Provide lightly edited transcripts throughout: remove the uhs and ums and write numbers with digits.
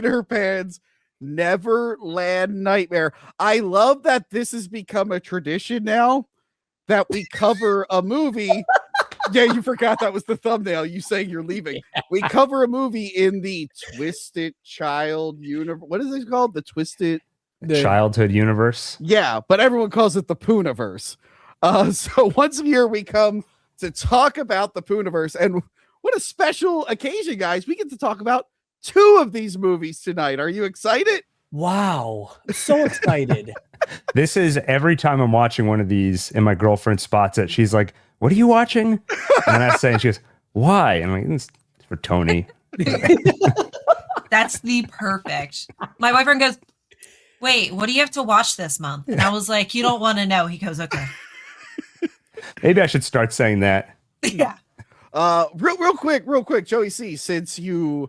Peter Pan's Neverland Nightmare. I love that this has become a tradition now that we cover a movie. Yeah, you forgot that was the thumbnail. You saying you're leaving. Yeah. We cover a movie in the Twisted Child universe. What is it called? The Childhood universe. Yeah, but everyone calls it the Pooniverse. So once a year we come to talk about the Pooniverse, and what a special occasion, guys. We get to talk about 2 of these movies tonight. Are you excited? Wow. I'm so excited. This is every time I'm watching one of these and my girlfriend spots it, she's like, "What are you watching?" And I say, and she goes, "Why?" And I'm like, "It's for Tony." That's the perfect. My boyfriend goes, "Wait, what do you have to watch this month?" And I was like, "You don't want to know." He goes, "Okay." Maybe I should start saying that. Yeah. Real quick, Joey C, since you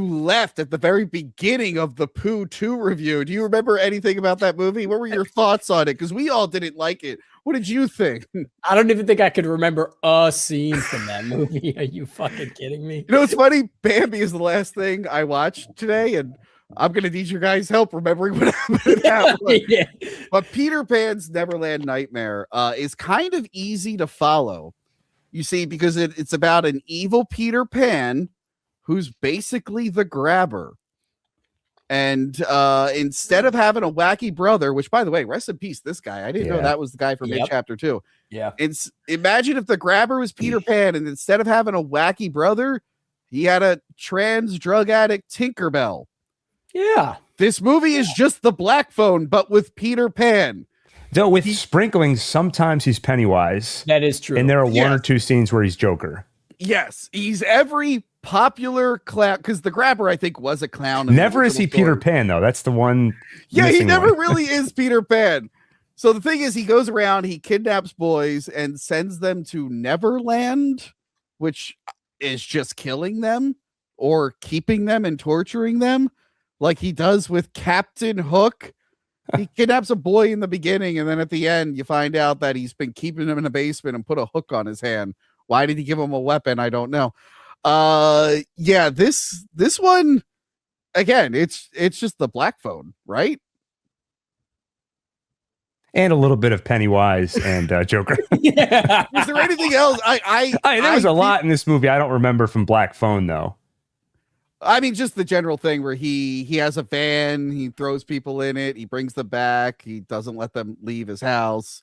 left at the very beginning of the Pooh 2 review, do you remember anything about that movie? What were your thoughts on it? Because we all didn't like it. What did you think? I don't even think I could remember a scene from that movie. Are you fucking kidding me? You know, it's funny. Bambi is the last thing I watched today, and I'm going to need your guys' help remembering what happened in that one. Yeah. But Peter Pan's Neverland Nightmare is kind of easy to follow. You see, because it's about an evil Peter Pan who's basically the grabber. And instead of having a wacky brother, which, by the way, rest in peace, this guy. I didn't know that was the guy from Chapter 2. Yeah. Imagine if the grabber was Peter Pan, and instead of having a wacky brother, he had a trans drug addict Tinkerbell. Yeah. This movie is just the Black Phone, but with Peter Pan. Though with sprinkling, sometimes he's Pennywise. That is true. And there are 1 or 2 scenes where he's Joker. Yes, he's every popular clown, because the grabber, I think, was a clown. Never is he Peter Pan, though. That's the one. Yeah, he never really is Peter Pan. So the thing is, he goes around, he kidnaps boys and sends them to Neverland, which is just killing them or keeping them and torturing them, like he does with Captain Hook. He kidnaps a boy in the beginning, and then at the end, you find out that he's been keeping him in a basement and put a hook on his hand. Why did he give him a weapon? I don't know. Yeah, this one, again, it's just the Black Phone, right? And a little bit of Pennywise and Joker. Yeah. Is there anything else? There was a lot in this movie I don't remember from Black Phone, though. I mean, just the general thing where he has a van, he throws people in it, he brings them back, he doesn't let them leave his house.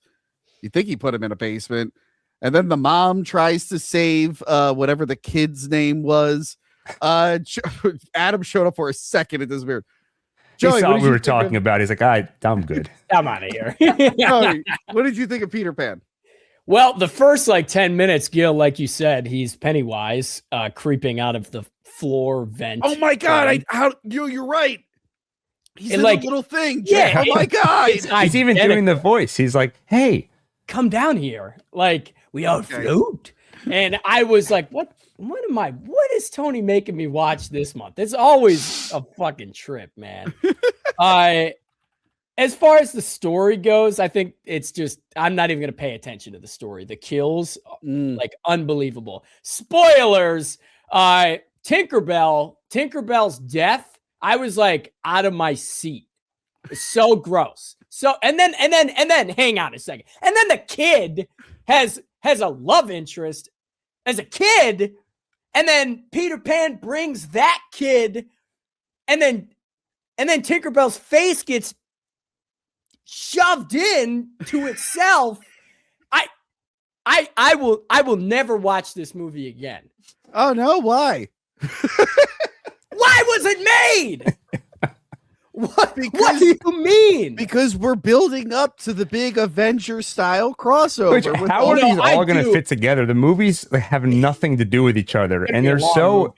You think he put him in a basement. And then the mom tries to save whatever the kid's name was. Adam showed up for a second. It disappeared. Joey, he saw what we were talking about. He's like, I'm good. I'm out of here. Joey, what did you think of Peter Pan? Well, the first 10 minutes, Gil, like you said, he's Pennywise creeping out of the floor vent. Oh my God. You're right. He's in the little thing. Yeah. Oh my God. He's even doing the voice. He's like, "Hey, come down here. Like, we all float." And I was like, what is Tony making me watch this month? It's always a fucking trip, man. As far as the story goes, I think it's just, I'm not even going to pay attention to the story. The kills, unbelievable. Spoilers. Tinkerbell's death, I was like out of my seat. It's so gross. So, and then hang on a second. And then the kid has a love interest as a kid. And then Peter Pan brings that kid. And then Tinkerbell's face gets shoved in to itself. I will never watch this movie again. Oh no, why? Why was it made? What do you mean? Because we're building up to the big Avengers style crossover. How are these all going to fit together? The movies have nothing to do with each other, and they're so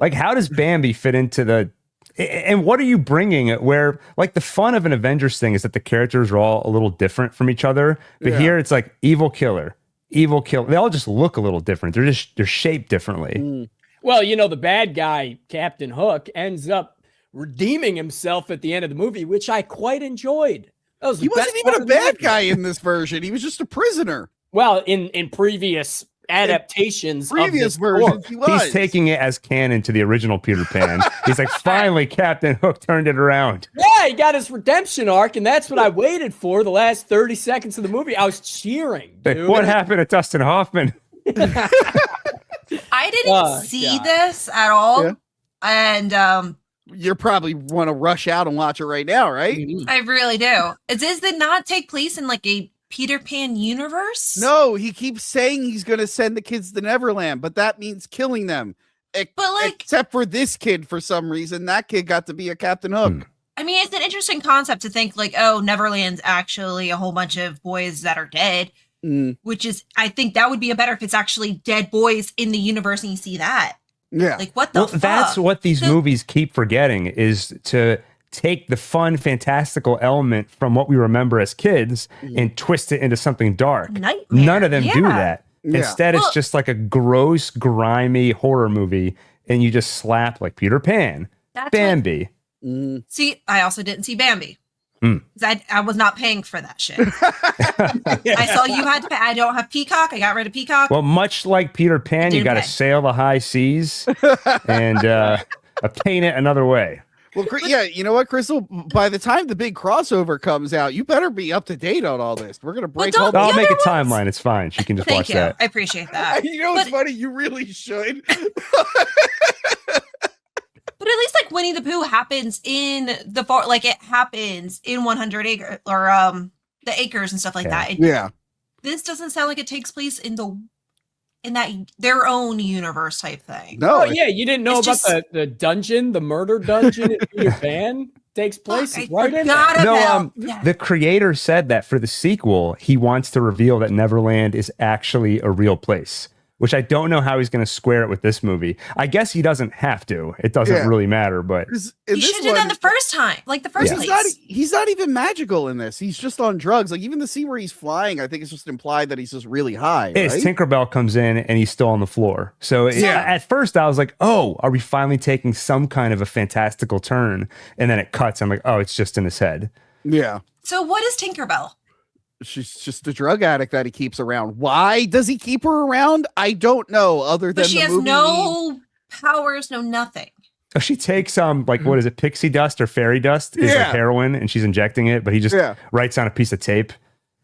like. How does Bambi fit into the? And what are you bringing? Where like the fun of an Avengers thing is that the characters are all a little different from each other, but here it's like evil killer. They all just look a little different. They're shaped differently. Well, the bad guy, Captain Hook, ends up redeeming himself at the end of the movie, which I quite enjoyed. He wasn't even a bad guy in this version. He was just a prisoner. Well, in previous adaptations previous of this versions. story. He's taking it as canon to the original Peter Pan. He's like, finally, Captain Hook turned it around. Yeah, he got his redemption arc, and that's what I waited for the last 30 seconds of the movie. I was cheering, dude. What happened to Dustin Hoffman? I didn't see this at all. Yeah. And You probably want to rush out and watch it right now, right? Mhm. I really do. Does it not take place in like a Peter Pan universe? No, he keeps saying he's going to send the kids to Neverland, but that means killing them. But like, Except for this kid, for some reason, that kid got to be a Captain Hook. I mean, it's an interesting concept to think like, oh, Neverland's actually a whole bunch of boys that are dead, which is, I think that would be a better if it's actually dead boys in the universe and you see that. Yeah. Like, what the fuck? That's what these movies keep forgetting, is to take the fun, fantastical element from what we remember as kids and twist it into something dark. Nightmare. None of them do Yeah. that. Yeah. Instead, it's just like a gross, grimy horror movie, and you just slap like Peter Pan, That's Bambi. See, I also didn't see Bambi. Mm. 'Cause I was not paying for that shit. I saw you had to pay. I don't have Peacock. I got rid of Peacock. Well, much like Peter Pan, you Didn't got to pay. sail the high seas and obtain it another way. Well, yeah, you know what, Crystal? By the time the big crossover comes out, you better be up to date on all this. We're going to break all don't- the I'll The make a other ones- timeline. It's fine. She can just Thank watch you. that. I appreciate that. You know what's But- funny? You really should. But at least like Winnie the Pooh happens in the far, like it happens in 100 acre or the acres and stuff like Yeah. that. Yeah. This doesn't sound like it takes place in that their own universe type thing. No. Oh, yeah, you didn't know It's about just- the dungeon, the murder dungeon in Peter Pan takes place Fuck, I right in forgot there. No, about that. the creator said that for the sequel, he wants to reveal that Neverland is actually a real place, which I don't know how he's going to square it with this movie. I guess he doesn't have to. It doesn't Yeah. really matter, but 'Cause in You this should have done one- the first time, like the first Yeah. place. he's not even magical in this. He's just on drugs. Like even the scene where he's flying, I think it's just implied that he's just really high. it's Right? Tinkerbell comes in and he's still on the floor. So Yeah. at first I was like, oh, are we finally taking some kind of a fantastical turn? And then it cuts. I'm like, oh, it's just in his head. Yeah. So what is Tinkerbell? She's just a drug addict that he keeps around. Why does he keep her around? I don't know. Other than But she the has movie no powers, no nothing. So she takes like what is it, pixie dust or fairy dust is like Yeah. heroin, and she's injecting it, but he just Yeah. writes on a piece of tape,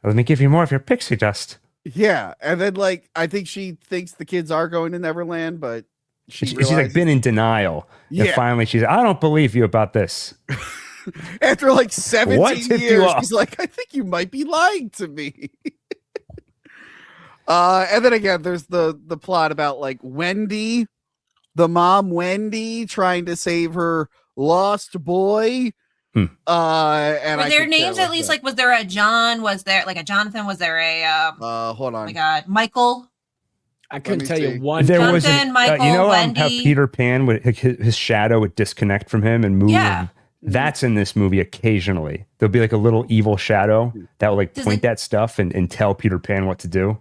let me give you more of your pixie dust. Yeah, and then like I think she thinks the kids are going to Neverland, but She's like realizes- been in denial. And Yeah. finally she's, I don't believe you about this. after like 17 What tipped you years, off? she's like, I think you might be lying to me. And then again, there's the plot about like Wendy, the mom Wendy, trying to save her lost boy. And Were I there could names care at least? less. Like, was there a John? Was there like a Jonathan? Was there a Hold oh on. my god, Michael? I couldn't me tell see. you one. There time. was Jonathan, you Michael, know how Wendy. Peter Pan would his shadow would disconnect from him and move. Yeah. That's in this movie occasionally. There'll be like a little evil shadow that will like Does point it- at stuff and tell Peter Pan what to do.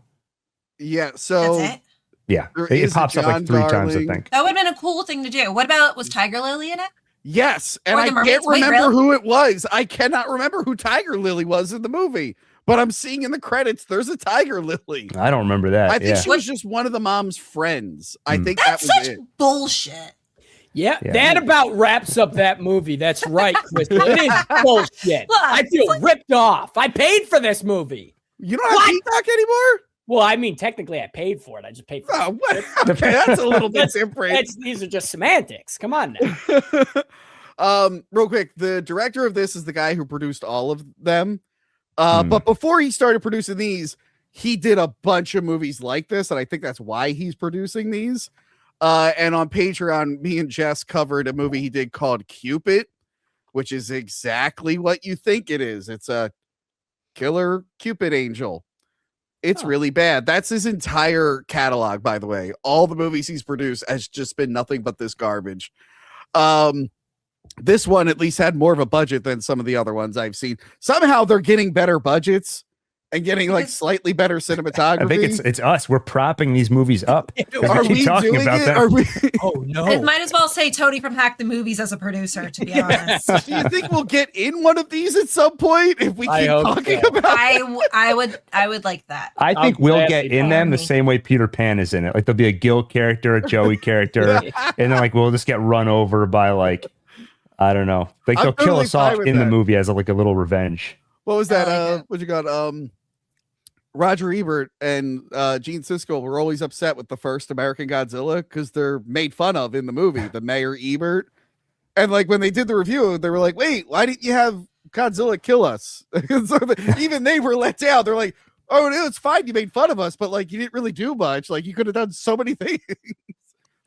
Yeah, so That's it. Yeah. There It is a pops up like John 3 times, I Darling. think. That would have been a cool thing to do. What about was Tiger Lily in it? yes, and Or I the can't mermaids? Wait, remember really? who it was. I cannot remember who Tiger Lily was in the movie, but I'm seeing in the credits there's a Tiger Lily. I don't remember that. I think yeah. she was just one of the mom's friends. I think That's that was such it. bullshit. Yeah, Yeah. that about wraps up that movie. That's right, Crystal. It is bullshit. Look, I feel ripped off. I paid for this movie. You don't have What? Peacock anymore? Well, I mean, technically, I paid for it. I just paid for Oh, it. what? Okay, that's a little bit different. These are just semantics. Come on now. Real quick, the director of this is the guy who produced all of them. But before he started producing these, he did a bunch of movies like this, and I think that's why he's producing these. And on Patreon, me and Jess covered a movie he did called Cupid, which is exactly what you think it is. It's a killer Cupid angel. It's Oh. really bad. That's his entire catalog, by the way. All the movies he's produced has just been nothing but this garbage. This one at least had more of a budget than some of the other ones I've seen. Somehow they're getting better budgets and getting like slightly better cinematography. I think it's us. We're propping these movies up. Are we we keep talking doing about it? them. Are we? Oh no! I might as well say Tony from Hack the Movies as a producer. To be honest, Do you think we'll get in one of these at some point if we I keep hope talking so. about? I would like that. I think I'm we'll glad get they in them the me. same way Peter Pan is in it. Like there'll be a Gil character, a Joey character, and then like we'll just get run over by like I don't know. Like I'm they'll kill totally us off fine with in the that. got as like a little revenge. What was that? I like it. What you got? Roger Ebert and Gene Siskel were always upset with the first American Godzilla because they're made fun of in the movie, the Mayor Ebert. And like when they did the review, they were like, "Wait, why didn't you have Godzilla kill us?" So even they were let down. They're like, "Oh no, it's fine. You made fun of us, but like you didn't really do much. Like you could have done so many things."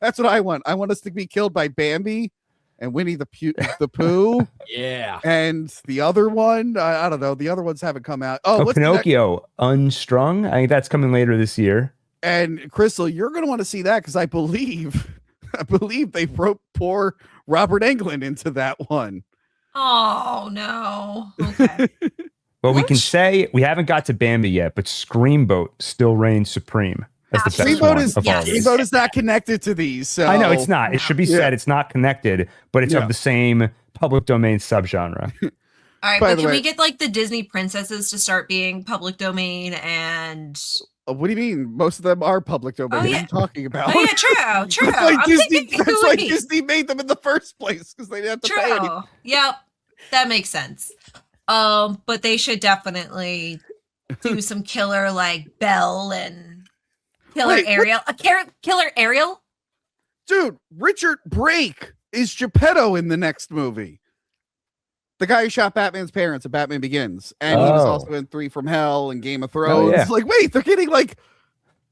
That's what I want. I want us to be killed by Bambi and Winnie the Pooh. Yeah. And the other one, I don't know. The other ones haven't come out. Oh, what's the next- Pinocchio, Unstrung. I think that's coming later this year. And Crystal, you're going to want to see that because I believe they wrote poor Robert Englund into that one. Oh no. Okay. But we can Which- say we haven't got to Bambi yet, but Screamboat still reigns supreme. That's the best Absolutely. one Steamboat is of all these. Steamboat is not connected to these. So I know it's not. It should be said it's not connected, but it's Yeah. of the same public domain subgenre. All right, By but the can way- we get like the Disney princesses to start being public domain and What do you mean? Most of them are public domain. Oh, What yeah. are you talking about? oh yeah, true. That's why I'm Disney. thinking That's why wait, Disney made them in the first place because they didn't have to pay anything. true. Yep, that makes sense. But they should definitely do some killer like Belle and Killer Wait, what- Ariel. Killer Ariel. Dude, Richard Brake is Geppetto in the next movie. The guy who shot Batman's parents at Batman Begins. And he was Oh. also in 3 from Hell and Game of Thrones. yeah. Like, wait, they're getting like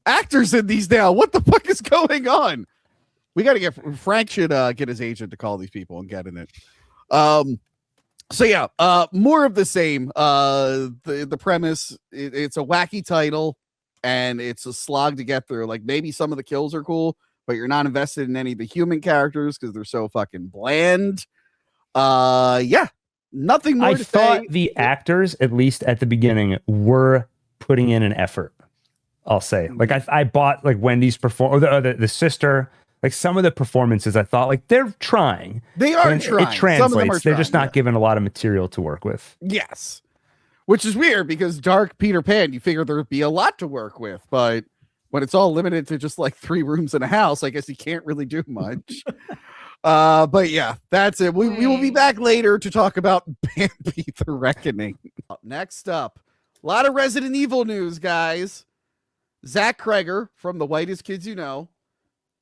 actors in these now. What the fuck is going on? We got to get Frank should get his agent to call these people and get in it. So yeah, more of the same. The premise, it's a wacky title and it's a slog to get through. Like maybe some of the kills are cool, but you're not invested in any of the human characters because they're so fucking bland. Yeah, nothing more I to thought say. the actors, at least at the beginning, were putting in an effort. I'll say, like I bought like Wendy's or the sister. Like some of the performances, I thought like they're trying. They are And trying. It Some of them are translates. They're just trying, not given a lot of material to work with. Yes. Which is weird because Dark Peter Pan, you figure there'd be a lot to work with, but when it's all limited to just like 3 rooms in a house, I guess you can't really do much. But yeah, that's it. We will be back later to talk about Bambi the Reckoning. Next up, a lot of Resident Evil news, guys. Zach Kreger from The Whitest Kids You Know.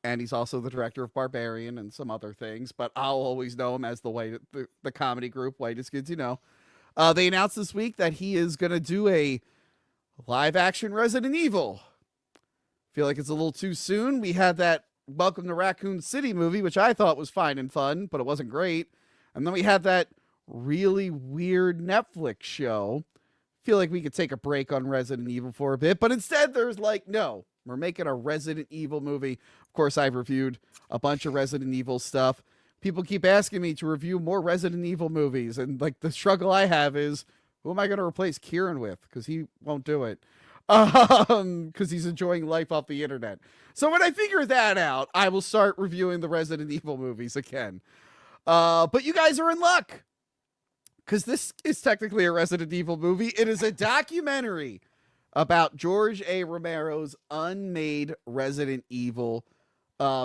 And he's also the director of Barbarian and some other things, but I'll always know him as the comedy group Whitest Kids You Know. They announced this week that he is going to do a live action Resident Evil. Feel like it's a little too soon. We had that Welcome to Raccoon City movie, which I thought was fine and fun, but it wasn't great. And then we had that really weird Netflix show. Feel like we could take a break on Resident Evil for a bit, but instead there's like, no, we're making a Resident Evil movie. Of course, I've reviewed a bunch of Resident Evil stuff. People keep asking me to review more Resident Evil movies. And like the struggle I have is, who am I going to replace Kieran with? Because he won't do it. Because he's enjoying life off the internet. So when I figure that out, I will start reviewing the Resident Evil movies again. But you guys are in luck. Because this is technically a Resident Evil movie. It is a documentary about George A. Romero's unmade Resident Evil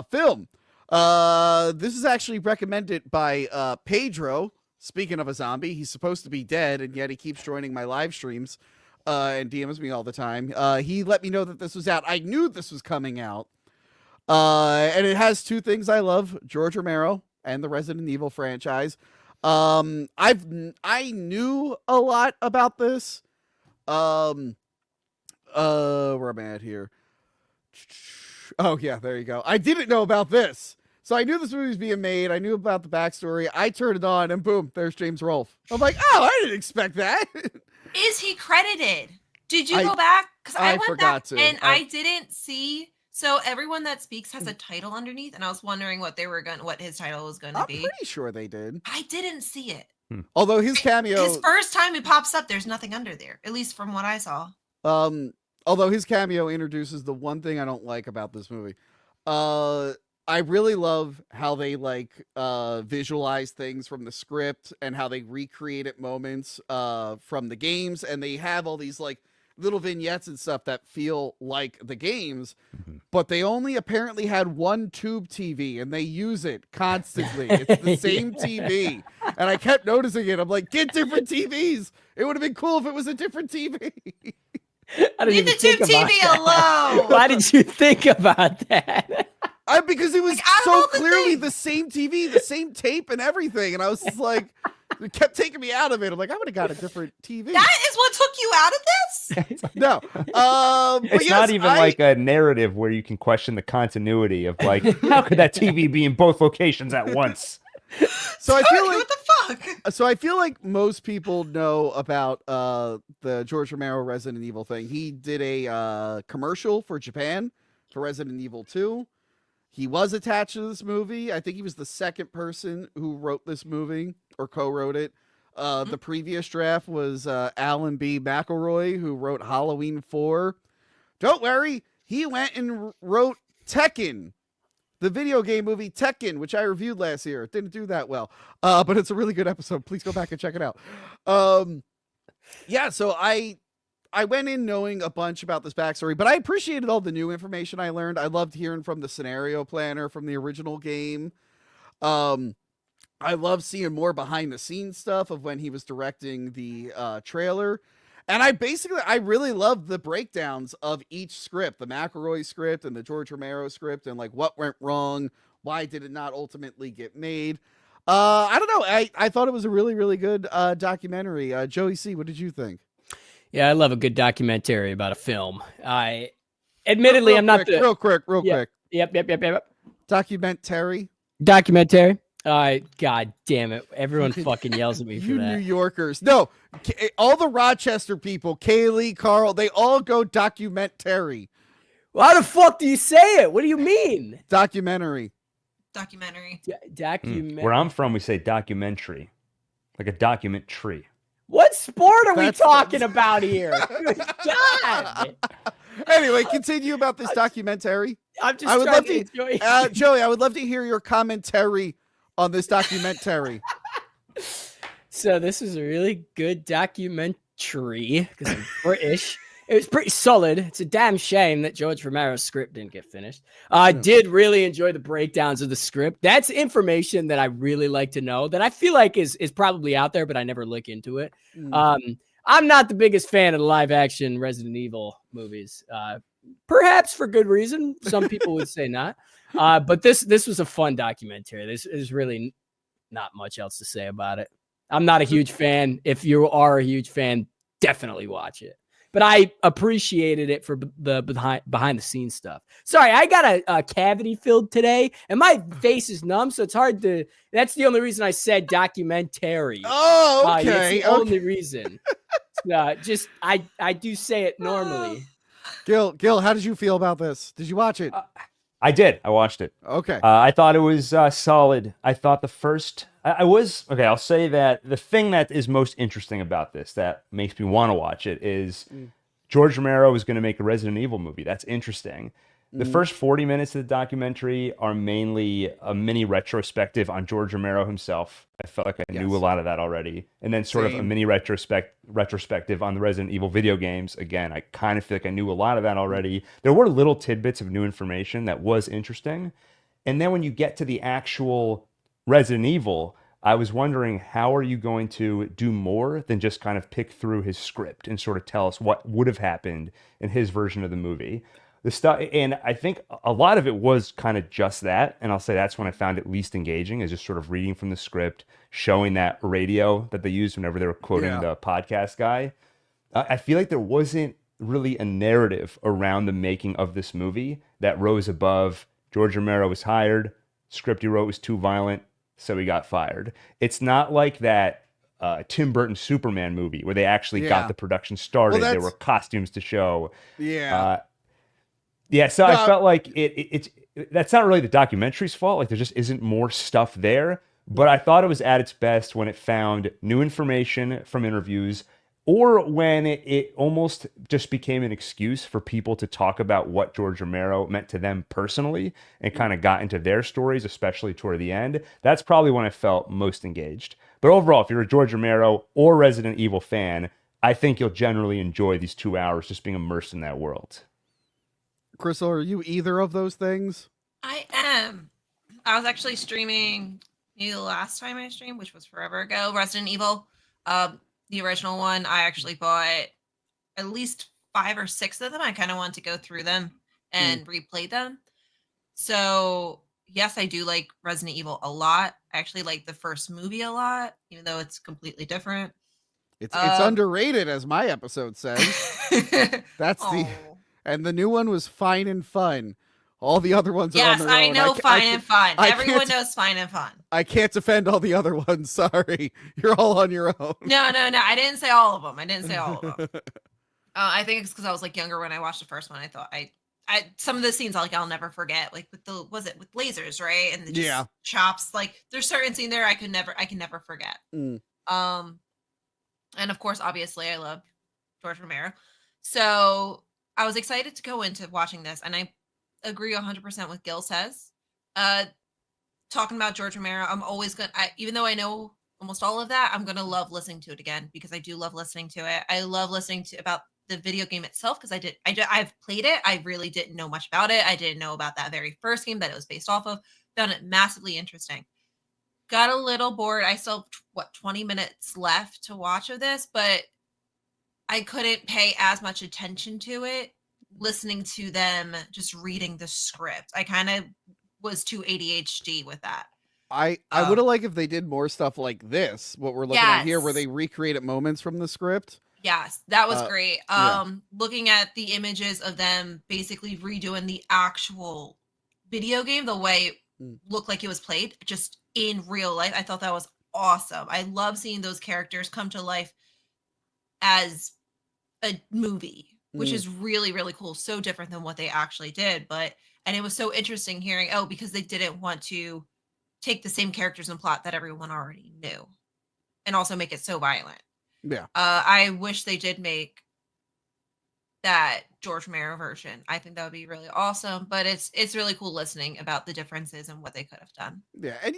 film. This is actually recommended by Pedro. Speaking of a zombie, he's supposed to be dead, and yet he keeps joining my live streams and DMs me all the time. He let me know that this was out. I knew this was coming out. And it has 2 things I love, George Romero and the Resident Evil franchise. I knew a lot about this. Where am I at here? Oh yeah, there you go. I didn't know about this. So I knew this movie was being made. I knew about the backstory. I turned it on and boom, there's James Rolfe. I'm like, oh, I didn't expect that. Is he credited? Did you I- go back? Because I I went forgot back to. and I didn't see. So everyone that speaks has a title underneath, and I was wondering what his title was going to I'm be. pretty sure they did. I didn't see it. Although his cameo, His first time it pops up, there's nothing under there, at least from what I saw. Although his cameo introduces the one thing I don't like about this movie. I really love how they visualize things from the script and how they recreated moments from the games, and they have all these little vignettes and stuff that feel like the games, but they only apparently had one tube TV and they use it constantly. It's the same TV. And I kept noticing it. I'm like, get different TVs. It would have been cool if it was a different TV. I didn't Leave the tube TV alone. Why did you think about that? Because it was so clearly the same TV, the same tape and everything. And I was just like, it kept taking me out of it. I'm like, I would have got a different TV. That is what took you out of this? No. It's not even like a narrative where you can question the continuity of how could that TV be in both locations at once? So I feel what the fuck? So I feel like most people know about the George Romero Resident Evil thing. He did a commercial for Japan for Resident Evil 2. He was attached to this movie. I think he was the second person who wrote this movie or co-wrote it. The previous draft was Alan B. McElroy, who wrote Halloween 4. Don't worry, he went and wrote Tekken, the video game movie Tekken, which I reviewed last year. It didn't do that well, but it's a really good episode. Please go back and check it out. So I went in knowing a bunch about this backstory, but I appreciated all the new information I learned. I loved hearing from the scenario planner from the original game. I love seeing more behind the scenes stuff of when he was directing the trailer. And I really loved the breakdowns of each script, the McElroy script and the George Romero script, and what went wrong, why did it not ultimately get made. I don't know. I thought it was a really, really good documentary. Joey C., what did you think? Yeah, I love a good documentary about a film. Admittedly, I'm not real quick. Yep. Documentary. God damn it. Everyone fucking yells at me for You that. New Yorkers. No, all the Rochester people, Kaylee, Carl, they all go documentary. Well, how the fuck do you say it? What do you mean? Documentary. Where I'm from, we say documentary. Like a document tree. What sport are we talking about here? God. Anyway, continue about this documentary. I'm just trying to enjoy it. Joey, I would love to hear your commentary on this documentary. So this is a really good documentary because I'm British. It was pretty solid. It's a damn shame that George Romero's script didn't get finished. I did really enjoy the breakdowns of the script. That's information that I really like to know that I feel like is probably out there, but I never look into it. I'm not the biggest fan of the live action Resident Evil movies. Perhaps for good reason. Some people would say not. But this was a fun documentary. This is really not much else to say about it. I'm not a huge fan. If you are a huge fan, definitely watch it. But I appreciated it for the behind the scenes stuff. Sorry, I got a cavity filled today, and my face is numb, so it's hard to. That's the only reason I said documentary. Oh, okay. That's the only reason. Just I do say it normally. Gil, how did you feel about this? Did you watch it? I did. I watched it. Okay. I thought it was solid. I thought the first... I'll say that the thing that is most interesting about this, that makes me want to watch it, is George Romero is going to make a Resident Evil movie. That's interesting. The first 40 minutes of the documentary are mainly a mini retrospective on George Romero himself. I felt like I knew a lot of that already. And then sort of a mini retrospective on the Resident Evil video games. Again, I kind of feel like I knew a lot of that already. There were little tidbits of new information that was interesting. And then when you get to the actual Resident Evil, I was wondering, how are you going to do more than just kind of pick through his script and sort of tell us what would have happened in his version of the movie? The stuff, and I think a lot of it was kind of just that, and I'll say that's when I found it least engaging, is just sort of reading from the script, showing that radio that they used whenever they were quoting the podcast guy. I feel like there wasn't really a narrative around the making of this movie that rose above George Romero was hired, script he wrote was too violent, so he got fired. It's not like that Tim Burton Superman movie where they actually got the production started. There were costumes to show. So I felt like it's that's not really the documentary's fault. Like there just isn't more stuff there. But I thought it was at its best when it found new information from interviews, or when it almost just became an excuse for people to talk about what George Romero meant to them personally and kind of got into their stories, especially toward the end. That's probably when I felt most engaged. But overall, if you're a George Romero or Resident Evil fan, I think you'll generally enjoy these 2 hours just being immersed in that world. Crystal, are you either of those things? I am. I was actually streaming the last time I streamed, which was forever ago, Resident Evil. The original one, I actually bought at least 5 or 6 of them. I kind of wanted to go through them and replay them. So, yes, I do like Resident Evil a lot. I actually like the first movie a lot, even though it's completely different. It's underrated, as my episode says. That's and the new one was fine and fun. All the other ones are on their own. Yes, I know fine and fun. Everyone knows fine and fun. I can't defend all the other ones. Sorry. You're all on your own. No. I didn't say all of them. I think it's because I was like younger when I watched the first one. I thought I some of the scenes I'll never forget. Like with with lasers, right? And the chops. Like there's certain scene there I can never forget. And of course, obviously, I love George Romero. So I was excited to go into watching this, and I agree 100% with Gil says. Talking about George Romero, I'm always going to, even though I know almost all of that, I'm going to love listening to it again because I do love listening to it. I love listening to about the video game itself because I've played it. I really didn't know much about it. I didn't know about that very first game that it was based off of. Found it massively interesting. Got a little bored. I still have 20 minutes left to watch of this, but I couldn't pay as much attention to it listening to them just reading the script. I kind of was too ADHD with that. I would have liked if they did more stuff like this, what we're looking at here, where they recreated moments from the script. Yes, that was great. Looking at the images of them basically redoing the actual video game, the way it looked like it was played just in real life, I thought that was awesome. I love seeing those characters come to life as a movie, which is really, really cool. So different than what they actually did. And it was so interesting hearing, because they didn't want to take the same characters and plot that everyone already knew and also make it so violent. Yeah. I wish they did make that George Romero version. I think that would be really awesome, but it's really cool listening about the differences and what they could have done. Yeah. And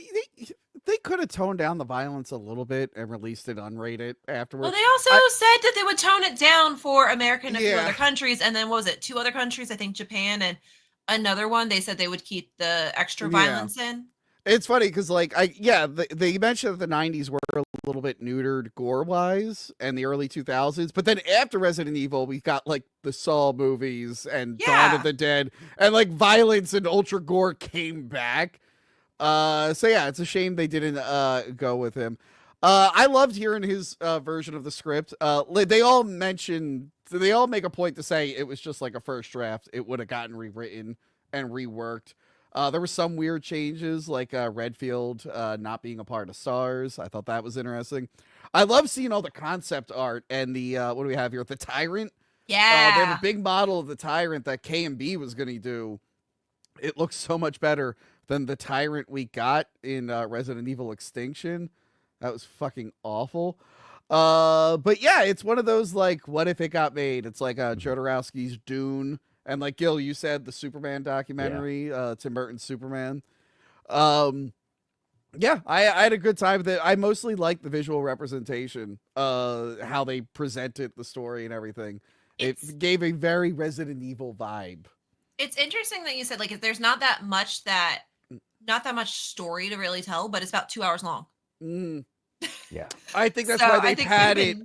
they could have toned down the violence a little bit and released it unrated afterwards. Well, they also said that they would tone it down for America and a few other countries. And then what was it? 2 other countries, I think Japan and another one. They said they would keep the extra violence in. It's funny because, they mentioned that the 90s were a little bit neutered gore-wise and the early 2000s. But then after Resident Evil, we got, the Saw movies and Dawn of the Dead. And, violence and ultra gore came back. It's a shame they didn't go with him. I loved hearing his version of the script. They all make a point to say it was just like a first draft. It would have gotten rewritten and reworked. There were some weird changes, like Redfield not being a part of STARS. I thought that was interesting. I love seeing all the concept art and the, what do we have here? The Tyrant. Yeah. They have a big model of the Tyrant that K&B was going to do. It looks so much better than the Tyrant we got in Resident Evil Extinction. That was fucking awful. But yeah, it's one of those, what if it got made? It's like Jodorowsky's Dune. And like Gil, you said the Superman documentary, Tim Burton's Superman. I had a good time with it. I mostly liked the visual representation, how they presented the story and everything. It gave a very Resident Evil vibe. It's interesting that you said there's not that much story to really tell, but it's about 2 hours long. Yeah, I think that's why they pad it.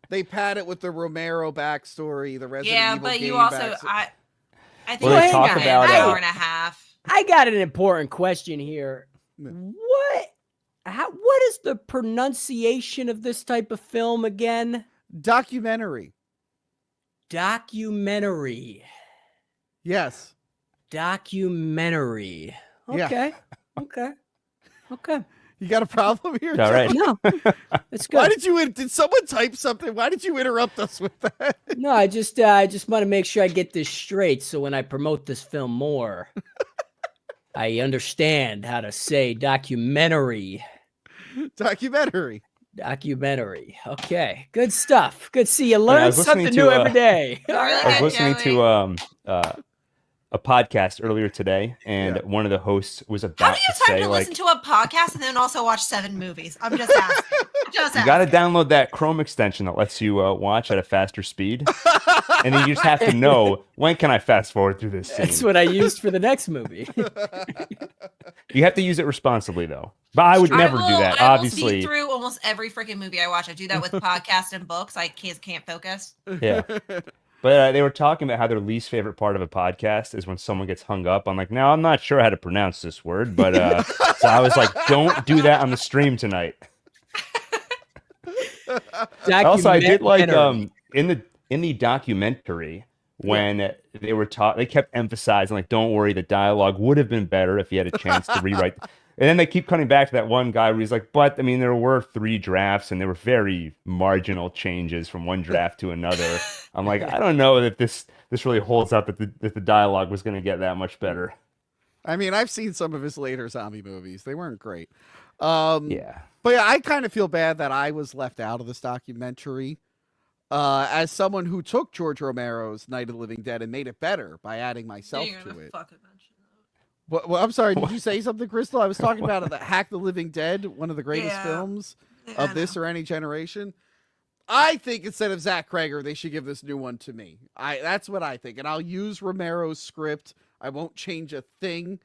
They pad it with the Romero backstory, the Resident Evil but game you also backstory. I think they talk about an hour and a half. I got an important question here. What is the pronunciation of this type of film again? Documentary. Yes. Documentary. Okay. Yeah. Okay. You got a problem here? All right. No, it's good. Did someone type something? Why did you interrupt us with that? No, I just want to make sure I get this straight. So when I promote this film more, I understand how to say documentary. Documentary. Documentary. Okay, good stuff. Good to see you. Learn something new every day. I was listening to a podcast earlier today, and one of the hosts was about How do you have time to listen to a podcast and then also watch 7 movies? I'm just asking. You got to download that Chrome extension that lets you watch at a faster speed, and then you just have to know, when can I fast forward through this scene? That's what I used for the next movie. You have to use it responsibly, though. But I would never do that. Obviously, I will see through almost every freaking movie I watch. I do that with podcasts and books. I can't focus. Yeah. But they were talking about how their least favorite part of a podcast is when someone gets hung up. I'm like, no, I'm not sure how to pronounce this word, but so I was like, don't do that on the stream tonight. Also, I did like in the documentary when they were they kept emphasizing like, don't worry, the dialogue would have been better if you had a chance to rewrite. And then they keep coming back to that one guy where he's like, but I mean, there were 3 drafts and there were very marginal changes from one draft to another. I'm like, I don't know if this really holds up, that the dialogue was going to get that much better. I mean, I've seen some of his later zombie movies. They weren't great. Yeah. But yeah, I kind of feel bad that I was left out of this documentary. As someone who took George Romero's Night of the Living Dead and made it better by adding myself to it. Well, I'm sorry. Did you say something, Crystal? I was talking about the Hack the Living Dead, one of the greatest films of this or any generation. I think instead of Zach Krager, they should give this new one to me. That's what I think, and I'll use Romero's script. I won't change a thing.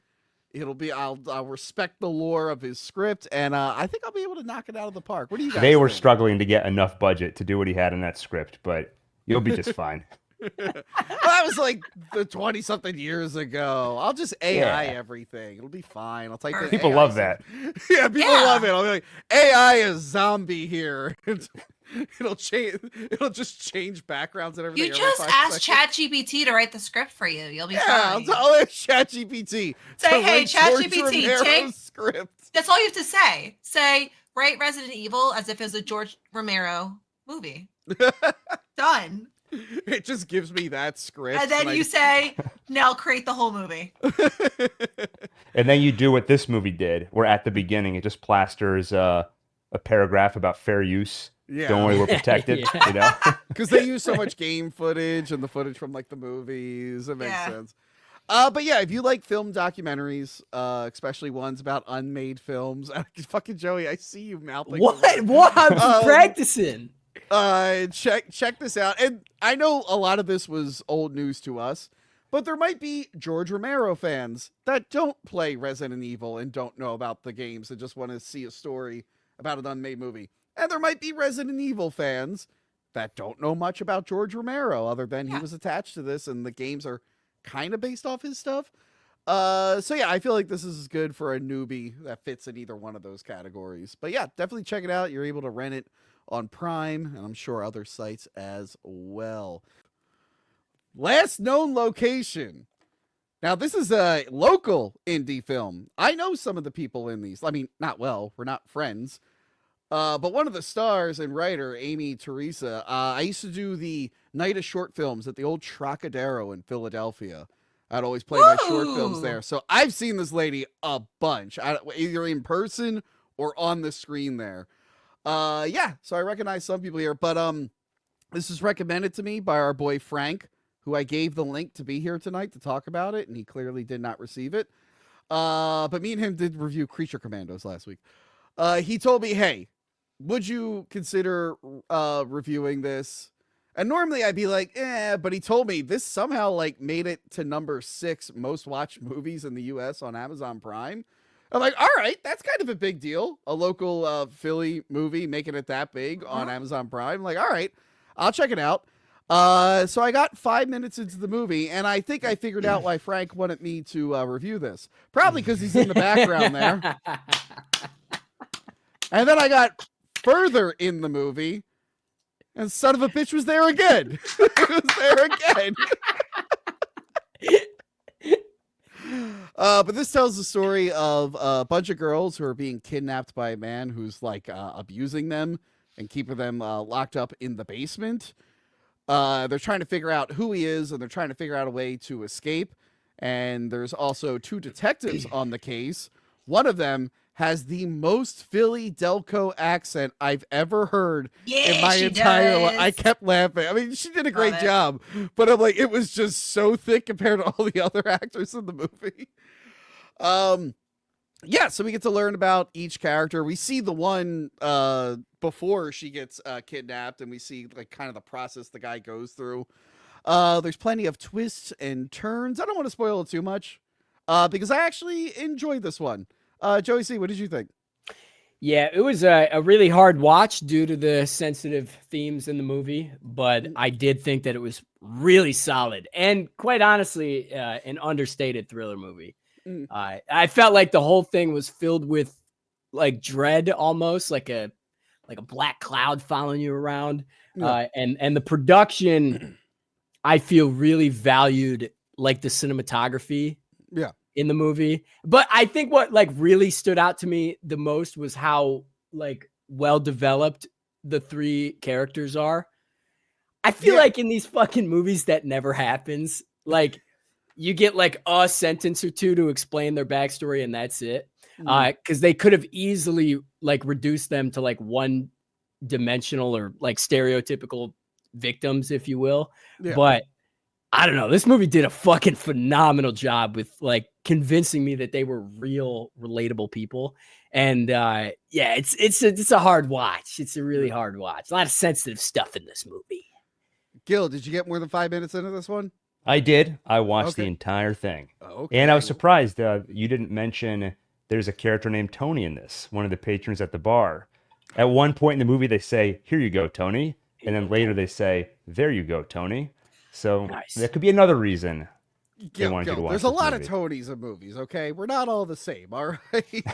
It'll be I'll respect the lore of his script, and I think I'll be able to knock it out of the park. What do you guys? They were struggling to get enough budget to do what he had in that script, but you'll be just fine. Well, that was like the 20-something years ago. I'll just AI everything. It'll be fine. I'll take the people AI love that. Yeah, people love it. I'll be like, AI is zombie here. It'll change. It'll just change backgrounds and everything. You just ask ChatGPT to write the script for you. You'll be fine. I'll ask ChatGPT. Say, hey, ChatGPT, take script. That's all you have to say. Say, write Resident Evil as if it was a George Romero movie. Done. It just gives me that script. And then you say, now create the whole movie. And then you do what this movie did, where at the beginning it just plasters a paragraph about fair use. Yeah. Don't worry, we're protected. You know, because they use so much game footage and the footage from like the movies. It makes sense. But yeah, if you like film documentaries, especially ones about unmade films, fucking Joey, I see you mouthing. What? I'm practicing. Check this out. And I know a lot of this was old news to us, but there might be George Romero fans that don't play Resident Evil and don't know about the games and just want to see a story about an unmade movie. And there might be Resident Evil fans that don't know much about George Romero other than he was attached to this and the games are kind of based off his stuff. So yeah, I feel like this is good for a newbie that fits in either one of those categories. But yeah, definitely check it out. You're able to rent it on Prime, and I'm sure other sites as well. Last known location. Now, this is a local indie film. I know some of the people in these. I mean, not well. We're not friends. But one of the stars and writer, Amy Teresa, I used to do the night of short films at the old Trocadero in Philadelphia. I'd always play my short films there. So I've seen this lady a bunch, either in person or on the screen there. Yeah, so I recognize some people here, but this is recommended to me by our boy Frank, who I gave the link to be here tonight to talk about it, and he clearly did not receive it. But me and him did review Creature Commandos last week. He told me, hey, would you consider reviewing this? And normally I'd be like, but he told me this somehow like made it to number 6 most watched movies in the US on Amazon Prime. I'm like, all right, that's kind of a big deal. A local Philly movie making it that big on Amazon Prime. I'm like, all right, I'll check it out. So I got 5 minutes into the movie, and I think I figured out why Frank wanted me to review this. Probably because he's in the background there. And then I got further in the movie, and son of a bitch was there again. It was there again. But this tells the story of a bunch of girls who are being kidnapped by a man who's like abusing them and keeping them locked up in the basement. They're trying to figure out who he is, and they're trying to figure out a way to escape. And there's also 2 detectives on the case. One of them has the most Philly Delco accent I've ever heard in my she entire life. does. I kept laughing. I mean, she did a great job, but I'm like, it was just so thick compared to all the other actors in the movie. Yeah, so we get to learn about each character. We see the one before she gets kidnapped, and we see like kind of the process the guy goes through. There's plenty of twists and turns. I don't want to spoil it too much because I actually enjoyed this one. Joey C, what did you think? Yeah, it was a really hard watch due to the sensitive themes in the movie, but I did think that it was really solid and quite honestly, an understated thriller movie. I felt like the whole thing was filled with like dread, almost like a black cloud following you around. And the production, I feel really valued like the cinematography. Yeah. In the movie. But I think what like really stood out to me the most was how like well developed the three characters are. I feel like in these fucking movies that never happens. Like you get like a sentence or two to explain their backstory and that's it. Because they could have easily like reduced them to like one dimensional or like stereotypical victims, if you will. But I don't know. This movie did a fucking phenomenal job with like convincing me that they were real, relatable people. And it's a hard watch. It's a really hard watch. A lot of sensitive stuff in this movie. Gil, did you get more than 5 minutes into this one? I did. I watched the entire thing. Okay. And I was surprised you didn't mention there's a character named Tony in this, one of the patrons at the bar. At one point in the movie, they say, "Here you go, Tony." And then later they say, "There you go, Tony." So that could be another reason they wanted you to watch. There's a lot of Tonys in movies, okay? We're not all the same, all right?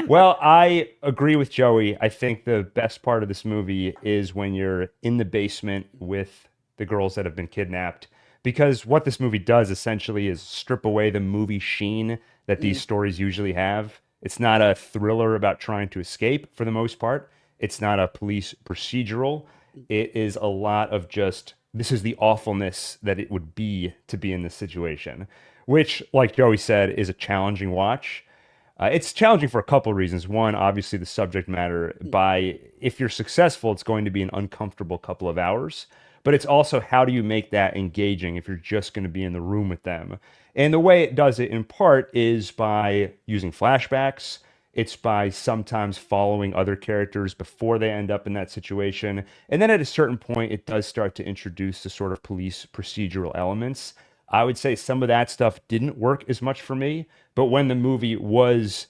Well, I agree with Joey. I think the best part of this movie is when you're in the basement with the girls that have been kidnapped. Because what this movie does essentially is strip away the movie sheen that these stories usually have. It's not a thriller about trying to escape for the most part. It's not a police procedural. It is a lot of just, this is the awfulness that it would be to be in this situation, which, like Joey said, is a challenging watch. It's challenging for a couple of reasons. One, obviously, the subject matter. If you're successful, it's going to be an uncomfortable couple of hours. But it's also, how do you make that engaging if you're just going to be in the room with them? And the way it does it, in part, is by using flashbacks. It's by sometimes following other characters before they end up in that situation. And then at a certain point, it does start to introduce the sort of police procedural elements. I would say some of that stuff didn't work as much for me, but when the movie was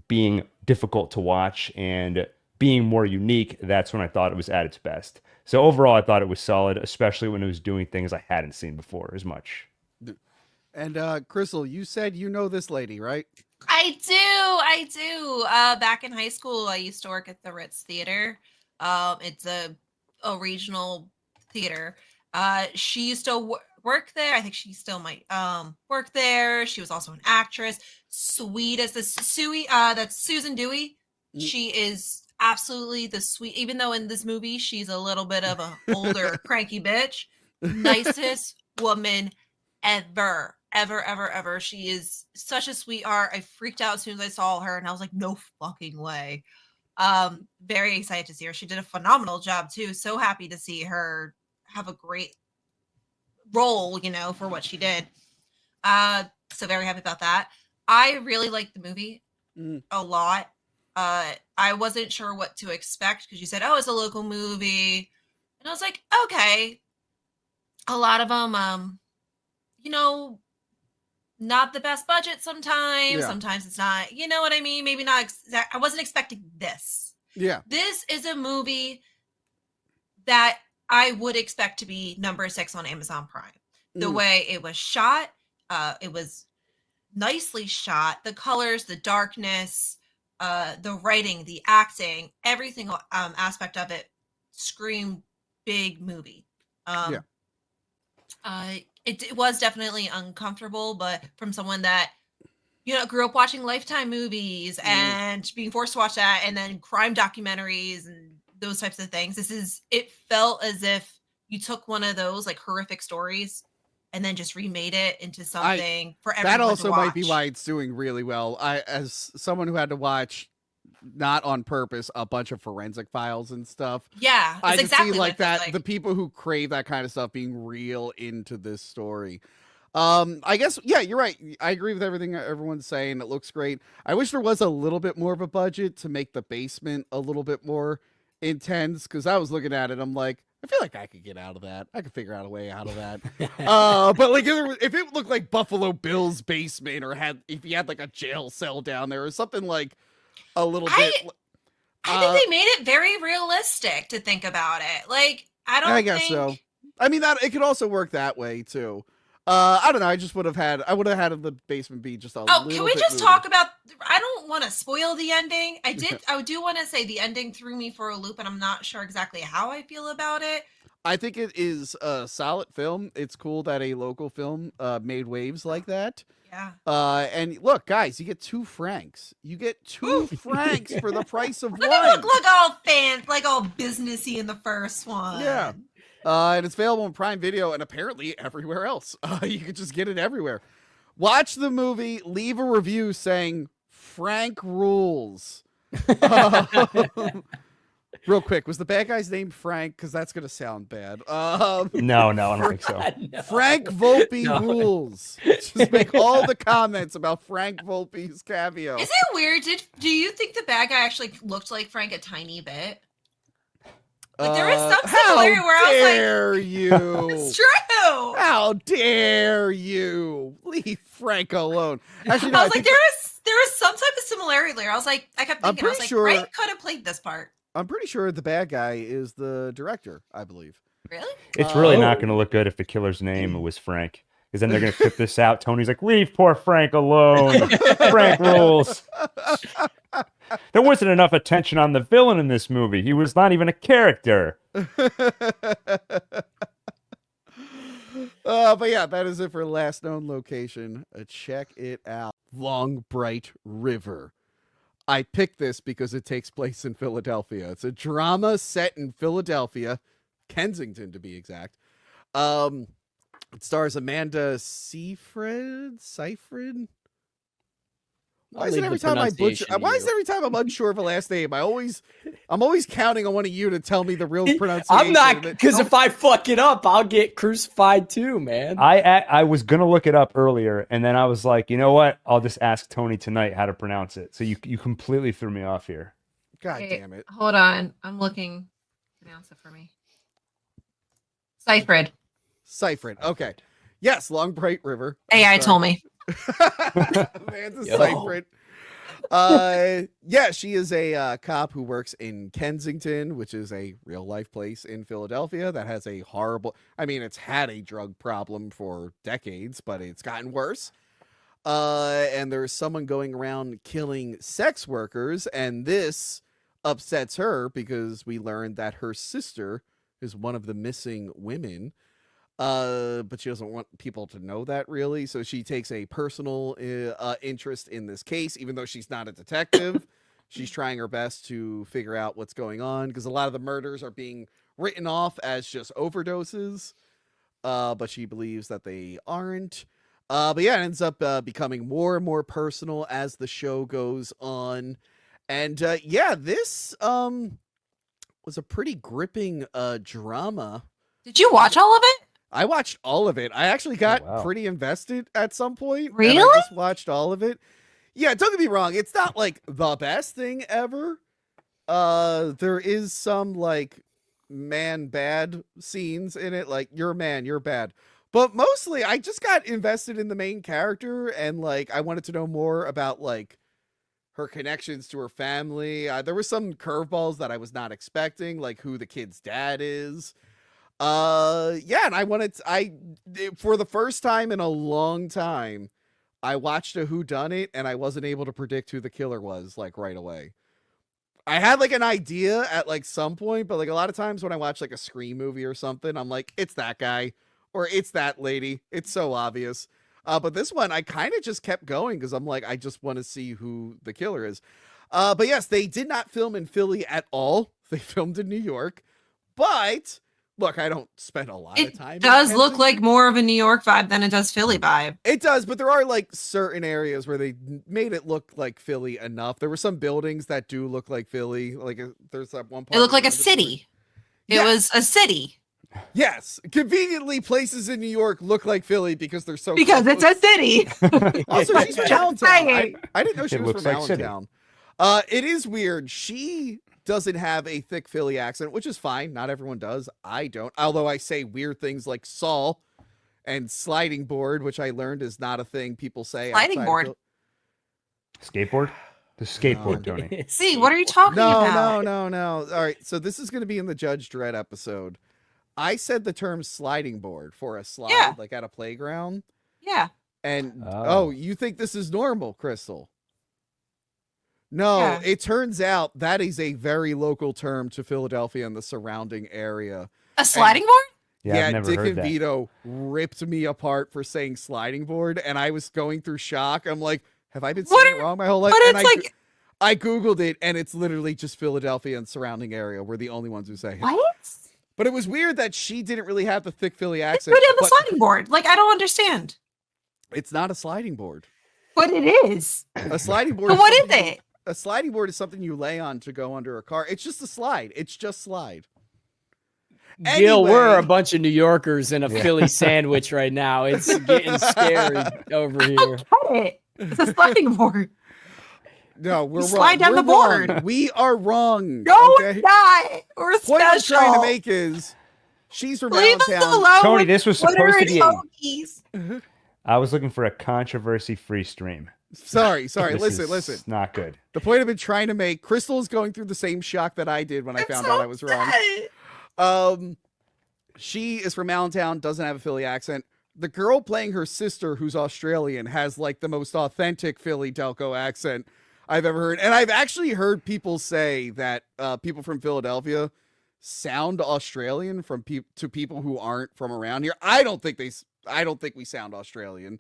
being difficult to watch and being more unique, that's when I thought it was at its best. So overall, I thought it was solid, especially when it was doing things I hadn't seen before as much. And Crystal, you said you know this lady, right? I do. Back in high school, I used to work at the Ritz Theater. It's a regional theater. She used to work there. I think she still might work there. She was also an actress. Sweet as the Suey. That's Susan Dewey. She is absolutely the sweet. Even though in this movie she's a little bit of a older cranky bitch, nicest woman ever. She is such a sweetheart. I freaked out as soon as I saw her and I was like, no fucking way. Very excited to see her. She did a phenomenal job too. So happy to see her have a great role, for what she did. So very happy about that. I really liked the movie a lot. I wasn't sure what to expect because you said, oh, it's a local movie. And I was like, okay. A lot of them, not the best budget sometimes. Yeah. Sometimes it's not, you know what I mean? Maybe not I wasn't expecting this. Yeah. This is a movie that I would expect to be number 6 on Amazon Prime. The way it was shot, it was nicely shot. The colors, the darkness, the writing, the acting, everything aspect of it screamed big movie. It was definitely uncomfortable, but from someone that, grew up watching Lifetime movies and being forced to watch that and then crime documentaries and those types of things, it felt as if you took one of those like horrific stories and then just remade it into something for everyone That also to watch. might be why it's doing really well. As someone who had to watch, not on purpose, a bunch of forensic files and stuff. Yeah, I can exactly see like that. like. The people who crave that kind of stuff being real into this story. I guess, yeah, you're right. I agree with everything everyone's saying. It looks great. I wish there was a little bit more of a budget to make the basement a little bit more intense, because I was looking at it, I'm like, I feel like I could get out of that. I could figure out a way out of that. But like if it looked like Buffalo Bill's basement, or if you had like a jail cell down there or something like a little bit. I think they made it very realistic to think about it. Like, I guess so. I mean, that it could also work that way too. I don't know. I would have had the basement be just a little bit. Can we just talk about? I don't want to spoil the ending. I do want to say the ending threw me for a loop, and I'm not sure exactly how I feel about it. I think it is a solid film. It's cool that a local film made waves like that. Yeah. And look, guys, you get 2 francs. You get 2 francs for the price of one. Look all like all businessy in the first one. Yeah. And it's available on Prime Video and apparently everywhere else. You can just get it everywhere. Watch the movie, leave a review saying Frank rules. Real quick, was the bad guy's name Frank? Because that's going to sound bad. No, I don't think so. No. Frank Volpe rules. Just make all the comments about Frank Volpe's cameo. Is it weird? Do you think the bad guy actually looked like Frank a tiny bit? Like, there was some similarity where I was like, dare you? It's true. How dare you? Leave Frank alone. Actually, no, I was like, there was some type of similarity there. I was like, I kept thinking, Frank could have played this part. I'm pretty sure the bad guy is the director, I believe. Really? It's really not going to look good if the killer's name was Frank. Because then they're going to clip this out. Tony's like, leave poor Frank alone. Frank rules. There wasn't enough attention on the villain in this movie. He was not even a character. But yeah, that is it for last known location. Check it out. Long Bright River. I picked this because it takes place in Philadelphia. It's a drama set in Philadelphia, Kensington to be exact. It stars Amanda Seyfried. Why is it every time I'm unsure of a last name? I'm always counting on one of you to tell me the real pronunciation. I'm not, because if I fuck it up, I'll get crucified too, man. I was gonna look it up earlier, and then I was like, you know what? I'll just ask Tony tonight how to pronounce it. So you completely threw me off here. God damn it! Hold on, I'm looking. Pronounce it for me. Seyfried. Okay. Yes, Long Bright River. AI told me. Amanda Seyfried. Yeah, she is a cop who works in Kensington, which is a real life place in Philadelphia that has a horrible, it's had a drug problem for decades, but it's gotten worse. And there's someone going around killing sex workers, and this upsets her because we learned that her sister is one of the missing women. But she doesn't want people to know that, really. So she takes a personal interest in this case, even though she's not a detective. She's trying her best to figure out what's going on, because a lot of the murders are being written off as just overdoses. But she believes that they aren't. But yeah, it ends up becoming more and more personal as the show goes on. And yeah, this was a pretty gripping drama. Did you watch all of it? I watched all of it. I actually got pretty invested at some point. Really? And I just watched all of it. Yeah, don't get me wrong. It's not like the best thing ever. There is some like man bad scenes in it. Like, you're a man, you're bad. But mostly I just got invested in the main character, and like I wanted to know more about like her connections to her family. There were some curveballs that I was not expecting, like who the kid's dad is. Yeah, and for the first time in a long time, I watched a whodunit, and I wasn't able to predict who the killer was, like, right away. I had like an idea at like some point, but like a lot of times when I watch like a Scream movie or something, I'm like, it's that guy or it's that lady. It's so obvious. But this one, I kind of just kept going because I'm like, I just want to see who the killer is. But yes, they did not film in Philly at all. They filmed in New York, but Look, I don't spend a lot of time. It does look like more of a New York vibe than it does Philly vibe. It does, but there are like certain areas where they made it look like Philly enough. There were some buildings that do look like Philly. Like there's that one part. It looked like a city. It was a city. Yes, conveniently, places in New York look like Philly because they're so because close. it's a city. Also, she's from Allentown. I didn't know she was from like Allentown. It is weird. She doesn't have a thick Philly accent, which is fine. Not everyone does. I don't. Although I say weird things like Saul and sliding board, which I learned is not a thing people say. Sliding board. Skateboard? The skateboard, Tony. See, what are you talking about? No. All right. So this is going to be in the Judge Dredd episode. I said the term sliding board for a slide, like at a playground. Yeah. And you think this is normal, Crystal? No, it turns out that is a very local term to Philadelphia and the surrounding area. A sliding board? Yeah, Dick and Vito ripped me apart for saying sliding board, and I was going through shock. I'm like, have I been saying it wrong my whole life? But and it's I Googled it, and it's literally just Philadelphia and surrounding area. We're the only ones who say it. What? But it was weird that she didn't really have the thick Philly accent. It's really a sliding board. Like, I don't understand. It's not a sliding board. But it is. A sliding board. But what is it? A sliding board is something you lay on to go under a car. It's just a slide. It's just slide. Gil, we're a bunch of New Yorkers in a Philly sandwich right now. It's getting scary over here. Okay. It's a sliding board. No, we're wrong. Slide down the board. Wrong. We are wrong. No, it's not. We're special. Point I'm trying to make is she's from Allentown. Tony, this was supposed to be hokies. I was looking for a controversy-free stream. Sorry. Listen. It's not good. The point I've been trying to make, Crystal is going through the same shock that I did when I found out I was wrong. She is from Allentown, doesn't have a Philly accent. The girl playing her sister, who's Australian, has like the most authentic Philly Delco accent I've ever heard. And I've actually heard people say that people from Philadelphia sound Australian to people who aren't from around here. I don't think we sound Australian,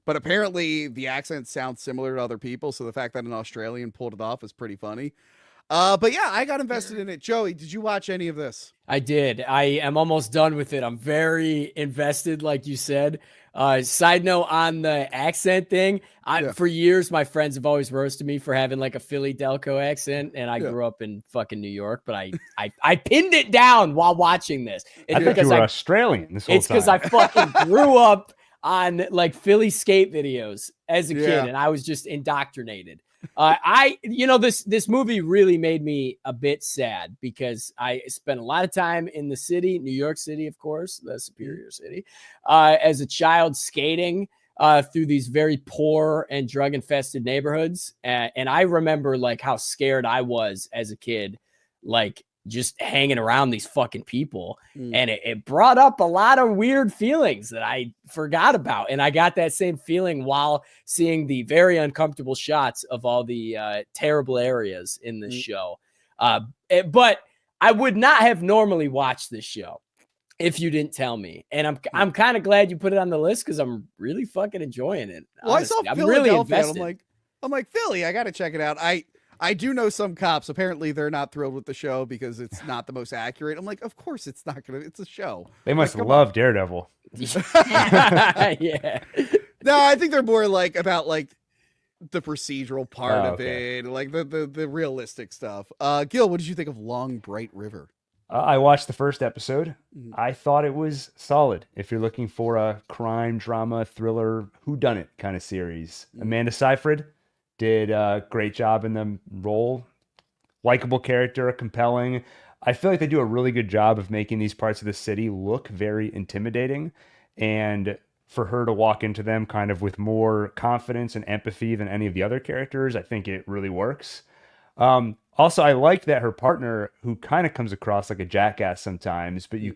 but apparently the accent sounds similar to other people. So the fact that an Australian pulled it off is pretty funny. But yeah, I got invested in it. Joey, did you watch any of this? I did. I am almost done with it. I'm very invested, like you said. Side note on the accent thing. For years, my friends have always roasted me for having like a Philly Delco accent, and I grew up in fucking New York, but I pinned it down while watching this. It's because you were Australian this whole time. It's because I fucking grew up on like Philly skate videos as a kid, and I was just indoctrinated. This movie really made me a bit sad because I spent a lot of time in the city, New York City, of course, the superior city, as a child skating through these very poor and drug infested neighborhoods. And I remember like how scared I was as a kid, like just hanging around these fucking people. And it brought up a lot of weird feelings that I forgot about. And I got that same feeling while seeing the very uncomfortable shots of all the terrible areas in this show. But I would not have normally watched this show if you didn't tell me. And I'm kind of glad you put it on the list because I'm really fucking enjoying it. Well, honestly. I saw Philadelphia, I'm really invested. I'm like, Philly, I got to check it out. I do know some cops. Apparently, they're not thrilled with the show because it's not the most accurate. I'm like, of course it's not gonna. It's a show. They must love Daredevil. Yeah. No, I think they're more like about like the procedural part of it, like the realistic stuff. Gil, what did you think of Long Bright River? I watched the first episode. I thought it was solid. If you're looking for a crime, drama, thriller, whodunit kind of series, Amanda Seyfried did a great job in the role. Likable character, compelling. I feel like they do a really good job of making these parts of the city look very intimidating. And for her to walk into them kind of with more confidence and empathy than any of the other characters, I think it really works. Also, I like that her partner, who kind of comes across like a jackass sometimes, but you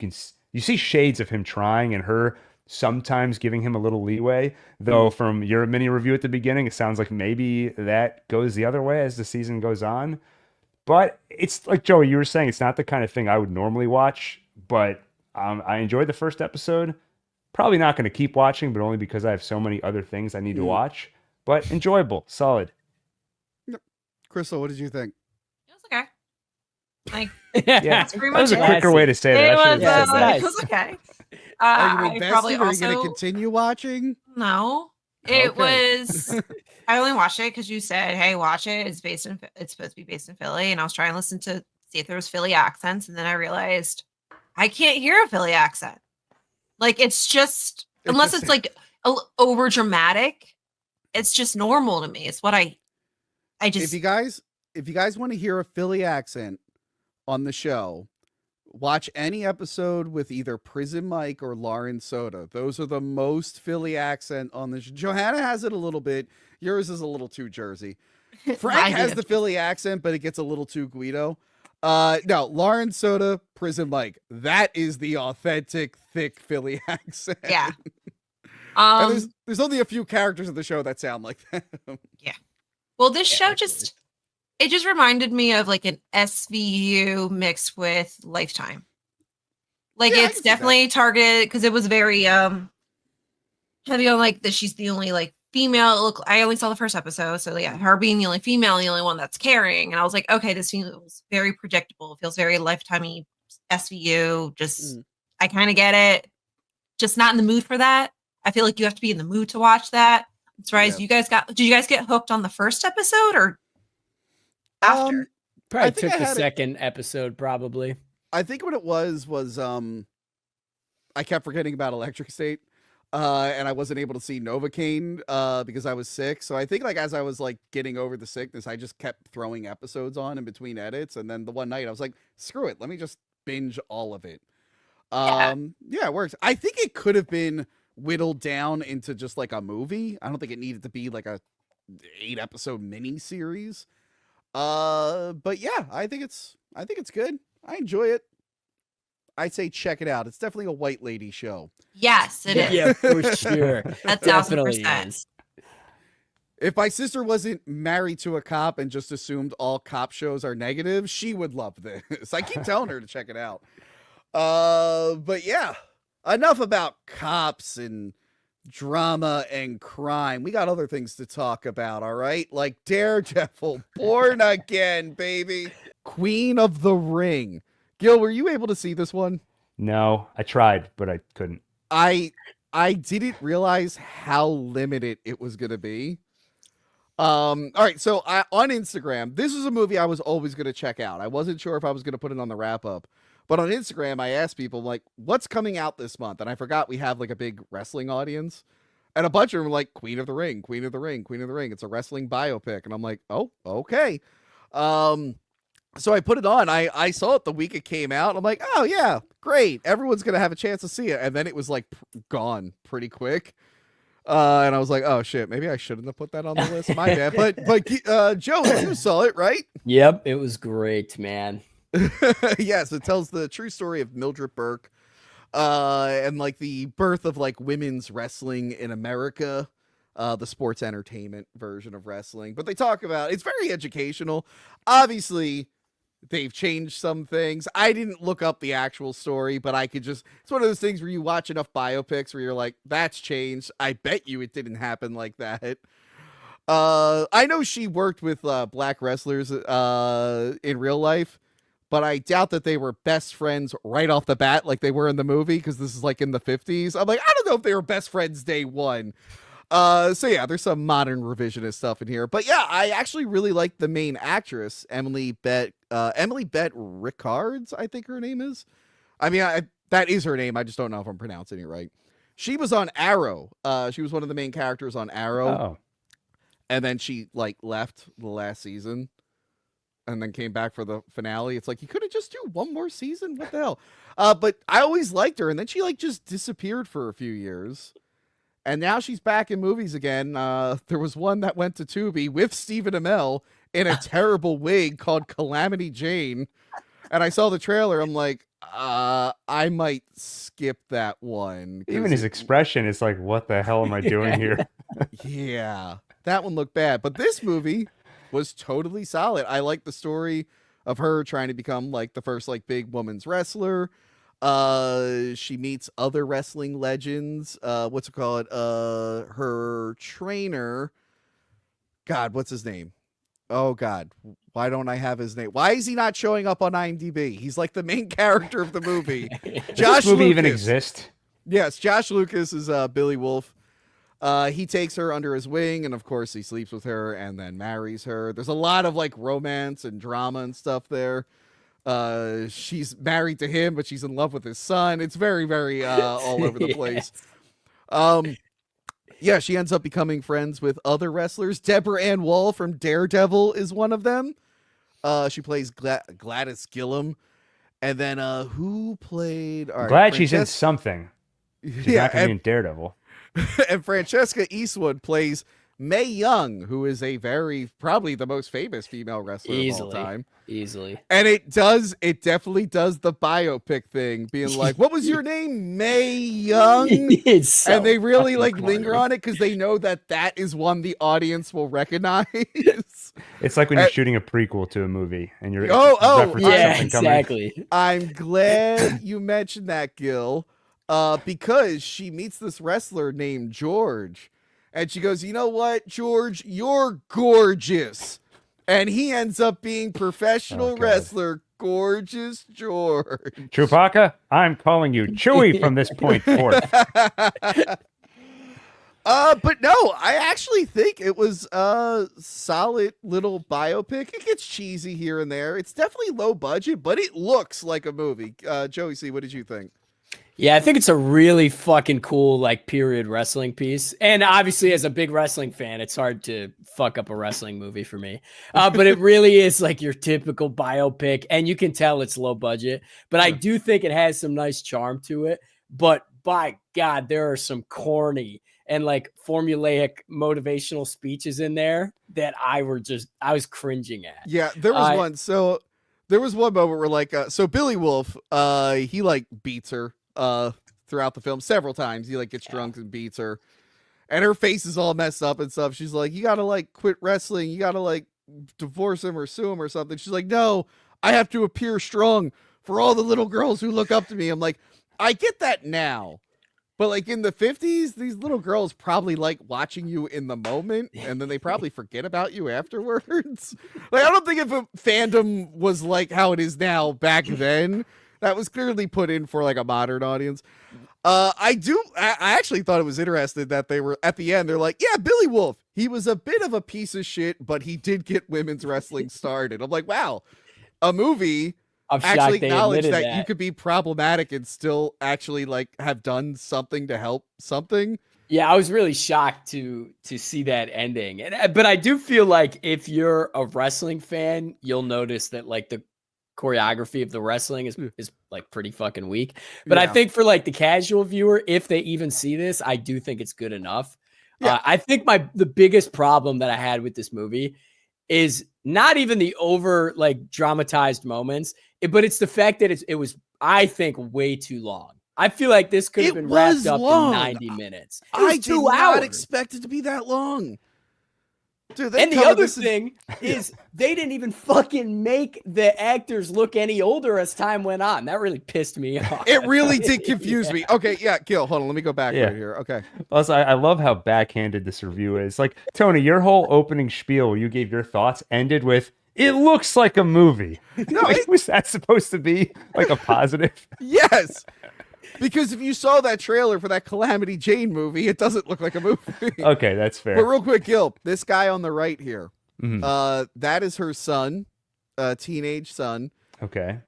see shades of him trying and her sometimes giving him a little leeway, though from your mini review at the beginning, it sounds like maybe that goes the other way as the season goes on. But it's like, Joey, you were saying, it's not the kind of thing I would normally watch, but I enjoyed the first episode. Probably not going to keep watching, but only because I have so many other things I need to watch. But enjoyable, solid. Crystal, what did you think? It was okay. Like, Yeah, That's pretty that was much a it. quicker way to say that. It I was, should have said that. it was okay. Are you I probably invested? Or are you going to also continue watching? no. It Okay. was. I only watched it because you said, "Hey, watch it. It's supposed to be based in Philly," and I was trying to listen to see if there was Philly accents, and then I realized I can't hear a Philly accent. Like it's just unless it's like over dramatic, it's just normal to me. It's what I just. If you guys want to hear a Philly accent on the show, watch any episode with either Prison Mike or Lauren Soda. Those are the most Philly accent on the show. Johanna has it a little bit. Yours is a little too Jersey. Frank has the Philly accent, but it gets a little too Guido. No, Lauren Soda, Prison Mike. That is the authentic, thick Philly accent. Yeah. And there's only a few characters in the show that sound like that. Yeah. Well, this show just reminded me of like an SVU mixed with Lifetime. Like it's definitely targeted because it was very heavy on like that she's the only like female. Look, I only saw the first episode, so yeah, her being the only female, the only one that's caring, and I was like, okay, this feels very predictable. It feels very Lifetime-y SVU. Just I kind of get it. Just not in the mood for that. I feel like you have to be in the mood to watch that. I'm surprised you guys did you guys get hooked on the first episode or after? Probably took the second episode, probably. I think what it was I kept forgetting about Electric State. And I wasn't able to see Novocaine because I was sick. So I think like as I was like getting over the sickness, I just kept throwing episodes on in between edits. And then the one night I was like, screw it, let me just binge all of it. Yeah, it works. I think it could have been whittled down into just like a movie. I don't think it needed to be like a 8-episode mini series. But yeah, I think it's good. I enjoy it. I'd say check it out. It's definitely a white lady show. Yes, it is. Yeah, for sure. That's Definitely 1,000%. is. If my sister wasn't married to a cop and just assumed all cop shows are negative, she would love this. I keep telling her to check it out. But yeah, enough about cops and drama and crime. We got other things to talk about, all right? Like Daredevil, Born Again, baby. Queen of the Ring. Gil, were you able to see this one? No, I tried, but I couldn't. I didn't realize how limited it was going to be. All right, so on Instagram, this is a movie I was always going to check out. I wasn't sure if I was going to put it on the wrap up, but on Instagram, I asked people like, what's coming out this month? And I forgot we have like a big wrestling audience, and a bunch of them were like, Queen of the Ring, Queen of the Ring, Queen of the Ring. It's a wrestling biopic. And I'm like, oh, okay. So I put it on. I saw it the week it came out. I'm like, oh yeah, great. Everyone's going to have a chance to see it. And then it was like gone pretty quick. And I was like, oh shit, maybe I shouldn't have put that on the list. My bad. But Joe, you saw it, right? Yep, it was great, man. Yes, it tells the true story of Mildred Burke, and like the birth of like women's wrestling in America, the sports entertainment version of wrestling. But they talk about it's very educational. Obviously, they've changed some things. I didn't look up the actual story, but I could just, it's one of those things where you watch enough biopics where you're like, that's changed. I bet you it didn't happen like that. I know she worked with black wrestlers in real life, but I doubt that they were best friends right off the bat like they were in the movie, because this is like in the 50s. I'm like, I don't know if they were best friends day one. So yeah, there's some modern revisionist stuff in here, but yeah, I actually really like the main actress, Emily Bett Rickards, I think her name is. I mean, that is her name. I just don't know if I'm pronouncing it right. She was on Arrow. She was one of the main characters on Arrow. Oh. And then she like left the last season and then came back for the finale. It's like, you could have just do one more season. What the hell? But I always liked her. And then she like just disappeared for a few years. And now she's back in movies again. There was one that went to Tubi with Stephen Amell in a terrible wig called Calamity Jane. And I saw the trailer. I'm like, I might skip that one. Even his expression is like, what the hell am I doing here? Yeah, that one looked bad. But this movie was totally solid. I like the story of her trying to become like the first like big woman's wrestler. She meets other wrestling legends. What's it called? Her trainer. God, what's his name? Oh God, why don't I have his name? Why is he not showing up on IMDb? He's like the main character of the movie. Does this movie even exist? Yes, Josh Lucas is Billy Wolf. He takes her under his wing, and of course he sleeps with her and then marries her. There's a lot of like romance and drama and stuff there. She's married to him, but she's in love with his son. It's very, very all over the place. Yeah, she ends up becoming friends with other wrestlers. Deborah Ann Wall from Daredevil is one of them. She plays Gladys Gillum. And then who played? Glad she's in something. She's not going to be in Daredevil. And Francesca Eastwood plays Mae Young, who is probably the most famous female wrestler of all time. Easily. And it definitely does the biopic thing, being like, what was your name? Mae Young? And they really like linger on it because they know that is one the audience will recognize. It's like when you're shooting a prequel to a movie and you're yeah, exactly. I'm glad you mentioned that, Gil, because she meets this wrestler named George. And she goes, you know what, George, you're gorgeous. And he ends up being professional wrestler, Gorgeous George. Chewbacca, I'm calling you Chewie from this point forth. But no, I actually think it was a solid little biopic. It gets cheesy here and there. It's definitely low budget, but it looks like a movie. Joey C., what did you think? Yeah, I think it's a really fucking cool, like, period wrestling piece. And obviously, as a big wrestling fan, it's hard to fuck up a wrestling movie for me. But it really is like your typical biopic, and you can tell it's low budget. But I do think it has some nice charm to it. But by God, there are some corny and like formulaic motivational speeches in there that I was cringing at. Yeah, there was one. So there was one moment where like, so Billy Wolf, he like beats her throughout the film several times. He like gets drunk and beats her, and her face is all messed up and stuff. She's like, you gotta like quit wrestling, you gotta like divorce him or sue him or something. She's like, no, I have to appear strong for all the little girls who look up to me. I'm like, I get that now, but like in the 50s, these little girls probably like watching you in the moment, and then they probably forget about you afterwards. Like, I don't think if a fandom was like how it is now back then, that was clearly put in for like a modern audience. I actually thought it was interesting that they were at the end. They're like, yeah, Billy Wolf, he was a bit of a piece of shit, but he did get women's wrestling started. I'm like, wow, a movie actually acknowledged that you could be problematic and still actually like have done something to help something. Yeah, I was really shocked to see that ending. But I do feel like if you're a wrestling fan, you'll notice that like the choreography of the wrestling is like pretty fucking weak. But I think for like the casual viewer, if they even see this, I do think it's good enough. I think the biggest problem that I had with this movie is not even the over like dramatized moments, but it's the fact that it was, I think, way too long. I feel like this could have been wrapped up in 90 minutes. I did not expect it to be that long. Dude, and the other thing is they didn't even fucking make the actors look any older as time went on. That really pissed me off. It really did confuse me. Okay, Gil, hold on. Let me go back right here. Okay. Also, I love how backhanded this review is. Like, Tony, your whole opening spiel where you gave your thoughts ended with, it looks like a movie. No, was that supposed to be like a positive? Yes. Because if you saw that trailer for that Calamity Jane movie, it doesn't look like a movie. Okay, that's fair. But real quick, Gil, this guy on the right here, that is her son, teenage son. Okay.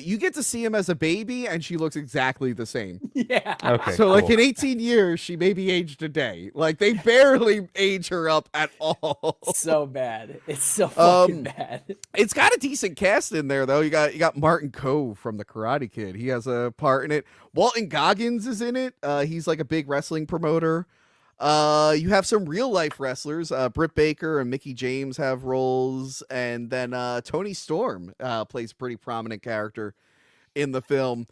You get to see him as a baby, and she looks exactly the same. Yeah. Okay. So, like, in 18 years, she may be aged a day. Like, they barely age her up at all. So bad. It's so fucking bad. It's got a decent cast in there, though. You got Martin Coe from The Karate Kid. He has a part in it. Walton Goggins is in it. He's like a big wrestling promoter. You have some real life wrestlers. Britt Baker and Mickey James have roles, and then Tony Storm plays a pretty prominent character in the film.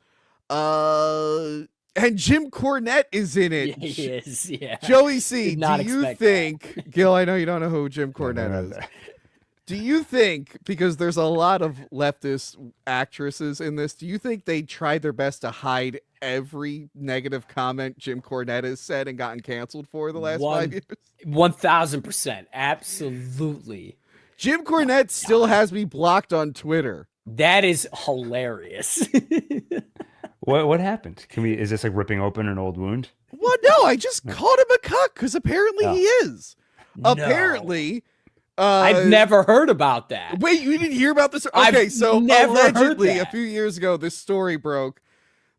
And Jim Cornette is in it. Yeah, he is. Yeah. Joey C, do you think, Gil, I know you don't know who Jim Cornette is. Do you think, because there's a lot of leftist actresses in this, do you think they tried their best to hide every negative comment Jim Cornette has said and gotten canceled for the last 5 years? 1000%. Absolutely. Jim Cornette still has me blocked on Twitter. That is hilarious. What happened? Is this like ripping open an old wound? Well, no, I just called him a cuck because apparently he is. No. Apparently. I've never heard about that. Wait, you didn't hear about this? Okay, so allegedly a few years ago, this story broke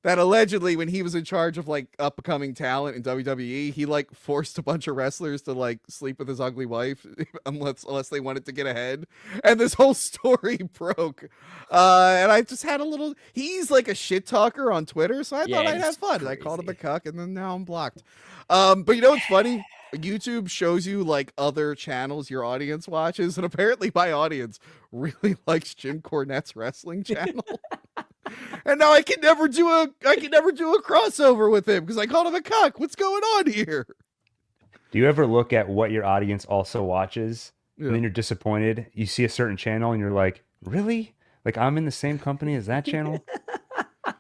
that allegedly when he was in charge of like upcoming talent in WWE, he like forced a bunch of wrestlers to like sleep with his ugly wife unless they wanted to get ahead. And this whole story broke. And I just had he's like a shit talker on Twitter, so I thought I'd have fun. Crazy. I called him a cuck and then now I'm blocked. But you know what's funny? YouTube shows you like other channels your audience watches, and apparently my audience really likes Jim Cornette's wrestling channel. And now I can never do a crossover with him because I called him a cuck. What's going on here? Do you ever look at what your audience also watches, and then you're disappointed? You see a certain channel and you're like, really? Like I'm in the same company as that channel?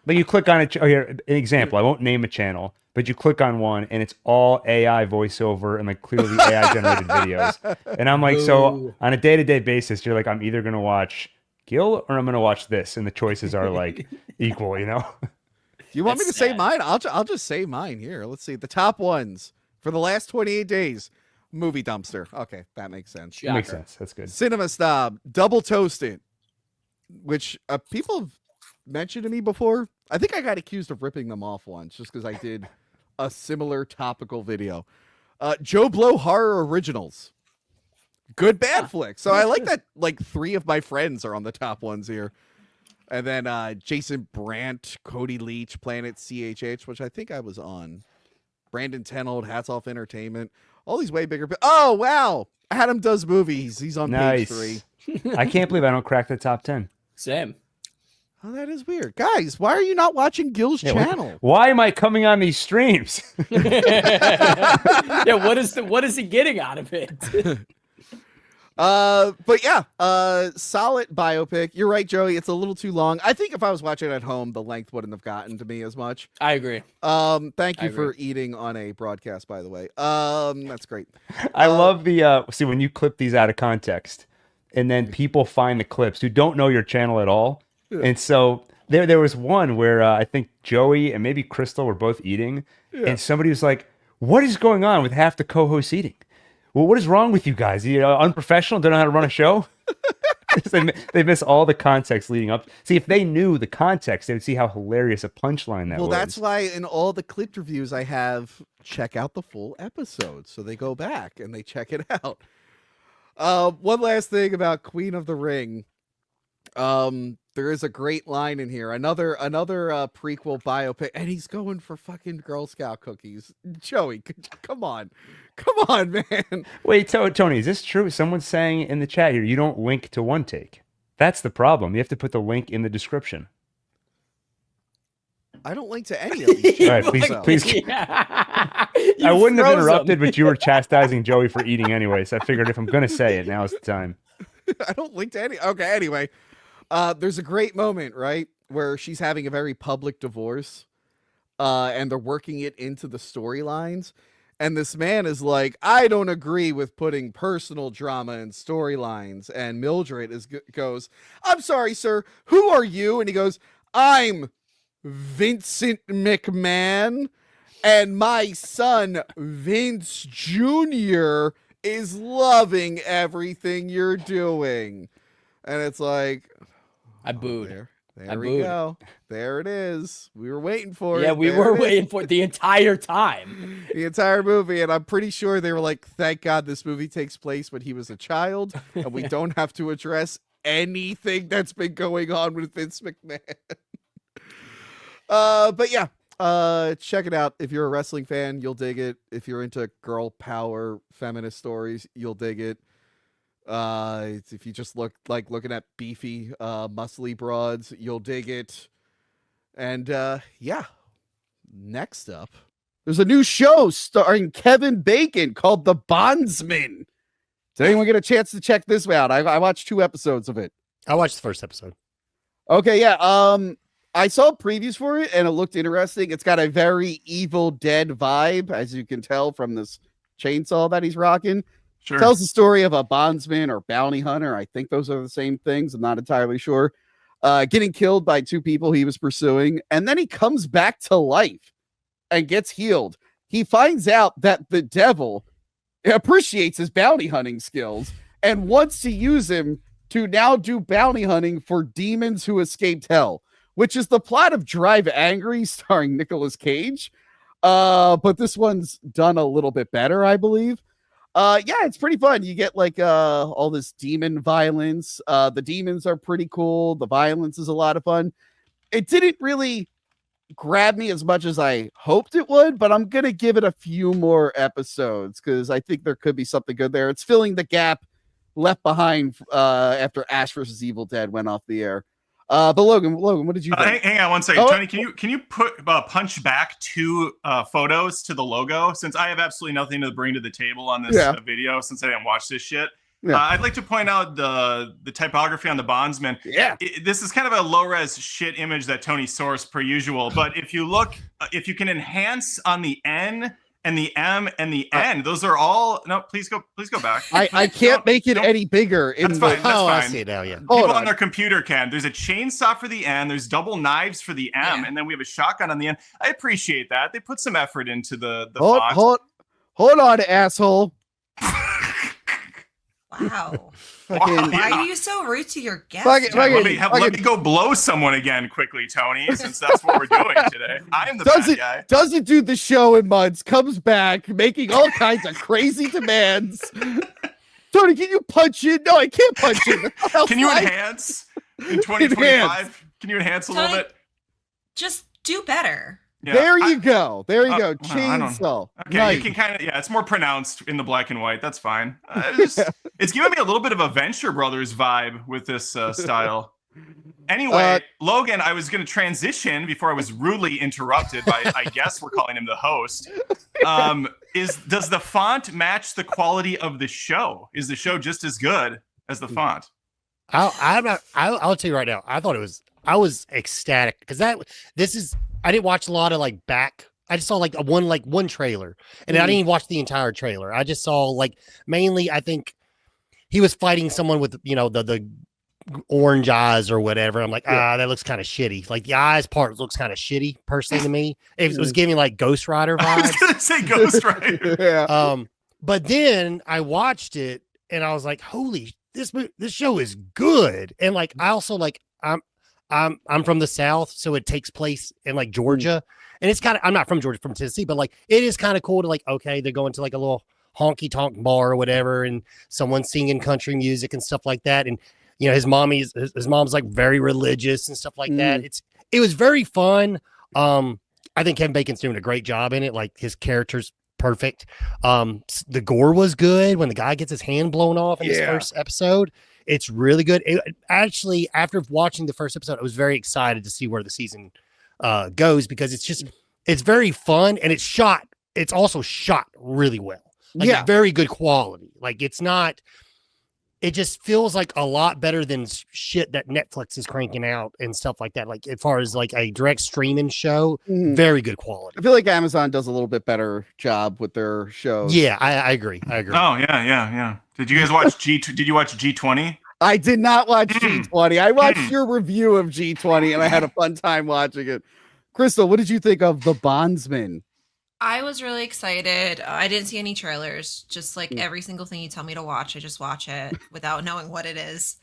Like you click on it. Oh, here, an example. I won't name a channel, but you click on one and it's all AI voiceover and like clearly AI generated videos. And I'm like, so on a day-to-day basis, you're like, I'm either going to watch Gil or I'm going to watch this. And the choices are like equal, you know? Do you want me to say mine? I'll just say mine here. Let's see. The top ones for the last 28 days. Movie Dumpster. Okay, that makes sense. That makes sense. That's good. Cinema Snob. Double Toasted, which people have mentioned to me before. I think I got accused of ripping them off once just because I did a similar topical video. Joe Blow Horror Originals. Good bad flick. So I like that like 3 of my friends are on the top ones here. And then Jason Brandt, Cody Leach, Planet CHH, which I think I was on. Brandon Tenold, Hats Off Entertainment. All these way bigger. Oh, wow. Adam Does Movies. He's on page 3. I can't believe I don't crack the top 10. Same. Oh, that is weird. Guys, why are you not watching Gil's channel? Why am I coming on these streams? Yeah, what is he getting out of it? But yeah, solid biopic. You're right, Joey. It's a little too long. I think if I was watching at home, the length wouldn't have gotten to me as much. I agree. Thank you for eating on a broadcast, by the way. That's great. I love the see when you clip these out of context and then people find the clips who don't know your channel at all. Yeah. And so there was one where I think Joey and maybe Crystal were both eating, and somebody was like, "What is going on with half the co-hosts eating? Well, what is wrong with you guys? You unprofessional? Don't know how to run a show?" They miss all the context leading up. See, if they knew the context, they would see how hilarious a punchline that was. Well, that's why in all the clipped reviews I have, check out the full episode. So they go back and they check it out. One last thing about Queen of the Ring. There is a great line in here. Another prequel biopic, and he's going for fucking Girl Scout cookies. Joey, come on, man. Wait, Tony, is this true? Someone's saying in the chat here, you don't link to One Take. That's the problem. You have to put the link in the description. I don't link to any of these. All right, please. I wouldn't have interrupted, but you were chastising Joey for eating anyway, so I figured if I'm going to say it, now's the time. I don't link to any. Okay, anyway. There's a great moment, right, where she's having a very public divorce, and they're working it into the storylines. And this man is like, I don't agree with putting personal drama in storylines. And Mildred goes, I'm sorry, sir. Who are you? And he goes, I'm Vincent McMahon. And my son, Vince Jr., is loving everything you're doing. And it's like, I booed. There we go. There it is. We were waiting for it. Yeah, we were waiting for it the entire time. The entire movie. And I'm pretty sure they were like, thank God this movie takes place when he was a child. And we don't have to address anything that's been going on with Vince McMahon. But yeah, check it out. If you're a wrestling fan, you'll dig it. If you're into girl power feminist stories, you'll dig it. If you just looking at beefy, muscly broads, you'll dig it. And yeah, next up, there's a new show starring Kevin Bacon called The Bondsman. Did anyone get a chance to check this out? I watched 2 episodes of it. I watched the first episode. Okay, yeah. I saw previews for it and it looked interesting. It's got a very Evil Dead vibe, as you can tell from this chainsaw that he's rocking. Sure. Tells the story of a bondsman or bounty hunter. I think those are the same things. I'm not entirely sure. Getting killed by two people he was pursuing. And then he comes back to life and gets healed. He finds out that the devil appreciates his bounty hunting skills and wants to use him to now do bounty hunting for demons who escaped hell, which is the plot of Drive Angry starring Nicolas Cage. But this one's done a little bit better, I believe. Yeah, it's pretty fun. You get like all this demon violence. The demons are pretty cool. The violence is a lot of fun. It didn't really grab me as much as I hoped it would, but I'm gonna give it a few more episodes because I think there could be something good there. It's filling the gap left behind after Ash vs. Evil Dead went off the air. But Logan, what did you think? Hang on one second, Tony. Can you put punch back two photos to the logo, since I have absolutely nothing to bring to the table on this video, since I didn't watch this shit. Yeah. I'd like to point out the typography on the bondsman. Yeah, this is kind of a low-res shit image that Tony sourced per usual. But if you look, if you can enhance on the N and the M and the N, those are all. No, please go back. I can't make it any bigger. That's fine. I see it now. Yeah, people on their computer can. There's a chainsaw for the N. There's double knives for the M, and then we have a shotgun on the N. I appreciate that. They put some effort into the font. Hold on, asshole. Wow. Why are you so rude to your guests? Let me go blow someone again quickly, Tony, since that's what we're doing today. I'm the bad guy. Doesn't do the show in months, comes back, making all kinds of crazy demands. Tony, can you punch it? No, I can't punch it. Can you enhance in 2025? Can you enhance a little bit? Just do better. Yeah, there you go. Chainsaw. Okay, nice. You can kind of, it's more pronounced in the black and white. That's fine. It's giving me a little bit of a Venture Brothers vibe with this style. Anyway, Logan, I was going to transition before I was rudely interrupted by, I guess we're calling him the host. Does the font match the quality of the show? Is the show just as good as the font? I'll tell you right now. I was ecstatic because I didn't watch a lot of I just saw one trailer, and I didn't even watch the entire trailer. I just saw mainly, I think he was fighting someone with the orange eyes or whatever. I'm like, that looks kind of shitty. Like the eyes part looks kind of shitty personally to me. It was giving Ghost Rider vibes. I was gonna say Ghost Rider. Yeah. But then I watched it and I was like, holy, this show is good. And I also I'm from the South, so it takes place in Georgia, and it's kind of, I'm not from Georgia, from Tennessee, but it is kind of cool to okay, they're going to a little honky tonk bar or whatever, and someone's singing country music and stuff like that, and his mom's very religious and stuff like that. It was very fun. I think Kevin Bacon's doing a great job in it. His character's perfect. The gore was good when the guy gets his hand blown off in his first episode. It's really good. Actually, after watching the first episode, I was very excited to see where the season goes because it's very fun and it's also shot really well. It's very good quality. It just feels like a lot better than shit that Netflix is cranking out and stuff like that. As far as a direct streaming show, very good quality. I feel like Amazon does a little bit better job with their shows. Yeah, I agree. Oh yeah. Did you guys watch Did you watch G20? I did not watch G20. I watched your review of G20 and I had a fun time watching it. Crystal, what did you think of The Bondsman? I was really excited. I didn't see any trailers. Just every single thing you tell me to watch, I just watch it without knowing what it is.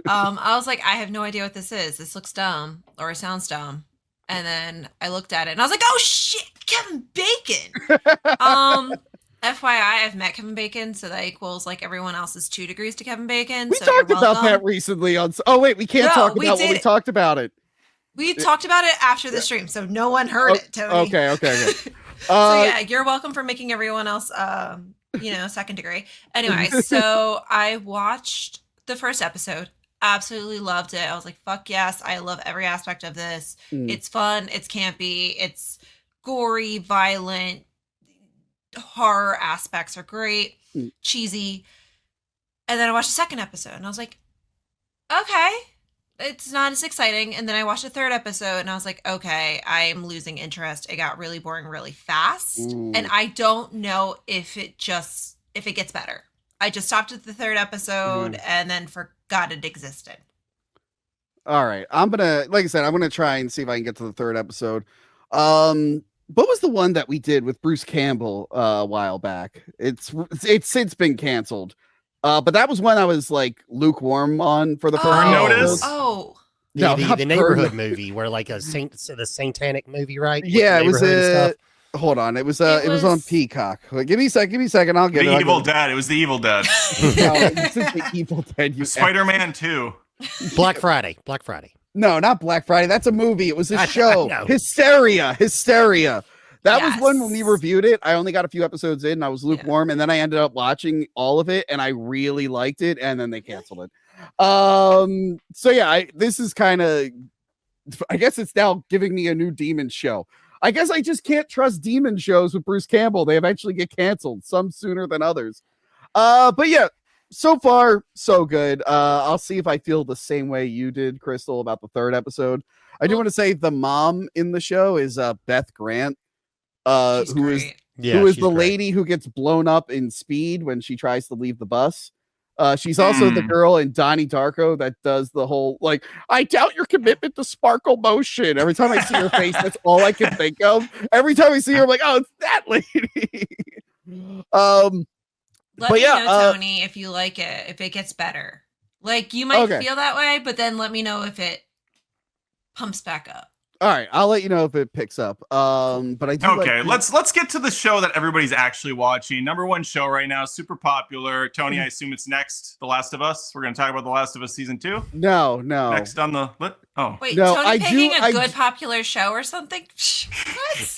I was like, I have no idea what this is. This looks dumb or it sounds dumb. And then I looked at it and I was like, oh shit, Kevin Bacon. FYI, I've met Kevin Bacon, so that equals everyone else's 2 degrees to Kevin Bacon. We talked about that recently on. Oh wait, we can't talk about when we talked about it. We talked about it after the stream, so no one heard it, Tony. Okay. So yeah, you're welcome for making everyone else, second degree. Anyway, so I watched the first episode. Absolutely loved it. I was like, fuck yes, I love every aspect of this. It's fun. It's campy. It's gory, violent. Horror aspects are great, cheesy. And then I watched the second episode and I was like, okay, it's not as exciting. And then I watched the third episode and I was like, okay, I'm losing interest. It got really boring really fast. And I don't know if it gets better. I just stopped at the third episode and then forgot it existed. All right. Like I said, I'm going to try and see if I can get to the third episode. What was the one that we did with Bruce Campbell a while back? It's since been canceled. But that was one I was like lukewarm on for the first Notice. Oh. The neighborhood movie where like the satanic movie, right? Yeah, it was hold on. It was on Peacock. Give me a second. I'll get the it. Evil Dead. It was the Evil Dead. No, it's the Evil Dead. Spider-Man 2. Black Friday. No, not Black Friday. That's a movie. It was a show. Hysteria. That was one when we reviewed it. I only got a few episodes in and I was lukewarm, and then I ended up watching all of it and I really liked it, and then they canceled it. So yeah, this is kind of, I guess it's now giving me a new demon show. I guess I just can't trust demon shows with Bruce Campbell. They eventually get canceled, some sooner than others. But yeah, so far, so good. I'll see if I feel the same way you did, Crystal, about the third episode. I do want to say the mom in the show is Beth Grant, who is the lady who gets blown up in Speed when she tries to leave the bus. She's also the girl in Donnie Darko that does the whole, like, I doubt your commitment to sparkle motion. Every time I see her face, that's all I can think of. Every time I see her, I'm like, oh, it's that lady. Let me know, Tony, if you like it, if it gets better. Like, you might feel that way, but then let me know if it pumps back up. All right, I'll let you know if it picks up. But I do let's get to the show that everybody's actually watching. Number one show right now, super popular. Tony, I assume it's next, The Last of Us. We're going to talk about The Last of Us season 2. No. Next on the wait, no, Tony picking a good popular show or something?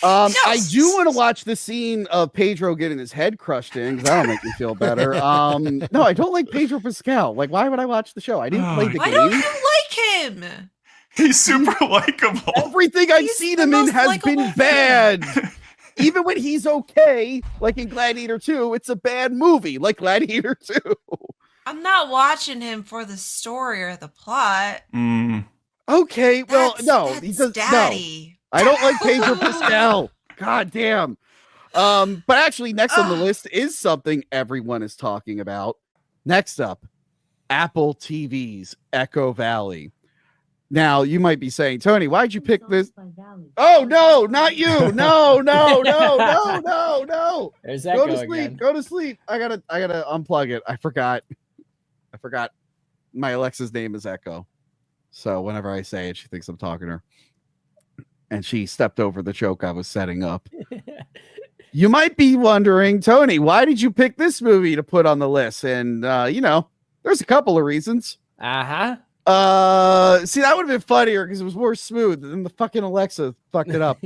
I do want to watch the scene of Pedro getting his head crushed in, because that'll make me feel better. No, I don't like Pedro Pascal. Like, why would I watch the show? I didn't play the game. Why don't you like him? He's super likable. Everything I've seen him in has been bad. Even when he's okay, like in Gladiator 2, it's a bad movie, like Gladiator 2. I'm not watching him for the story or the plot. Okay, well, no, he does. Daddy. No, I don't like Pedro Pascal. God damn. But actually, next on the list is something everyone is talking about. Next up, Apple TV's Echo Valley. Now, you might be saying, Tony, why'd you pick this? Oh, no, not you. No. There's that Go to sleep. Again. Go to sleep. I gotta unplug it. I forgot. My Alexa's name is Echo. So whenever I say it, she thinks I'm talking to her. And she stepped over the joke I was setting up. You might be wondering, Tony, why did you pick this movie to put on the list? And, there's a couple of reasons. See, that would have been funnier because it was more smooth than the fucking Alexa fucked it up.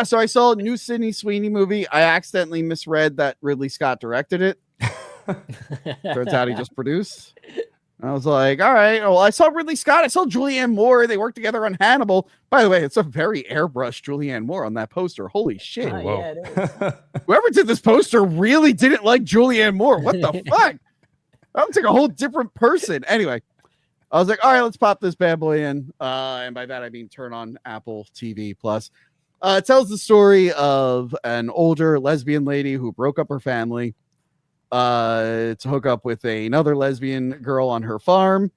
So I saw a new Sydney Sweeney movie. I accidentally misread that Ridley Scott directed it. Turns out he just produced. I was like, all right, well, I saw Ridley Scott. I saw Julianne Moore. They worked together on Hannibal. By the way, it's a very airbrushed Julianne Moore on that poster. Holy shit. Yeah, Whoever did this poster really didn't like Julianne Moore. What the fuck? That looks like a whole different person. Anyway. I was like, all right, let's pop this bad boy in. And by that, I mean turn on Apple TV Plus. It tells the story of an older lesbian lady who broke up her family to hook up with another lesbian girl on her farm.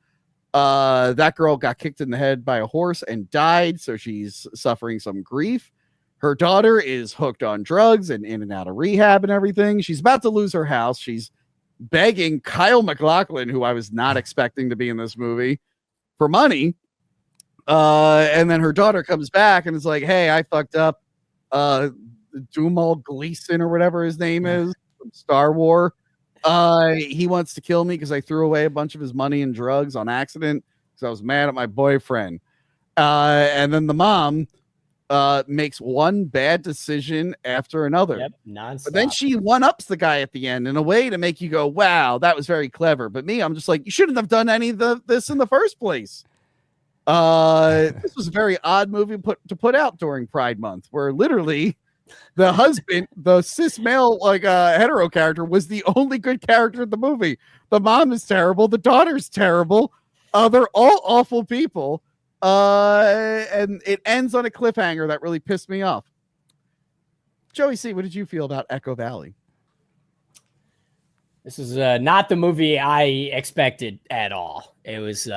That girl got kicked in the head by a horse and died, so she's suffering some grief. Her daughter is hooked on drugs and in and out of rehab and everything. She's about to lose her house. She's begging Kyle MacLachlan, who I was not expecting to be in this movie, for money. And then her daughter comes back and is like, hey, I fucked up. Dumal Gleason or whatever his name is from Star Wars. He wants to kill me because I threw away a bunch of his money and drugs on accident because I was mad at my boyfriend. And then the mom makes one bad decision after another. Yep, nonstop. But then she one-ups the guy at the end in a way to make you go, wow, that was very clever. But me, I'm just like, you shouldn't have done any of this in the first place. This was a very odd movie to put out during Pride Month, where literally the husband, the cis male, hetero character, was the only good character in the movie. The mom is terrible. The daughter's terrible. They're all awful people. And it ends on a cliffhanger that really pissed me off. Joey C., what did you feel about Echo Valley? This is not the movie I expected at all. It was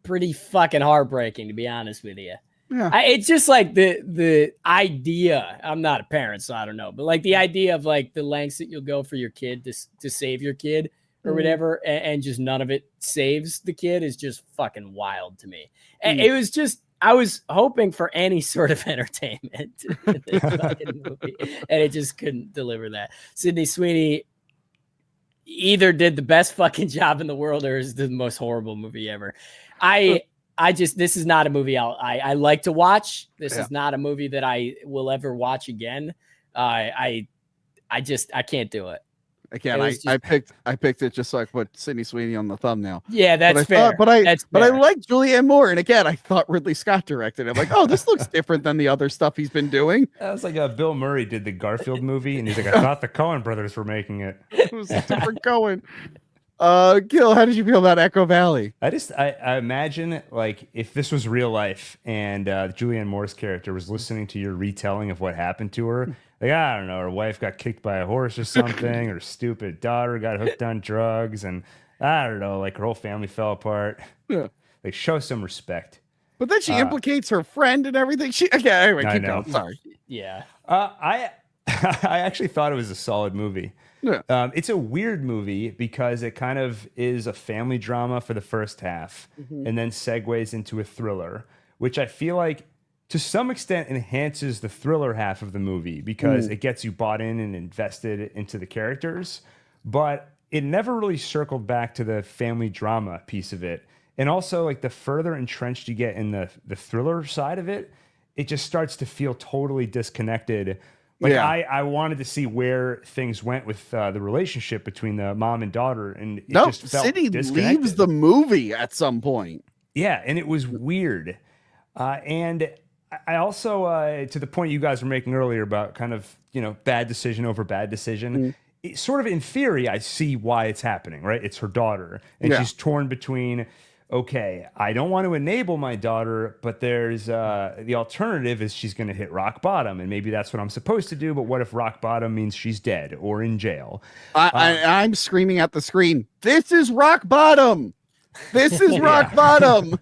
pretty fucking heartbreaking, to be honest with you. Yeah. It's just like the idea. I'm not a parent, so I don't know. But like the idea of like the lengths that you'll go for your kid to save your kid or whatever, and just none of it saves the kid is just fucking wild to me. And it was just, I was hoping for any sort of entertainment in this fucking movie, and it just couldn't deliver that. Sydney Sweeney either did the best fucking job in the world or is the most horrible movie ever. This is not a movie I like to watch. This is not a movie that I will ever watch again. I can't do it. Again, I picked it just so I put Sydney Sweeney on the thumbnail. Yeah, that's fair. But I like Julianne Moore, and again, I thought Ridley Scott directed it. I'm like, oh, this looks different than the other stuff he's been doing. That was like Bill Murray did the Garfield movie, and he's like, I thought the Coen brothers were making it. It was a different Coen. Gil, how did you feel about Echo Valley? I imagine like if this was real life and Julianne Moore's character was listening to your retelling of what happened to her. Like, I don't know, her wife got kicked by a horse or something, her stupid daughter got hooked on drugs, and I don't know, like her whole family fell apart. Yeah. Like, show some respect. But then she implicates her friend and everything. Anyway, keep going. Sorry. Yeah. I actually thought it was a solid movie. Yeah. It's a weird movie because it kind of is a family drama for the first half and then segues into a thriller, which I feel like to some extent enhances the thriller half of the movie because it gets you bought in and invested into the characters, but it never really circled back to the family drama piece of it. And also, like, the further entrenched you get in the thriller side of it, it just starts to feel totally disconnected. Like, I wanted to see where things went with the relationship between the mom and daughter, and it just felt Sydney disconnected. leaves the movie at some point. Yeah, and it was weird. And I also, to the point you guys were making earlier about kind of, bad decision over bad decision, it, sort of in theory, I see why it's happening, right? It's her daughter, and she's torn between, okay, I don't want to enable my daughter, but there's the alternative is she's going to hit rock bottom, and maybe that's what I'm supposed to do, but what if rock bottom means she's dead or in jail? I'm screaming at the screen, this is rock bottom! This is rock bottom!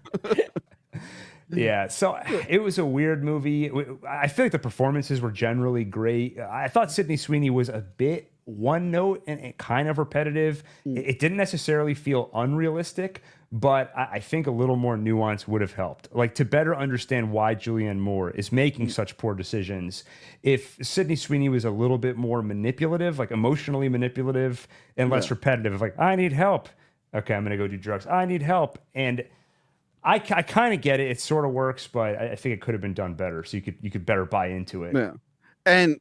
Yeah, so it was a weird movie. I feel like the performances were generally great. I thought Sydney Sweeney was a bit one note and kind of repetitive. It didn't necessarily feel unrealistic, but I think a little more nuance would have helped. Like, to better understand why Julianne Moore is making such poor decisions, if Sydney Sweeney was a little bit more manipulative, like emotionally manipulative and less repetitive, like, I need help. Okay, I'm going to go do drugs. I need help. And I kind of get it. It sort of works, but I think it could have been done better. So you could better buy into it. Yeah. And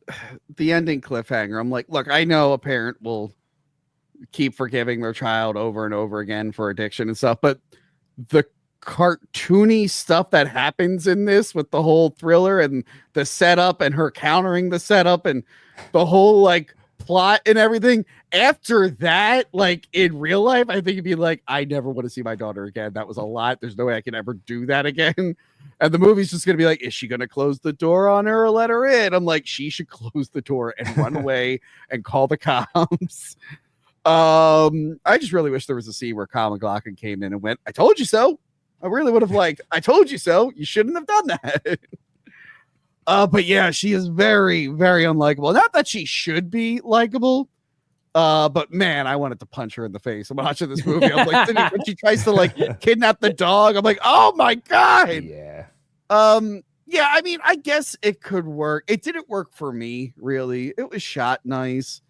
the ending cliffhanger, I'm like, look, I know a parent will keep forgiving their child over and over again for addiction and stuff, but the cartoony stuff that happens in this with the whole thriller and the setup and her countering the setup and the whole like plot and everything, after that, like in real life, I think it'd be like, I never want to see my daughter again. That was a lot. There's no way I can ever do that again. And the movie's just gonna be like, is she gonna close the door on her or let her in? I'm like, she should close the door and run away and call the cops. I just really wish there was a scene where Kyle MacLachlan came in and went, I told you so. I really would have liked, I told you so. You shouldn't have done that. But yeah, she is very, very unlikable. Not that she should be likable, but man, I wanted to punch her in the face. I'm watching this movie. I'm like, when she tries to like kidnap the dog, I'm like, oh my God. Yeah. Yeah, I mean, I guess it could work. It didn't work for me, really. It was shot nice.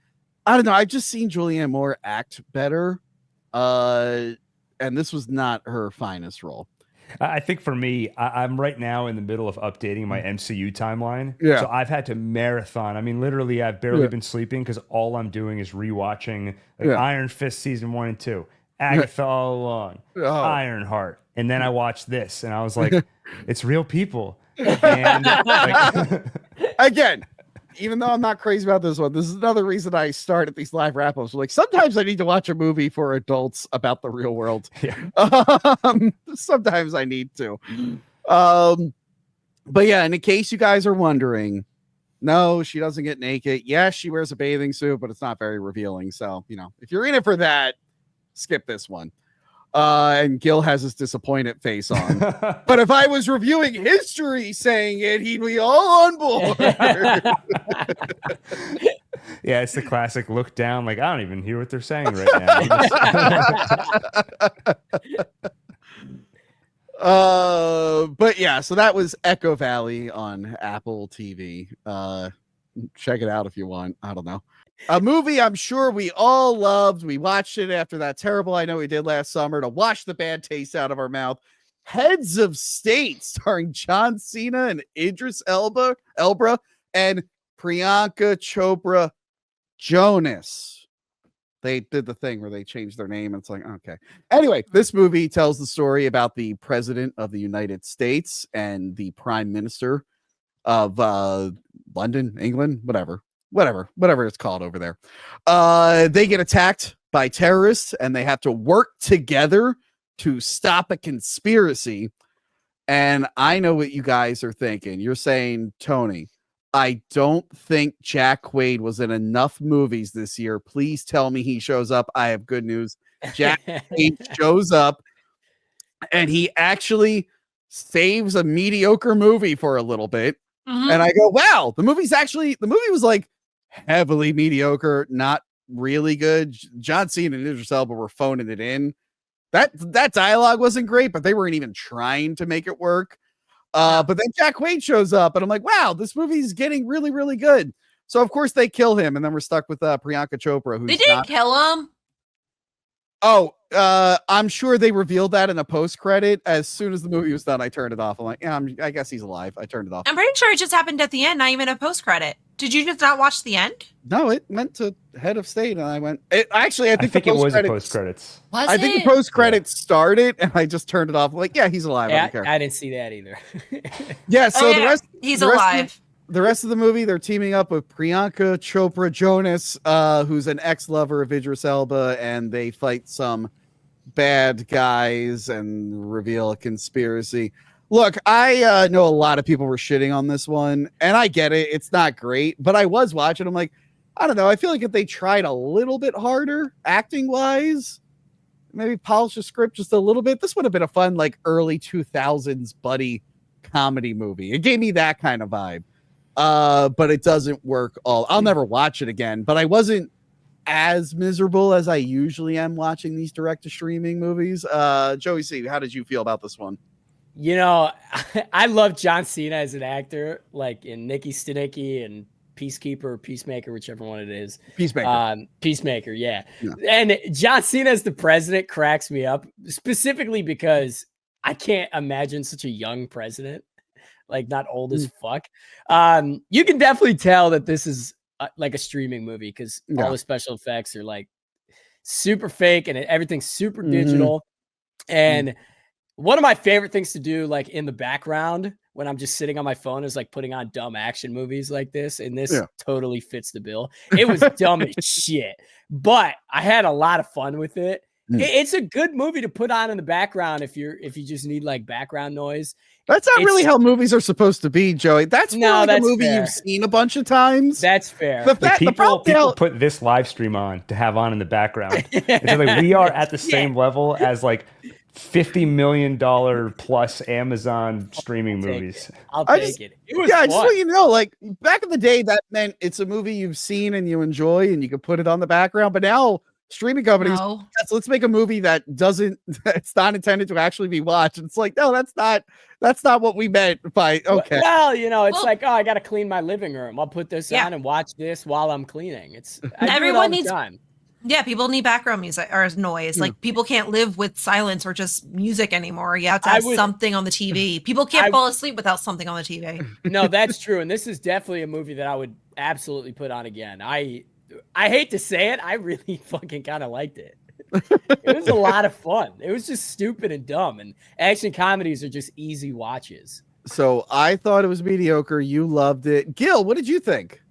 I don't know. I've just seen Julianne Moore act better. And this was not her finest role. I think for me, I'm right now in the middle of updating my MCU timeline. Yeah. So I've had to marathon. I mean, literally, I've barely been sleeping because all I'm doing is rewatching Iron Fist season 1 and 2, Agatha All Along, Ironheart. And then I watched this and I was like, it's real people. And like, again, even though I'm not crazy about this one, this is another reason I start at these live wrap-ups. Like, sometimes I need to watch a movie for adults about the real world. Yeah. Sometimes I need to. But yeah, and in case you guys are wondering, No, she doesn't get naked. Yes, she wears a bathing suit, but it's not very revealing. So, if you're in it for that, skip this one. And Gil has his disappointed face on. But if I was reviewing history saying it, he'd be all on board. Yeah, it's the classic look down, like I don't even hear what they're saying right now. But yeah, so that was Echo Valley on Apple TV. Check it out if you want. I don't know. A movie I'm sure we all loved. We watched it after that terrible I Know We Did last summer to wash the bad taste out of our mouth. Heads of State, starring John Cena and Idris Elba and Priyanka Chopra Jonas. They did the thing where they changed their name. And it's like, okay. Anyway, this movie tells the story about the president of the United States and the prime minister of London, England, whatever it's called over there. They get attacked by terrorists and they have to work together to stop a conspiracy. And I know what you guys are thinking. You're saying, Tony, I don't think Jack Quaid was in enough movies this year. Please tell me he shows up. I have good news. Jack Quaid shows up and he actually saves a mediocre movie for a little bit. Mm-hmm. And I go, wow, the movie was like heavily mediocre, not really good. John Cena and Idris Elba were phoning it in. That dialogue wasn't great, but they weren't even trying to make it work. But then Jack Quaid shows up, and I'm like, wow, this movie's getting really, really good. So of course they kill him, and then we're stuck with Priyanka Chopra. They didn't kill him. Oh, I'm sure they revealed that in a post credit. As soon as the movie was done, I turned it off. I'm like, yeah, I guess he's alive. I turned it off. I'm pretty sure it just happened at the end, not even a post credit. Did you just not watch the end? No, it went to Head of State, and I went. I think it was a post credits. I think the post credits started, and I just turned it off. I'm like, yeah, he's alive. Yeah, I don't care. I didn't see that either. Yeah, so he's alive. The rest of the movie, they're teaming up with Priyanka Chopra Jonas, who's an ex-lover of Idris Elba, and they fight some bad guys and reveal a conspiracy. Look, I know a lot of people were shitting on this one, and I get it. It's not great, but I was watching. I'm like, I don't know. I feel like if they tried a little bit harder, acting-wise, maybe polish the script just a little bit, this would have been a fun, like, early 2000s buddy comedy movie. It gave me that kind of vibe. But it doesn't work I'll never watch it again, but I wasn't as miserable as I usually am watching these direct-to-streaming movies. Joey C., how did you feel about this one? I love John Cena as an actor, like in Nikki Stanicky and Peacemaker, whichever one it is. Peacemaker, yeah. And John Cena as the president cracks me up, specifically because I can't imagine such a young president, like not old as fuck. You can definitely tell that this is like a streaming movie because all the special effects are like super fake and everything's super digital. And one of my favorite things to do, like in the background when I'm just sitting on my phone, is like putting on dumb action movies like this. And this totally fits the bill. It was dumb as shit, but I had a lot of fun with it. It's a good movie to put on in the background if you just need like background noise. That's not really how movies are supposed to be, Joey. That's like a movie you've seen a bunch of times. That's fair. People put this live stream on to have on in the background. It's like we are at the same level as like $50 million plus Amazon streaming movies. I'll take it. Just so you know, like back in the day, that meant it's a movie you've seen and you enjoy, and you can put it on the background. But now streaming companies, let's make a movie it's not intended to actually be watched. It's like, no, that's not what we meant by okay. Well, it's like, I got to clean my living room. I'll put this on and watch this while I'm cleaning. Everyone needs time. Yeah, people need background music or noise. Like people can't live with silence or just music anymore. You have to have something on the TV. People can't fall asleep without something on the TV. No, that's true. And this is definitely a movie that I would absolutely put on again. I hate to say it, I really fucking kind of liked it. It was a lot of fun. It was just stupid and dumb. And action comedies are just easy watches. So I thought it was mediocre. You loved it. Gil, what did you think?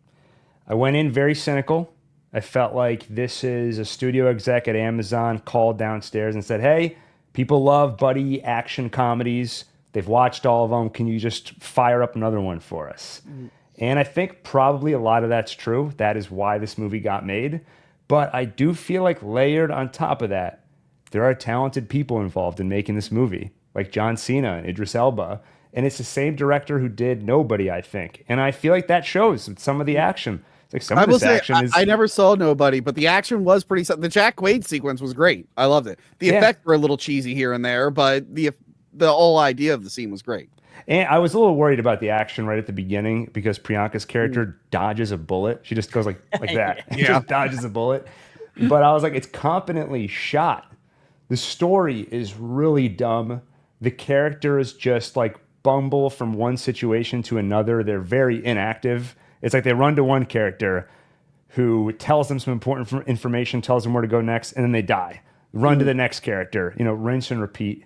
I went in very cynical. I felt like this is a studio exec at Amazon called downstairs and said, hey, people love buddy action comedies. They've watched all of them. Can you just fire up another one for us? And I think probably a lot of that's true. That is why this movie got made. But I do feel like layered on top of that, there are talented people involved in making this movie, like John Cena and Idris Elba. And it's the same director who did Nobody, I think. And I feel like that shows with some of the action. It's like some of this action is... I never saw Nobody, but the action was pretty... The Jack Quaid sequence was great. I loved it. The effects were a little cheesy here and there, but the whole idea of the scene was great. And I was a little worried about the action right at the beginning because Priyanka's character dodges a bullet. She just goes like that. Yeah. Just dodges a bullet. But I was like, it's competently shot. The story is really dumb. The characters just like bumble from one situation to another. They're very inactive. It's like they run to one character who tells them some important information, tells them where to go next, and then they die. Run to the next character, rinse and repeat.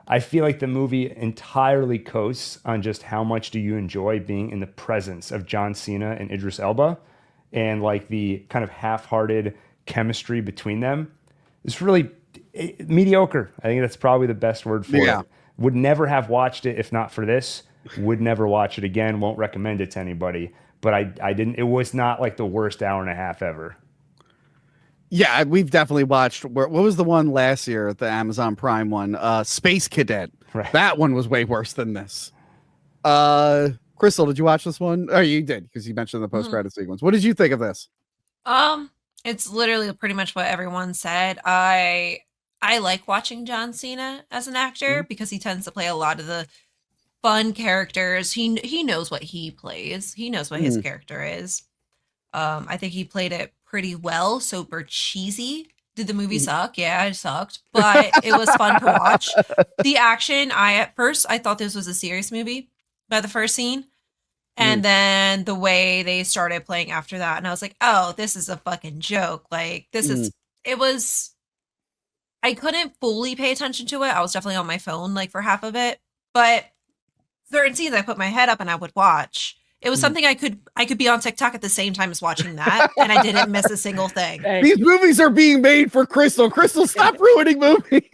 I feel like the movie entirely coasts on just how much do you enjoy being in the presence of John Cena and Idris Elba, and like the kind of half-hearted chemistry between them. It's really mediocre. I think that's probably the best word for it. Would never have watched it if not for this. Would never watch it again. Won't recommend it to anybody. But I didn't. It was not like the worst hour and a half ever. Yeah, we've definitely watched. What was the one last year, the Amazon Prime one? Space Cadet. Right. That one was way worse than this. Crystal, did you watch this one? Oh, you did because you mentioned the post-credit sequence. What did you think of this? It's literally pretty much what everyone said. I like watching John Cena as an actor because he tends to play a lot of the fun characters. He knows what he plays. He knows what his character is. I think he played it pretty well. Super cheesy. Did the movie suck? Yeah, it sucked, but it was fun to watch. The action, at first I thought this was a serious movie by the first scene. And then the way they started playing after that, and I was like, oh, this is a fucking joke. Like, I couldn't fully pay attention to it. I was definitely on my phone, like, for half of it. But certain scenes I put my head up and I would watch. It was something I could be on TikTok at the same time as watching that, and I didn't miss a single thing. These movies are being made for Crystal. Crystal, stop ruining movies.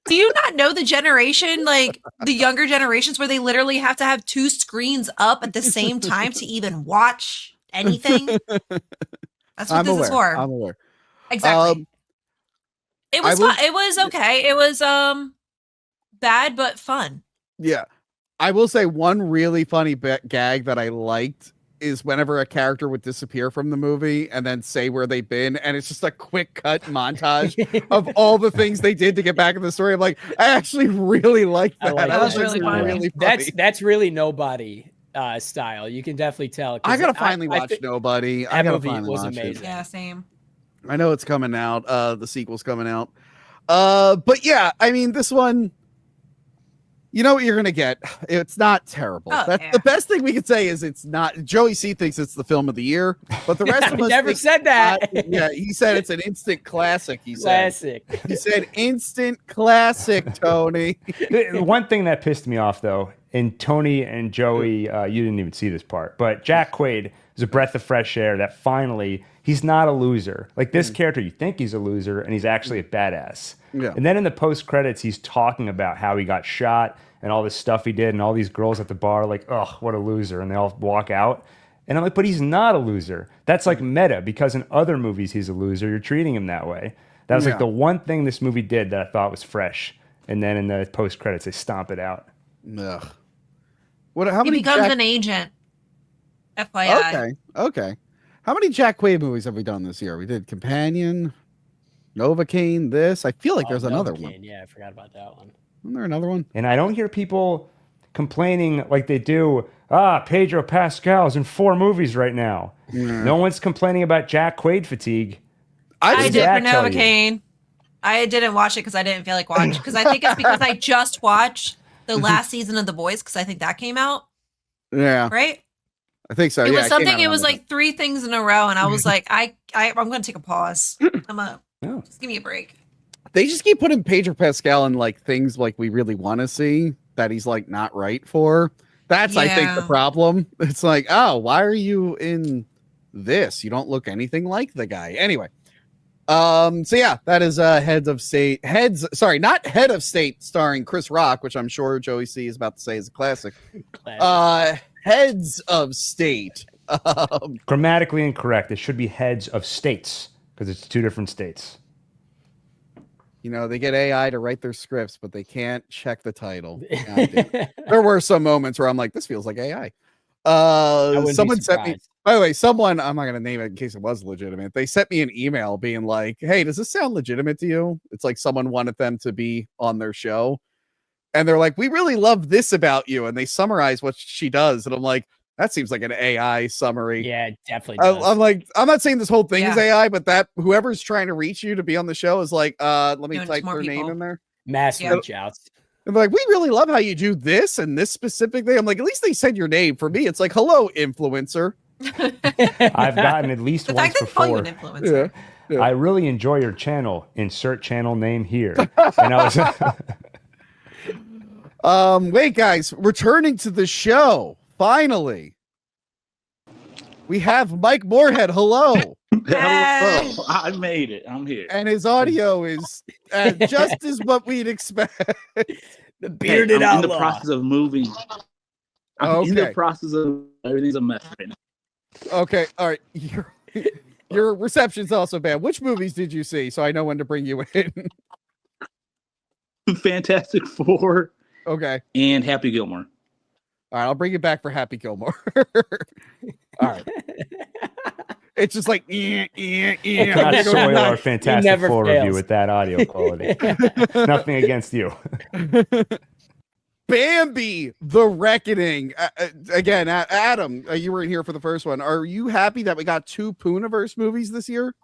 Do you not know the generation, like the younger generations, where they literally have to have two screens up at the same time to even watch anything? That's what this is for. I'm aware. Exactly. It was fun. It was okay. It was bad but fun. Yeah. I will say one really funny gag that I liked is whenever a character would disappear from the movie and then say where they've been, and it's just a quick cut montage of all the things they did to get back in the story. I'm like, I actually really liked that. That was really funny. Really funny. That's really Nobody style. You can definitely tell. I gotta finally watch Nobody. That movie was amazing. Yeah, same. I know it's coming out. The sequel's coming out. But yeah, I mean, this one, you know what you're gonna get. It's not terrible. That's the best thing we could say is it's not. Joey C thinks it's the film of the year, but the rest of us never said that. Yeah, he said it's an instant classic. He said classic. Instant classic, Tony. One thing that pissed me off though, and Tony and Joey, you didn't even see this part, but Jack Quaid is a breath of fresh air that finally he's not a loser. Like this character, you think he's a loser, and he's actually a badass. Yeah. And then in the post credits, he's talking about how he got shot and all this stuff he did, and all these girls at the bar like, oh, what a loser, and they all walk out. And I'm like, but he's not a loser. That's like meta, because in other movies he's a loser. You're treating him that way. That was like the one thing this movie did that I thought was fresh. And then in the post credits, they stomp it out. Ugh. He becomes an agent. FYI. Okay. How many Jack Quaid movies have we done this year? We did Companion, Novocaine, this. I feel like there's another one. Yeah, I forgot about that one. Isn't there another one? And I don't hear people complaining like they do, Pedro Pascal's in 4 movies right now. No one's complaining about Jack Quaid fatigue. I did for Novocaine. I didn't watch it because I didn't feel like watching. Because I think it's because I just watched the last season of The Boys, because I think that came out. Yeah. Right? I think so. It was something. It was like 3 things in a row, and I was like, I'm going to take a pause. Just give me a break. They just keep putting Pedro Pascal in like things like we really want to see that he's like not right for. That's I think the problem. It's like, oh, why are you in this? You don't look anything like the guy. Anyway. So yeah, that is not Head of State starring Chris Rock, which I'm sure Joey C is about to say is a classic. heads of state. Grammatically incorrect. It should be heads of states because it's 2 different states. You know, they get AI to write their scripts, but they can't check the title. There were some moments where I'm like, this feels like AI. Someone sent me, by the way, someone, I'm not going to name it in case it was legitimate. They sent me an email being like, hey, does this sound legitimate to you? It's like someone wanted them to be on their show. And they're like, we really love this about you. And they summarize what she does. And I'm like, that seems like an AI summary. Yeah, it definitely does. I'm like, I'm not saying this whole thing is AI, but that whoever's trying to reach you to be on the show is like, let me type their name in there. Mass reach outs. And they're like, we really love how you do this and this specific thing. I'm like, at least they said your name. For me, it's like, hello, influencer. I've gotten at least once before. Yeah. I really enjoy your channel. Insert channel name here. And I was wait, guys, returning to the show. Finally, we have Mike Moorhead. Hello. Hello. I made it. I'm here. And his audio is just as what we'd expect. The bearded outlaw. I'm in the process of moving. I'm in the process of everything's a mess right now. Okay. All right. Your reception's also bad. Which movies did you see so I know when to bring you in? Fantastic Four. Okay. And Happy Gilmore. All right, I'll bring you back for Happy Gilmore. All right. It's just like, I cannot soil our Fantastic Four review with that audio quality. Nothing against you. Bambi, The Reckoning. Again, Adam, you were in here for the first one. Are you happy that we got 2 Pooniverse movies this year?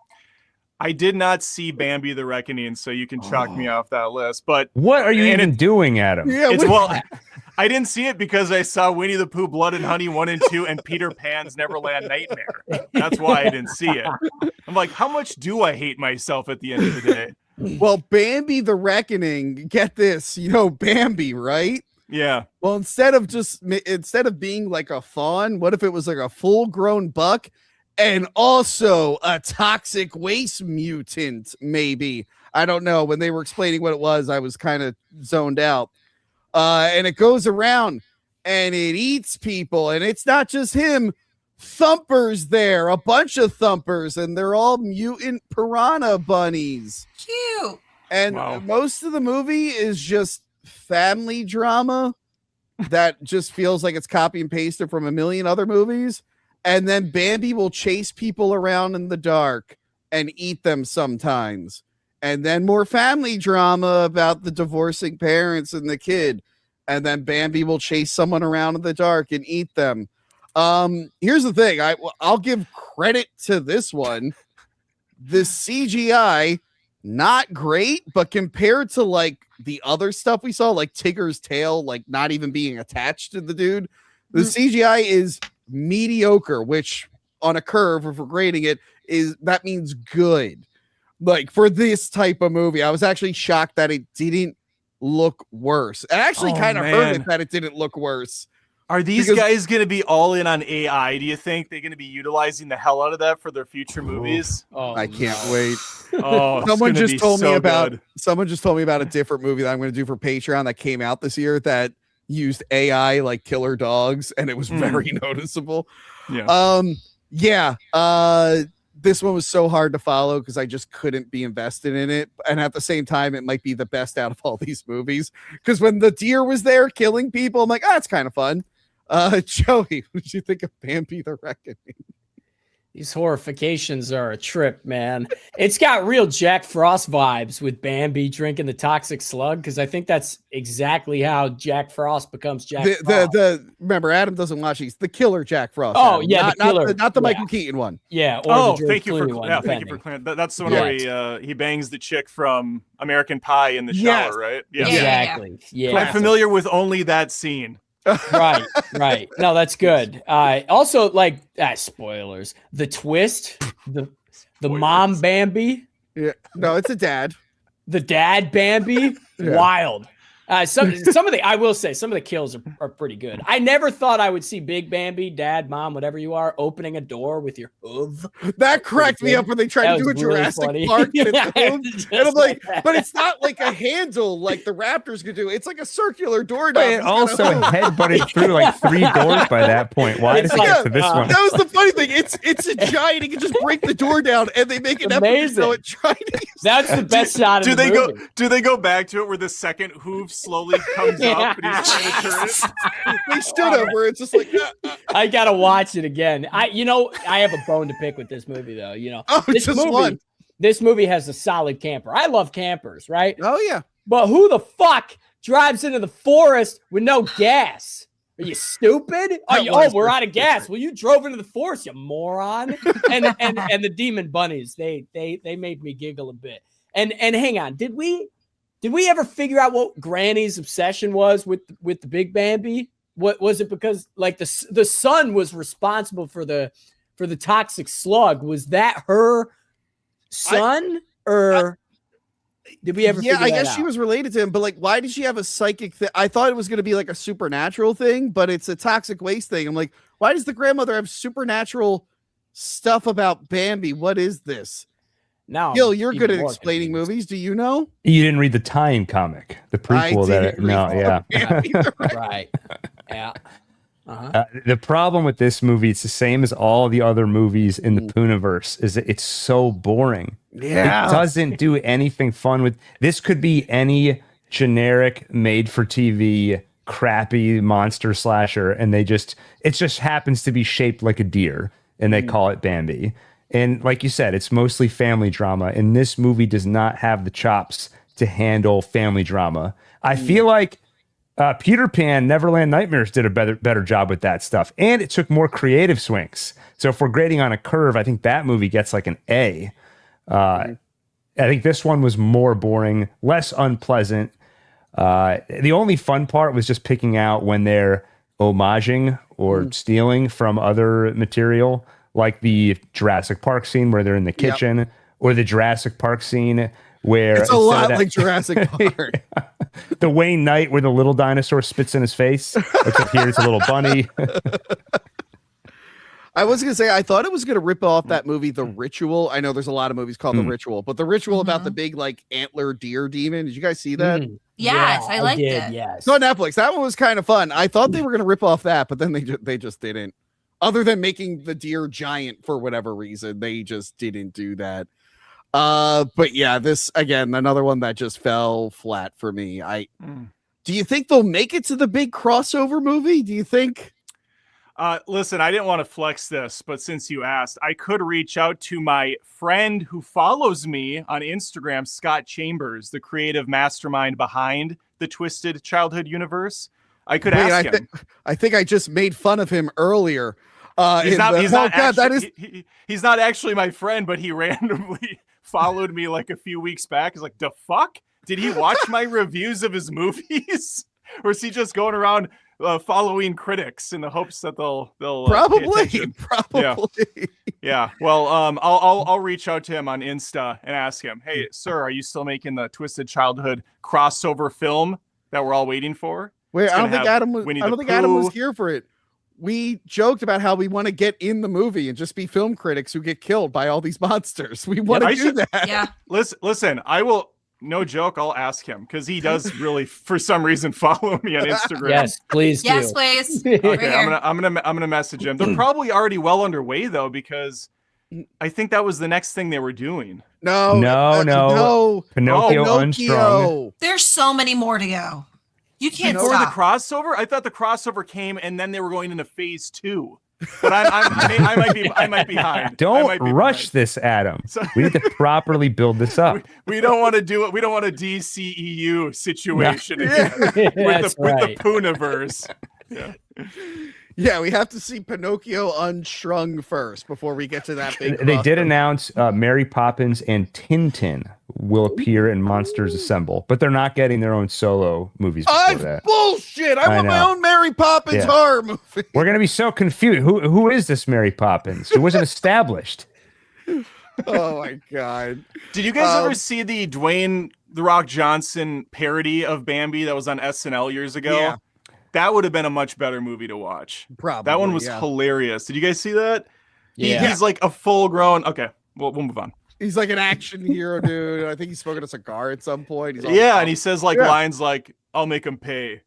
I did not see Bambi the Reckoning, so you can chalk me off that list. But what are you even doing, Adam? Yeah, I didn't see it because I saw Winnie the Pooh, Blood and Honey 1 and 2, and Peter Pan's Neverland Nightmare. That's why I didn't see it. I'm like, how much do I hate myself at the end of the day? Well, Bambi the Reckoning, get this, you know Bambi, right? Yeah. Well, instead of being like a fawn, what if it was like a full-grown buck and also a toxic waste mutant, maybe? I don't know. When they were explaining what it was, I was kind of zoned out. And it goes around and it eats people, and it's not just him. Thumper's there, a bunch of Thumpers, and they're all mutant piranha bunnies. Cute. And most of the movie is just family drama that just feels like it's copy and pasted from a million other movies. And then Bambi will chase people around in the dark and eat them sometimes. And then more family drama about the divorcing parents and the kid. And then Bambi will chase someone around in the dark and eat them. Here's the thing. I'll give credit to this one. The CGI, not great, but compared to like the other stuff we saw, like Tigger's tail, like not even being attached to the dude, the CGI is mediocre, which on a curve, if we're grading it, that means good. Like for this type of movie, I was actually shocked that it didn't look worse. I actually kind of heard it that it didn't look worse. Are these guys going to be all in on AI? Do you think they're going to be utilizing the hell out of that for their future movies? I can't wait. Someone just told me about a different movie that I'm going to do for Patreon that came out this year that used AI like killer dogs, and it was very noticeable. This one was so hard to follow because I just couldn't be invested in it. And at the same time, it might be the best out of all these movies. Because when the deer was there killing people, I'm like, it's kind of fun. Joey, what did you think of Bambi the Reckoning? These horrifications are a trip, man. It's got real Jack Frost vibes with Bambi drinking the toxic slug, because I think that's exactly how Jack Frost becomes Jack Frost. Remember, Adam doesn't watch these. The killer Jack Frost. Oh, Adam. yeah, not the Michael Keaton one. Yeah. Thank you for clearing. That's the one where he bangs the chick from American Pie in the shower, right? Yeah. Exactly. Yeah. I'm familiar with only that scene. Right. No, that's good. Also, like spoilers. The twist, the mom Bambi. Yeah. No, it's a dad. The dad Bambi. Wild. Some of the I will say some of the kills are pretty good. I never thought I would see Big Bambi, Dad, Mom, whatever you are, opening a door with your hoof. That cracked me up when they tried to do a Jurassic Park and it's the hoof. And I'm like, but it's not like a handle like the Raptors could do. It's like a circular door. But it also headbutted through like 3 doors by that point. Why does it get to this one? That was the funny thing. It's a giant. He can just break the door down, and they make an episode so it trying to. That's the best shot. Do they go back to it where the second hoof slowly comes up and he's trying to turn it? They stood up where it's just like. I gotta watch it again. I have a bone to pick with this movie though. This movie has a solid camper. I love campers, right? Oh yeah. But who the fuck drives into the forest with no gas? Are you stupid? We're out of gas. Well, you drove into the forest, you moron. And the demon bunnies, they made me giggle a bit. And hang on, did we ever figure out what Granny's obsession was with the Big Bambi? What was it? Because like the son was responsible for the toxic slug. Was that her son did we ever? Yeah, I guess out? she was related to him, but like, why did she have a psychic thing? I thought it was going to be like a supernatural thing, but it's a toxic waste thing. I'm like, why does the grandmother have supernatural stuff about Bambi? What is this? Now, Gil, you're good at explaining movies. Do you know? You didn't read the tie-in comic, the prequel. Right. Yeah. The problem with this movie, it's the same as all the other movies in the Pooniverse, is that it's so boring. Yeah. It doesn't do anything fun with this. Could be any generic made-for-TV crappy monster slasher, and it just happens to be shaped like a deer, and they call it Bambi. And like you said, it's mostly family drama, and this movie does not have the chops to handle family drama. I feel like Peter Pan, Neverland Nightmares did a better job with that stuff, and it took more creative swings. So if we're grading on a curve, I think that movie gets like an A. I think this one was more boring, less unpleasant. The only fun part was just picking out when they're homaging or stealing from other material, like the Jurassic Park scene where they're in the kitchen, or the Jurassic Park scene where it's a lot like Jurassic Park. The Wayne Knight where the little dinosaur spits in his face, except here it's a little bunny. I was going to say, I thought it was going to rip off that movie, The Ritual. I know there's a lot of movies called The Ritual, but The Ritual about the big like antler deer demon. Did you guys see that? Yes, I liked it. Yes. It's on Netflix. That one was kind of fun. I thought they were going to rip off that, but then they just didn't. Other than making the deer giant for whatever reason, they just didn't do that. But yeah, this again, another one that just fell flat for me. Do you think they'll make it to the big crossover movie? Do you think? Listen, I didn't want to flex this, but since you asked, I could reach out to my friend who follows me on Instagram, Scott Chambers, the creative mastermind behind the Twisted Childhood universe. I could ask him. I think I just made fun of him earlier. He's not actually my friend, but he randomly followed me like a few weeks back. He's like, the fuck? Did he watch my reviews of his movies? Or is he just going around following critics in the hopes that they'll probably. Yeah. Well, I'll reach out to him on Insta and ask him, hey, sir, are you still making the Twisted Childhood crossover film that we're all waiting for? Wait, I don't think Adam was here for it. We joked about how we want to get in the movie and just be film critics who get killed by all these monsters. We want to do that. Yeah. Listen, I will. No joke. I'll ask him because he does really, for some reason, follow me on Instagram. Yes, please do. Yes, please. Okay, I'm gonna message him. They're probably already well underway though, because I think that was the next thing they were doing. No. Pinocchio Unstrung. There's so many more to go. You can't Before stop. the crossover? I thought the crossover came and then they were going into phase 2. But I might be behind. Don't rush this, Adam. We need to properly build this up. We don't want to do it. We don't want a DCEU situation with the Pooniverse. Yeah, we have to see Pinocchio Unstrung first before we get to that big. They did announce Mary Poppins and Tintin will appear in Monsters Assemble, but they're not getting their own solo movies before that. Bullshit! I want my own Mary Poppins horror movie. We're gonna be so confused. Who is this Mary Poppins? Who wasn't established? Oh my god! Did you guys ever see the Dwayne The Rock Johnson parody of Bambi that was on SNL years ago. Yeah. That would have been a much better movie to watch. Probably. That one was hilarious. Did you guys see that? Yeah. He's like a full grown. Okay, we'll move on. He's like an action hero, dude. I think he's smoking a cigar at some point. He's And he says like lines like, "I'll make him pay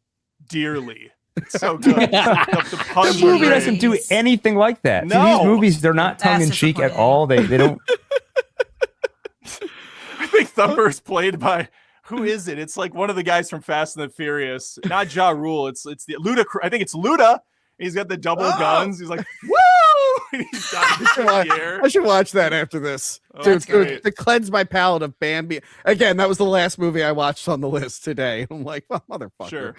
dearly." It's so good. The movie doesn't do anything like that. No. See, these movies, they're not tongue in cheek at all. They don't. I think Thumper's played by who is it? It's like one of the guys from Fast and the Furious. Not Ja Rule. It's the Luda. I think it's Luda. He's got the double guns. He's like, woo! He's I should watch that after this to cleanse my palate of Bambi. Again, that was the last movie I watched on the list today. I'm like, oh, motherfucker. Sure.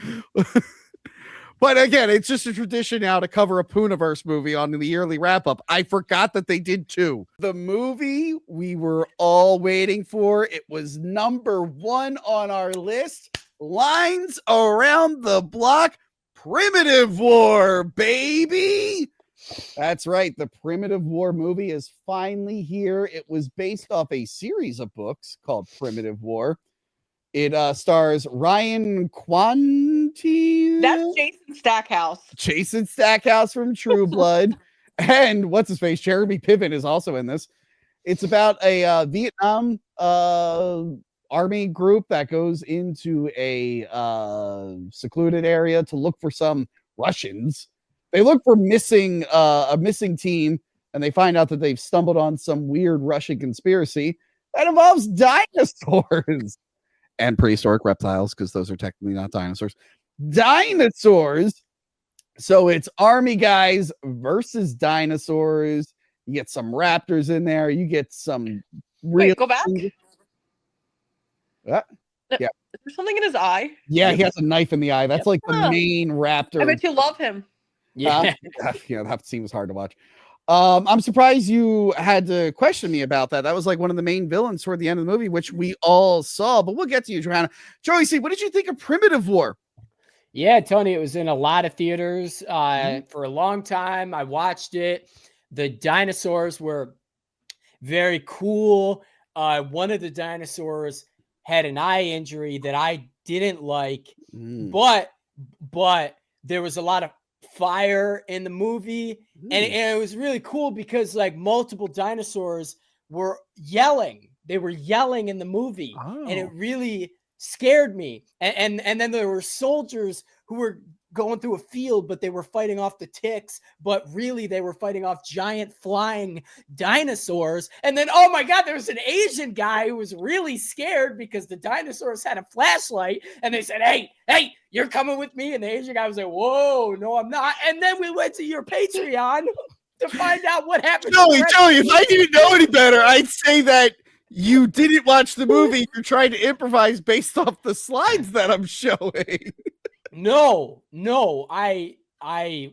But again, it's just a tradition now to cover a Pooniverse movie on the yearly wrap up. I forgot that they did too. The movie we were all waiting for. It was number 1 on our list. Lines Around the Block. Primitive War, baby. That's right. The Primitive War movie is finally here. It was based off a series of books called Primitive War. It stars Ryan Quanti. That's Jason Stackhouse. Jason Stackhouse from True Blood. And what's his face? Jeremy Piven is also in this. It's about a Vietnam army group that goes into a secluded area to look for some Russians. They look for a missing team, and they find out that they've stumbled on some weird Russian conspiracy that involves dinosaurs and prehistoric reptiles, because those are technically not dinosaurs. Dinosaurs. So it's army guys versus dinosaurs. You get some raptors in there. You get some Wait, go back. Yeah. Is there something in his eye? Yeah, he has a knife in the eye. That's like the main raptor. I bet you love him. Yeah. That scene was hard to watch. I'm surprised you had to question me about that. That was like one of the main villains toward the end of the movie, which we all saw, but we'll get to you, Joanna. Joey C, what did you think of Primitive War? Yeah, Tony, it was in a lot of theaters for a long time. I watched it. The dinosaurs were very cool. One of the dinosaurs had an eye injury that I didn't like, but there was a lot of fire in the movie, and it was really cool because like multiple dinosaurs were yelling. They were yelling in the movie, and it really scared me. And then there were soldiers who were going through a field, but they were fighting off the ticks, but really they were fighting off giant flying dinosaurs. And then, oh my God, there was an Asian guy who was really scared because the dinosaurs had a flashlight, and they said, hey, you're coming with me. And the Asian guy was like, whoa, no, I'm not. And then we went to your Patreon to find out what happened. Joey, if I didn't know any better, I'd say that you didn't watch the movie. You're trying to improvise based off the slides that I'm showing. No, I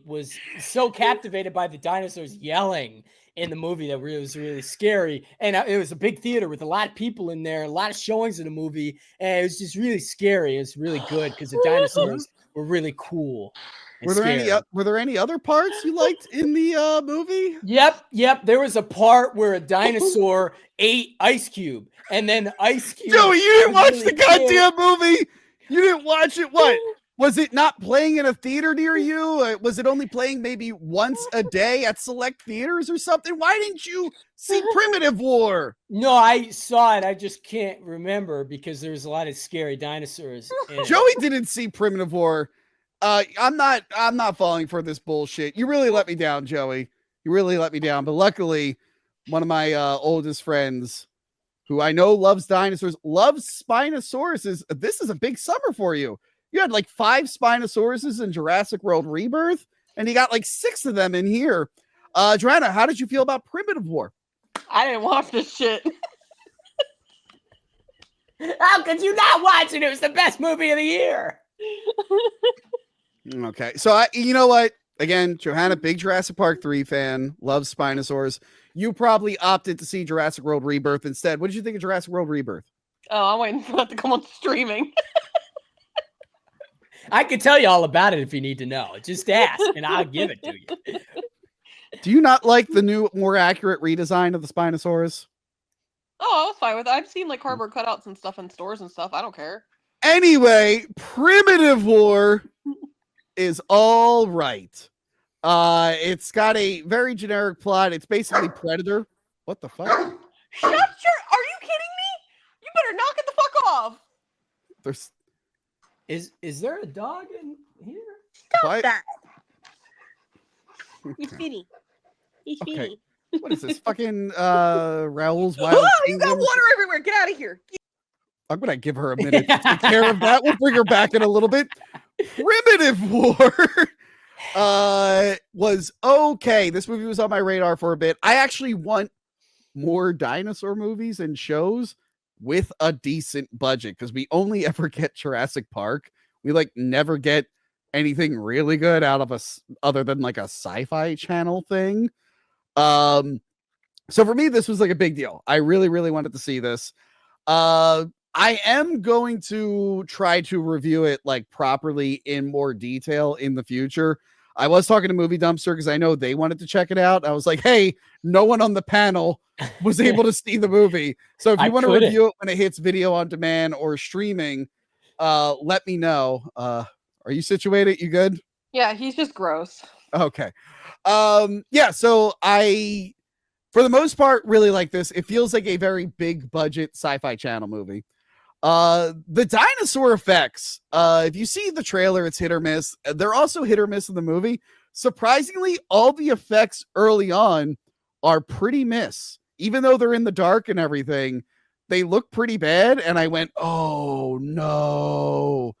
was so captivated by the dinosaurs yelling in the movie that it was really scary. And it was a big theater with a lot of people in there, a lot of showings of the movie. And it was just really scary. It was really good because the dinosaurs were really cool. Were there any other parts you liked in the movie? Yep. There was a part where a dinosaur ate Ice Cube, and then Ice Cube. Joey, you didn't watch the goddamn movie. You didn't watch it. What? Was it not playing in a theater near you? Was it only playing maybe once a day at select theaters or something? Why didn't you see Primitive War? No, I saw it. I just can't remember because there's a lot of scary dinosaurs. Joey didn't see Primitive War. I'm not falling for this bullshit. You really let me down, Joey. You really let me down. But luckily, one of my oldest friends, who I know loves dinosaurs, loves Spinosauruses. This is a big summer for you. You had like 5 Spinosauruses in Jurassic World Rebirth, and you got like 6 of them in here. Joanna, how did you feel about Primitive War? I didn't watch this shit. How could you not watch it? It was the best movie of the year. Okay, so you know what? Again, Johanna, big Jurassic Park 3 fan, loves Spinosaurs. You probably opted to see Jurassic World Rebirth instead. What did you think of Jurassic World Rebirth? Oh, I'm waiting for that to come on streaming. I can tell you all about it if you need to know. Just ask, and I'll give it to you. Do you not like the new, more accurate redesign of the Spinosaurus? Oh, I was fine with it. I've seen like cardboard cutouts and stuff in stores and stuff. I don't care. Anyway, Primitive War is all right. It's got a very generic plot. It's basically Predator. What the fuck? Are you kidding me? You better knock it the fuck off. There's Is there a dog in here? Stop that. He's feeding. He's Okay. feeding. What is this? Fucking Raoul's Wild Oh, he's Kingdom? got water everywhere. Get out of here. I'm gonna give her a minute to take care of that. We'll bring her back in a little bit. Primitive War was okay. This movie was on my radar for a bit. I actually want more dinosaur movies and shows with a decent budget because we only ever get Jurassic Park. We like never get anything really good out of us other than like a sci-fi channel thing. So for me, this was like a big deal. I really, really wanted to see this. I am going to try to review it like properly in more detail in the future. I was talking to Movie Dumpster because I know they wanted to check it out. I was like, hey, no one on the panel was able to see the movie. So if you want to review it when it hits video on demand or streaming, let me know. Are you situated? You good? Yeah, he's just gross. Okay. Yeah, so I, for the most part, really like this. It feels like a very big budget sci-fi channel movie. The dinosaur effects, if you see the trailer, it's hit or miss. They're also hit or miss in the movie. Surprisingly, all the effects early on are pretty miss. Even though they're in the dark and everything, they look pretty bad. And I went, oh no.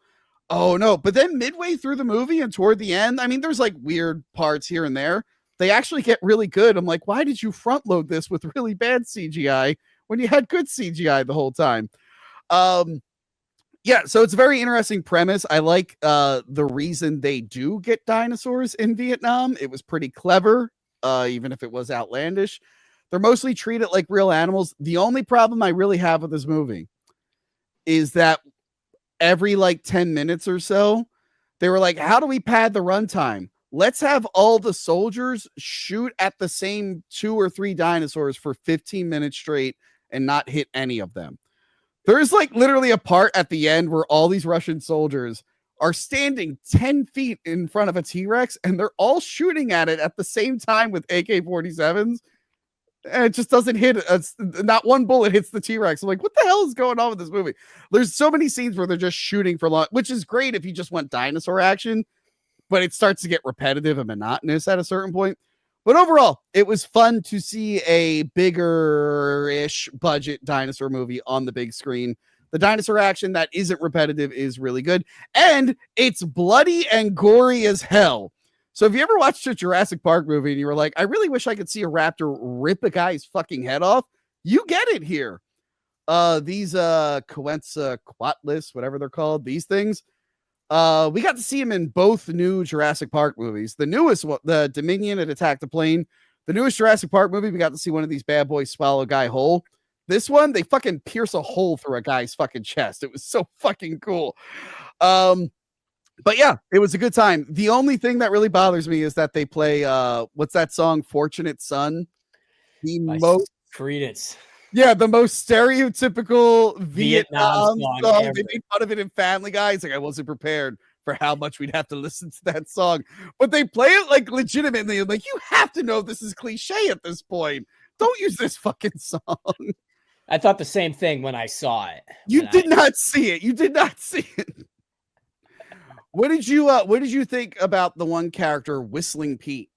But then midway through the movie and toward the end, I mean, there's like weird parts here and there. They actually get really good. I'm like, why did you front load this with really bad CGI when you had good CGI the whole time? Yeah, so it's a very interesting premise. I like the reason they do get dinosaurs in Vietnam. It was pretty clever, even if it was outlandish. They're mostly treated like real animals. The only problem I really have with this movie is that every like 10 minutes or so, they were like, how do we pad the runtime? Let's have all the soldiers shoot at the same 2 or 3 dinosaurs for 15 minutes straight and not hit any of them. There's like literally a part at the end where all these Russian soldiers are standing 10 feet in front of a T-Rex and they're all shooting at it at the same time with AK-47s. And it just doesn't hit. Not one bullet hits the T-Rex. I'm like, what the hell is going on with this movie? There's so many scenes where they're just shooting for long, which is great if you just want dinosaur action, but it starts to get repetitive and monotonous at a certain point. But overall, it was fun to see a bigger-ish budget dinosaur movie on the big screen. The dinosaur action that isn't repetitive is really good. And it's bloody and gory as hell. So if you ever watched a Jurassic Park movie and you were like, I really wish I could see a raptor rip a guy's fucking head off, you get it here. These Quetzalcoatlus, whatever they're called, these things, we got to see him in both new Jurassic Park movies. The newest one, the Dominion and Attack the Plane. The newest Jurassic Park movie, we got to see one of these bad boys swallow a guy whole. This one, they fucking pierce a hole through a guy's fucking chest. It was so fucking cool. But yeah, it was a good time. The only thing that really bothers me is that they play what's that song, Fortunate Son? The most Credence. Yeah, the most stereotypical Vietnam song. Ever. They made fun of it in Family Guy. It's like, I wasn't prepared for how much we'd have to listen to that song. But they play it like legitimately. Like, you have to know this is cliche at this point. Don't use this fucking song. I thought the same thing when I saw it. You did not see it. You did not see it. What did you think about the one character, Whistling Pete?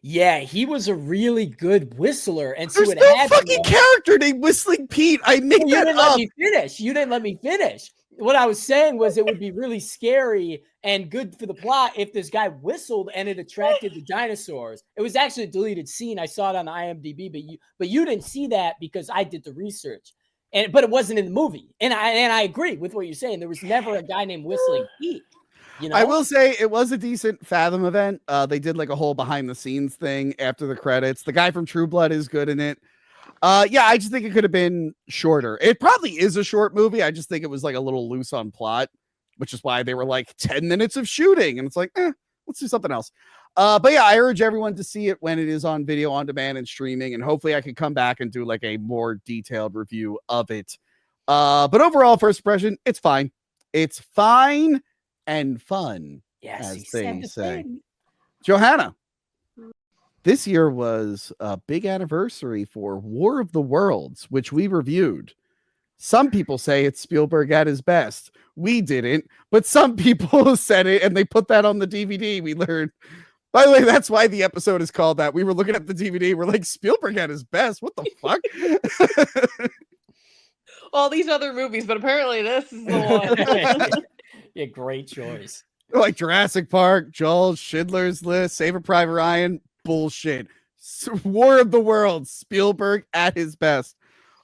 Yeah, he was a really good whistler, and so there's no fucking character named Whistling Pete. I made that up. You didn't let me finish. What I was saying was it would be really scary and good for the plot if this guy whistled and it attracted the dinosaurs. It was actually a deleted scene. I saw it on IMDb, but you didn't see that because I did the research, but it wasn't in the movie. And I agree with what you're saying. There was never a guy named Whistling Pete. You know? I will say it was a decent Fathom event. They did like a whole behind the scenes thing after the credits. The guy from True Blood is good in it. Yeah, I just think it could have been shorter. It probably is a short movie. I just think it was like a little loose on plot, which is why they were like 10 minutes of shooting. And it's like, let's do something else. But yeah, I urge everyone to see it when it is on video on demand and streaming, and hopefully I can come back and do like a more detailed review of it. But overall, first impression, it's fine. It's fine and fun, Yes, as they say. thing. Johanna, this year was a big anniversary for War of the Worlds, which we reviewed. Some people say it's Spielberg at his best. We didn't, but some people said it and they put that on the DVD. We learned. By the way, that's why the episode is called that. We were looking at the DVD. We're like, Spielberg at his best. What the fuck? All these other movies, but apparently this is the one. Yeah, great choice. Like Jurassic Park, Joel, Schindler's List, Saving Private Ryan. Bullshit. War of the Worlds. Spielberg at his best.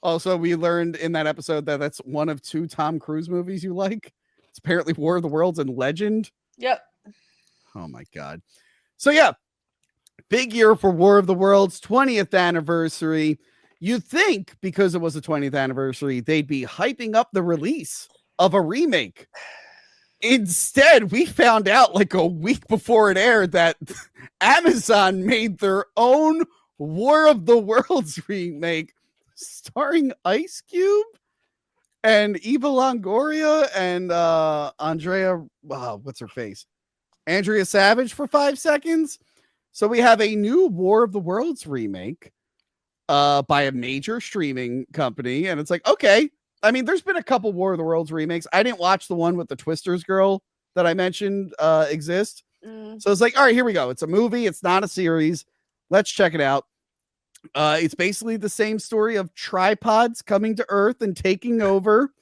Also, we learned in that episode that that's one of 2 Tom Cruise movies you like. It's apparently War of the Worlds and Legend. Yep. Oh my God. So yeah, big year for War of the Worlds, 20th anniversary. You'd think because it was the 20th anniversary, they'd be hyping up the release of a remake. Instead, we found out like a week before it aired that Amazon made their own War of the Worlds remake starring Ice Cube and Eva Longoria and Andrea, what's her face? Andrea Savage for 5 seconds. So we have a new War of the Worlds remake by a major streaming company. And it's like, okay. I mean, there's been a couple War of the Worlds remakes. I didn't watch the one with the Twisters girl that I mentioned exist. So it's like, all right, here we go. It's a movie. It's not a series. Let's check it out. It's basically the same story of tripods coming to Earth and taking over.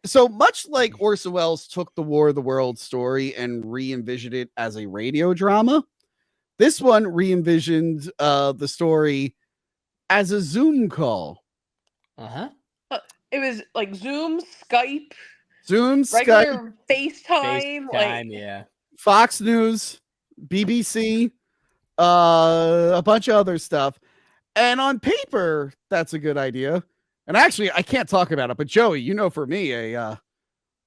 So much like Orson Welles took the War of the Worlds story and re-envisioned it as a radio drama, this one re-envisioned the story as a Zoom call. It was like Zoom, Skype, Skype, regular FaceTime, like yeah. Fox News, BBC, a bunch of other stuff. And on paper, that's a good idea. And actually, I can't talk about it, but Joey, you know, for me, a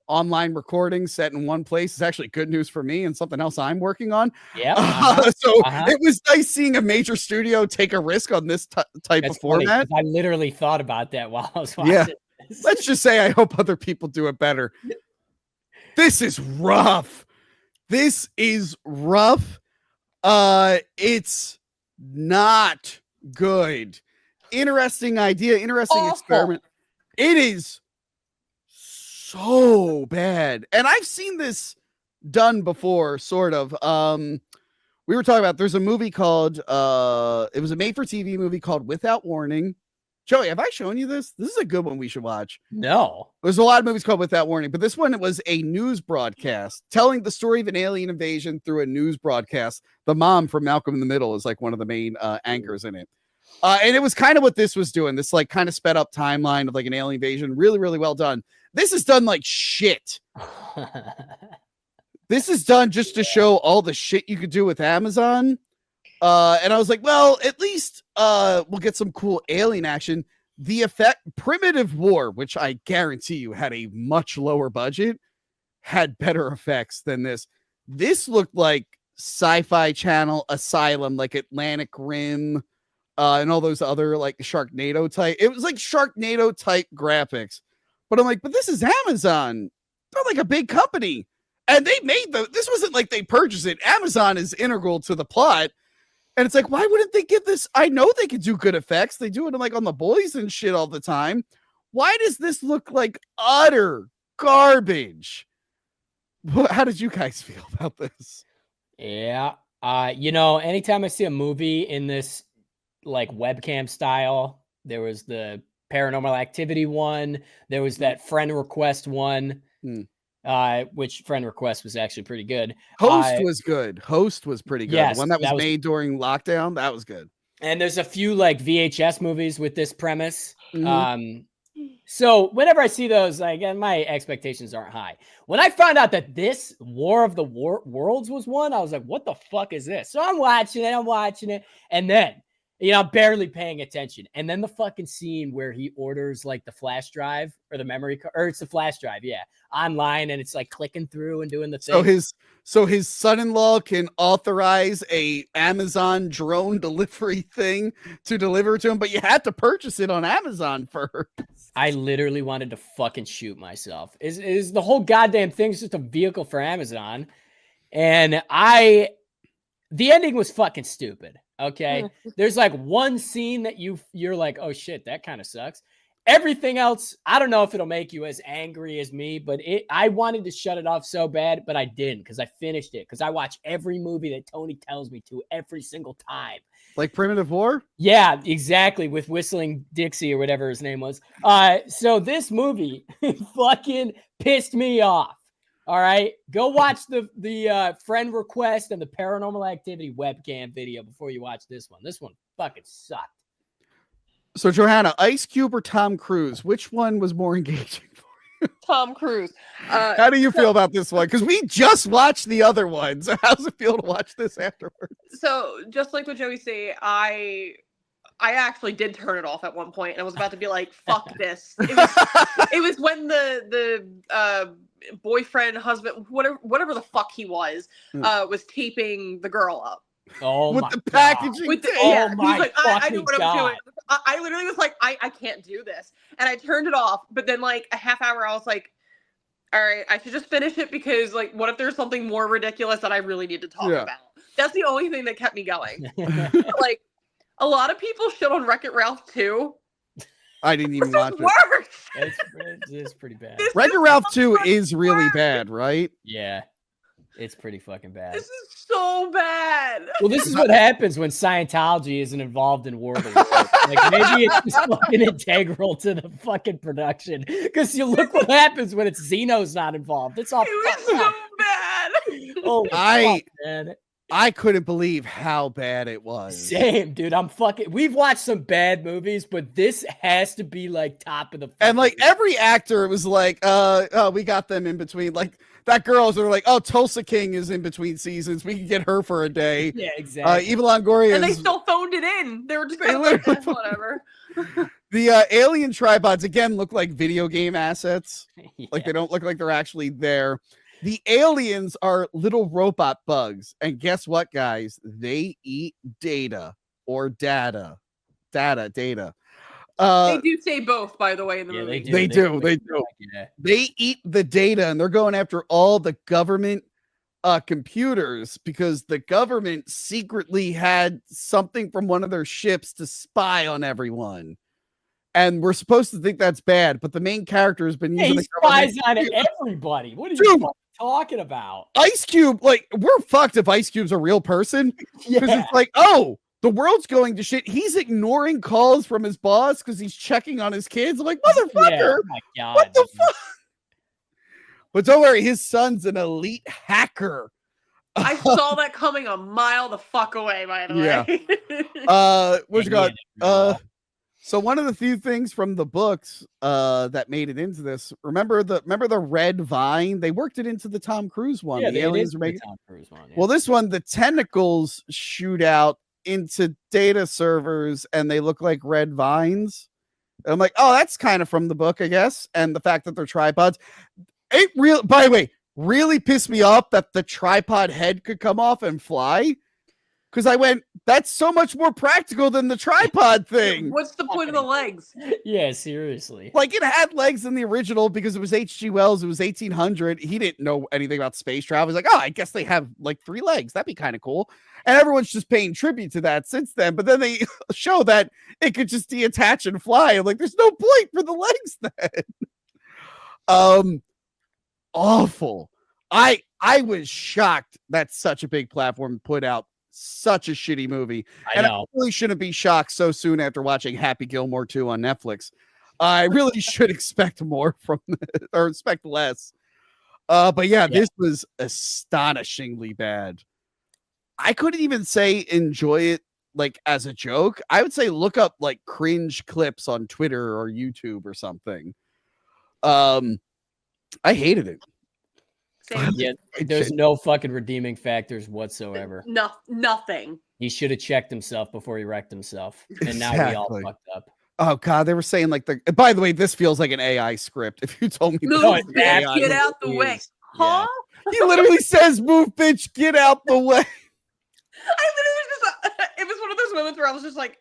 online recording set in one place is actually good news for me and something else I'm working on. Yeah. It was nice seeing a major studio take a risk on this type of format. I literally thought about that while I was watching. Yeah. Let's just say I hope other people do it better. This is rough. It's not good. Interesting idea, interesting experiment. It is so bad. And I've seen this done before, sort of. We were talking about, there's a movie called, it was a made-for-TV movie called Without Warning. Joey, have I shown you this? This is a good one we should watch. No. There's a lot of movies called Without Warning, but this one was a news broadcast telling the story of an alien invasion through a news broadcast. The mom from Malcolm in the Middle is like one of the main anchors in it. And it was kind of what this was doing. This like kind of sped up timeline of like an alien invasion. Really, really well done. This is done like shit. This is done just to show all the shit you could do with Amazon. And I was like, well, at least we'll get some cool alien action. The effect, Primitive War, which I guarantee you had a much lower budget, had better effects than this. This looked like Sci-Fi Channel, Asylum, like Atlantic Rim, and all those other like Sharknado type. It was like Sharknado type graphics. But I'm like, but this is Amazon. They're like a big company. And they made this wasn't like they purchased it. Amazon is integral to the plot. And it's like, why wouldn't they give this? I know they could do good effects. They do it like on The Boys and shit all the time. Why does this look like utter garbage? How did you guys feel about this? Yeah. Anytime I see a movie in this like webcam style, there was the Paranormal Activity one. There was that Friend Request one. Which Friend Request was actually pretty good. Host was good. Host was pretty good. Yes, the one that was made during lockdown, that was good. And there's a few like VHS movies with this premise. So whenever I see those, again, my expectations aren't high. When I found out that this War of the Worlds was one, I was like, what the fuck is this? So I'm watching it. And then You know, I'm barely paying attention. And then the fucking scene where he orders like the flash drive or the memory card, or it's the flash drive, yeah, online, and it's like clicking through and doing the thing. So his son-in-law can authorize a Amazon drone delivery thing to deliver to him, but you had to purchase it on Amazon first. I literally wanted to fucking shoot myself. Is the whole goddamn thing's just a vehicle for Amazon. And the ending was fucking stupid. Okay. There's like one scene that you're like, oh shit, that kind of sucks. Everything else, I don't know if it'll make you as angry as me, but I wanted to shut it off so bad, but I didn't because I finished it because I watch every movie that Tony tells me to every single time. Like Primitive War? Yeah, exactly. With Whistling Dixie or whatever his name was. So this movie fucking pissed me off. All right, go watch the friend request and the Paranormal Activity webcam video before you watch this one. This one fucking sucked. So Johanna, Ice Cube or Tom Cruise? Which one was more engaging for you? Tom Cruise. How do you feel about this one? Because we just watched the other one. So how's it feel to watch this afterwards? So just like what Joey say, I actually did turn it off at one point, and I was about to be like, "Fuck this." It was when the boyfriend, husband, whatever the fuck he was taping the girl up. Oh, with my the packaging. With the, Oh he my was like, I know what God. I'm doing. I literally was like, I can't do this, and I turned it off. But then, like a half hour, I was like, all right, I should just finish it because, like, what if there's something more ridiculous that I really need to talk about? That's the only thing that kept me going. Like, a lot of people shit on Wreck-It Ralph too. I didn't even watch it. Worse. It's pretty bad. Wreck-It Ralph 2 is really bad, right? Yeah, it's pretty fucking bad. This is so bad. Well, this is what happens when Scientology isn't involved in War of the Worlds. Like, maybe it's just fucking integral to the fucking production. Because you look what happens when it's Xeno's not involved. It's all It was so bad. Oh, fuck, man. I couldn't believe how bad it was. Same, dude. We've watched some bad movies, but this has to be like top of the. And like every actor, it was like, we got them in between. Like that girls are like, oh, Tulsa King is in between seasons. We can get her for a day. Yeah, exactly. Eva Longoria, and they still phoned it in. They were just like, whatever. The alien tripods again look like video game assets. Yeah. Like they don't look like they're actually there. The aliens are little robot bugs. And guess what, guys? They eat data or data. Data. They do say both, by the way, in the movie. They do. Yeah. They eat the data, and they're going after all the government computers because the government secretly had something from one of their ships to spy on everyone. And we're supposed to think that's bad, but the main character has been using he spies on everybody. What are you talking about? Ice Cube, like, we're fucked if Ice Cube's a real person. Because it's like, oh, the world's going to shit. He's ignoring calls from his boss because he's checking on his kids. I'm like, motherfucker, oh my God, what the fuck? But don't worry, his son's an elite hacker. I saw that coming a mile the fuck away, by the way. What you got? So one of the few things from the books that made it into this, remember the red vine? They worked it into the Tom Cruise one. Yeah, the aliens are making making Tom Cruise one. Yeah. Well, this one, the tentacles shoot out into data servers and they look like red vines. And I'm like, oh, that's kind of from the book, I guess. And the fact that they're tripods. By the way, really pissed me off that the tripod head could come off and fly. Because I went, that's so much more practical than the tripod thing. What's the point of the legs? Yeah, seriously. Like, it had legs in the original because it was H.G. Wells. It was 1800. He didn't know anything about space travel. He's like, oh, I guess they have like 3 legs. That'd be kind of cool. And everyone's just paying tribute to that since then. But then they show that it could just deattach and fly. I'm like, there's no point for the legs then. Awful. I was shocked that such a big platform put out such a shitty movie. I really shouldn't be shocked so soon after watching Happy Gilmore 2 on Netflix. I really should expect more from it, or expect less. But yeah, this was astonishingly bad. I couldn't even say enjoy it like as a joke. I would say look up like cringe clips on Twitter or YouTube or something. I hated it. Same. Yeah, there's no fucking redeeming factors whatsoever. Nothing. He should have checked himself before he wrecked himself. And now we all fucked up. Oh God, they were saying like by the way, this feels like an AI script. If you told me Move, bitch, get out the way. Huh? Yeah. He literally says, move, bitch, get out the way. I literally just, it was one of those moments where I was just like,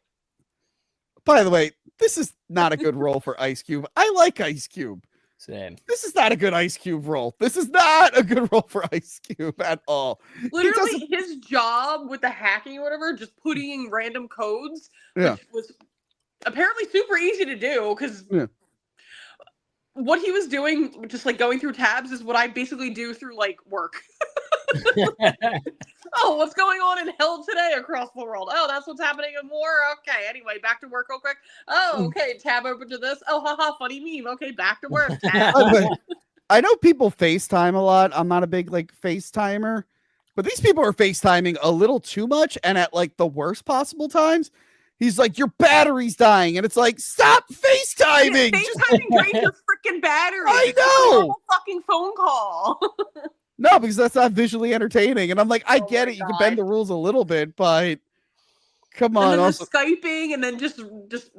by the way, this is not a good role for Ice Cube. I like Ice Cube. Same. This is not a good Ice Cube role. This is not a good role for Ice Cube at all. Literally, his job with the hacking or whatever, just putting in random codes, which was apparently super easy to do because what he was doing, just like going through tabs, is what I basically do through like work. Oh, what's going on in hell today across the world? Oh, that's what's happening in war. Okay, anyway, back to work real quick. Oh, okay, tab open to this. Oh, haha, funny meme. Okay, back to work. Tab. I know people FaceTime a lot. I'm not a big like FaceTimer, but these people are FaceTiming a little too much and at like the worst possible times. He's like, your battery's dying, and it's like, stop FaceTiming. FaceTiming drains your freaking battery. I know. It's a normal fucking phone call. No, because that's not visually entertaining. And I'm like, I get it. You can bend the rules a little bit, but come on. And then also Skyping and then just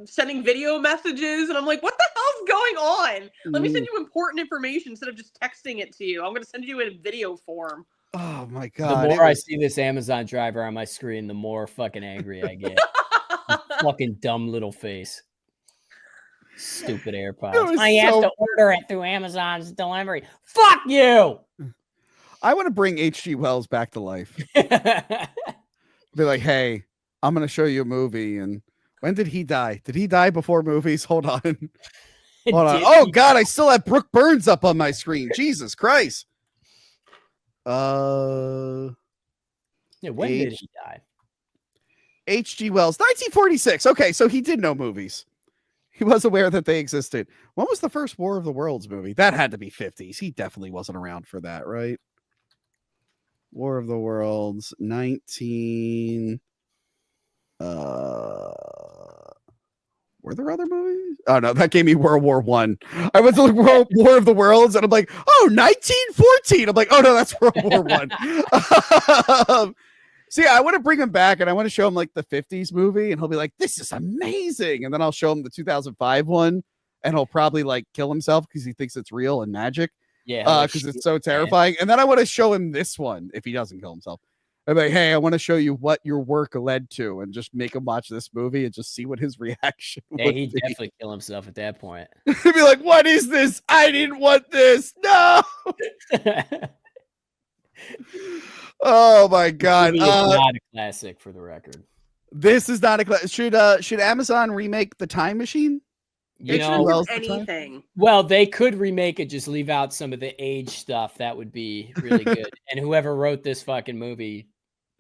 sending video messages. And I'm like, what the hell's going on? Let me send you important information instead of just texting it to you. I'm going to send you in video form. Oh my God. The more I see this Amazon driver on my screen, the more fucking angry I get. Fucking dumb little face. Stupid AirPods. I have to order it through Amazon's delivery. Fuck you. I want to bring H.G. Wells back to life. Be like, hey, I'm going to show you a movie. And when did he die? Did he die before movies? Hold on. Hold on. Oh, God, I still have Brooke Burns up on my screen. Jesus Christ. Yeah, when did he die? H.G. Wells, 1946. Okay, so he did know movies. He was aware that they existed. When was the first War of the Worlds movie? That had to be 50s. He definitely wasn't around for that, right? War of the Worlds, 19. Were there other movies? Oh no, that gave me World War One. I went to look War of the Worlds, and I'm like, oh, 1914. I'm like, oh no, that's World War One. So yeah, I want to bring him back, and I want to show him like the 50s movie, and he'll be like, this is amazing. And then I'll show him the 2005 one, and he'll probably like kill himself because he thinks it's real and magic. Yeah, because it's so terrifying. And then I want to show him this one if he doesn't kill himself. I'm like, hey, I want to show you what your work led to, and just make him watch this movie and just see what his reaction would he'd be. definitely kill himself at that point. He'd be like, what is this? I didn't want this. No. Oh my God. It's not a classic for the record. This is not a classic. Should Amazon remake The Time Machine? You know, anything. Well, they could remake it, just leave out some of the age stuff. That would be really good. And whoever wrote this fucking movie,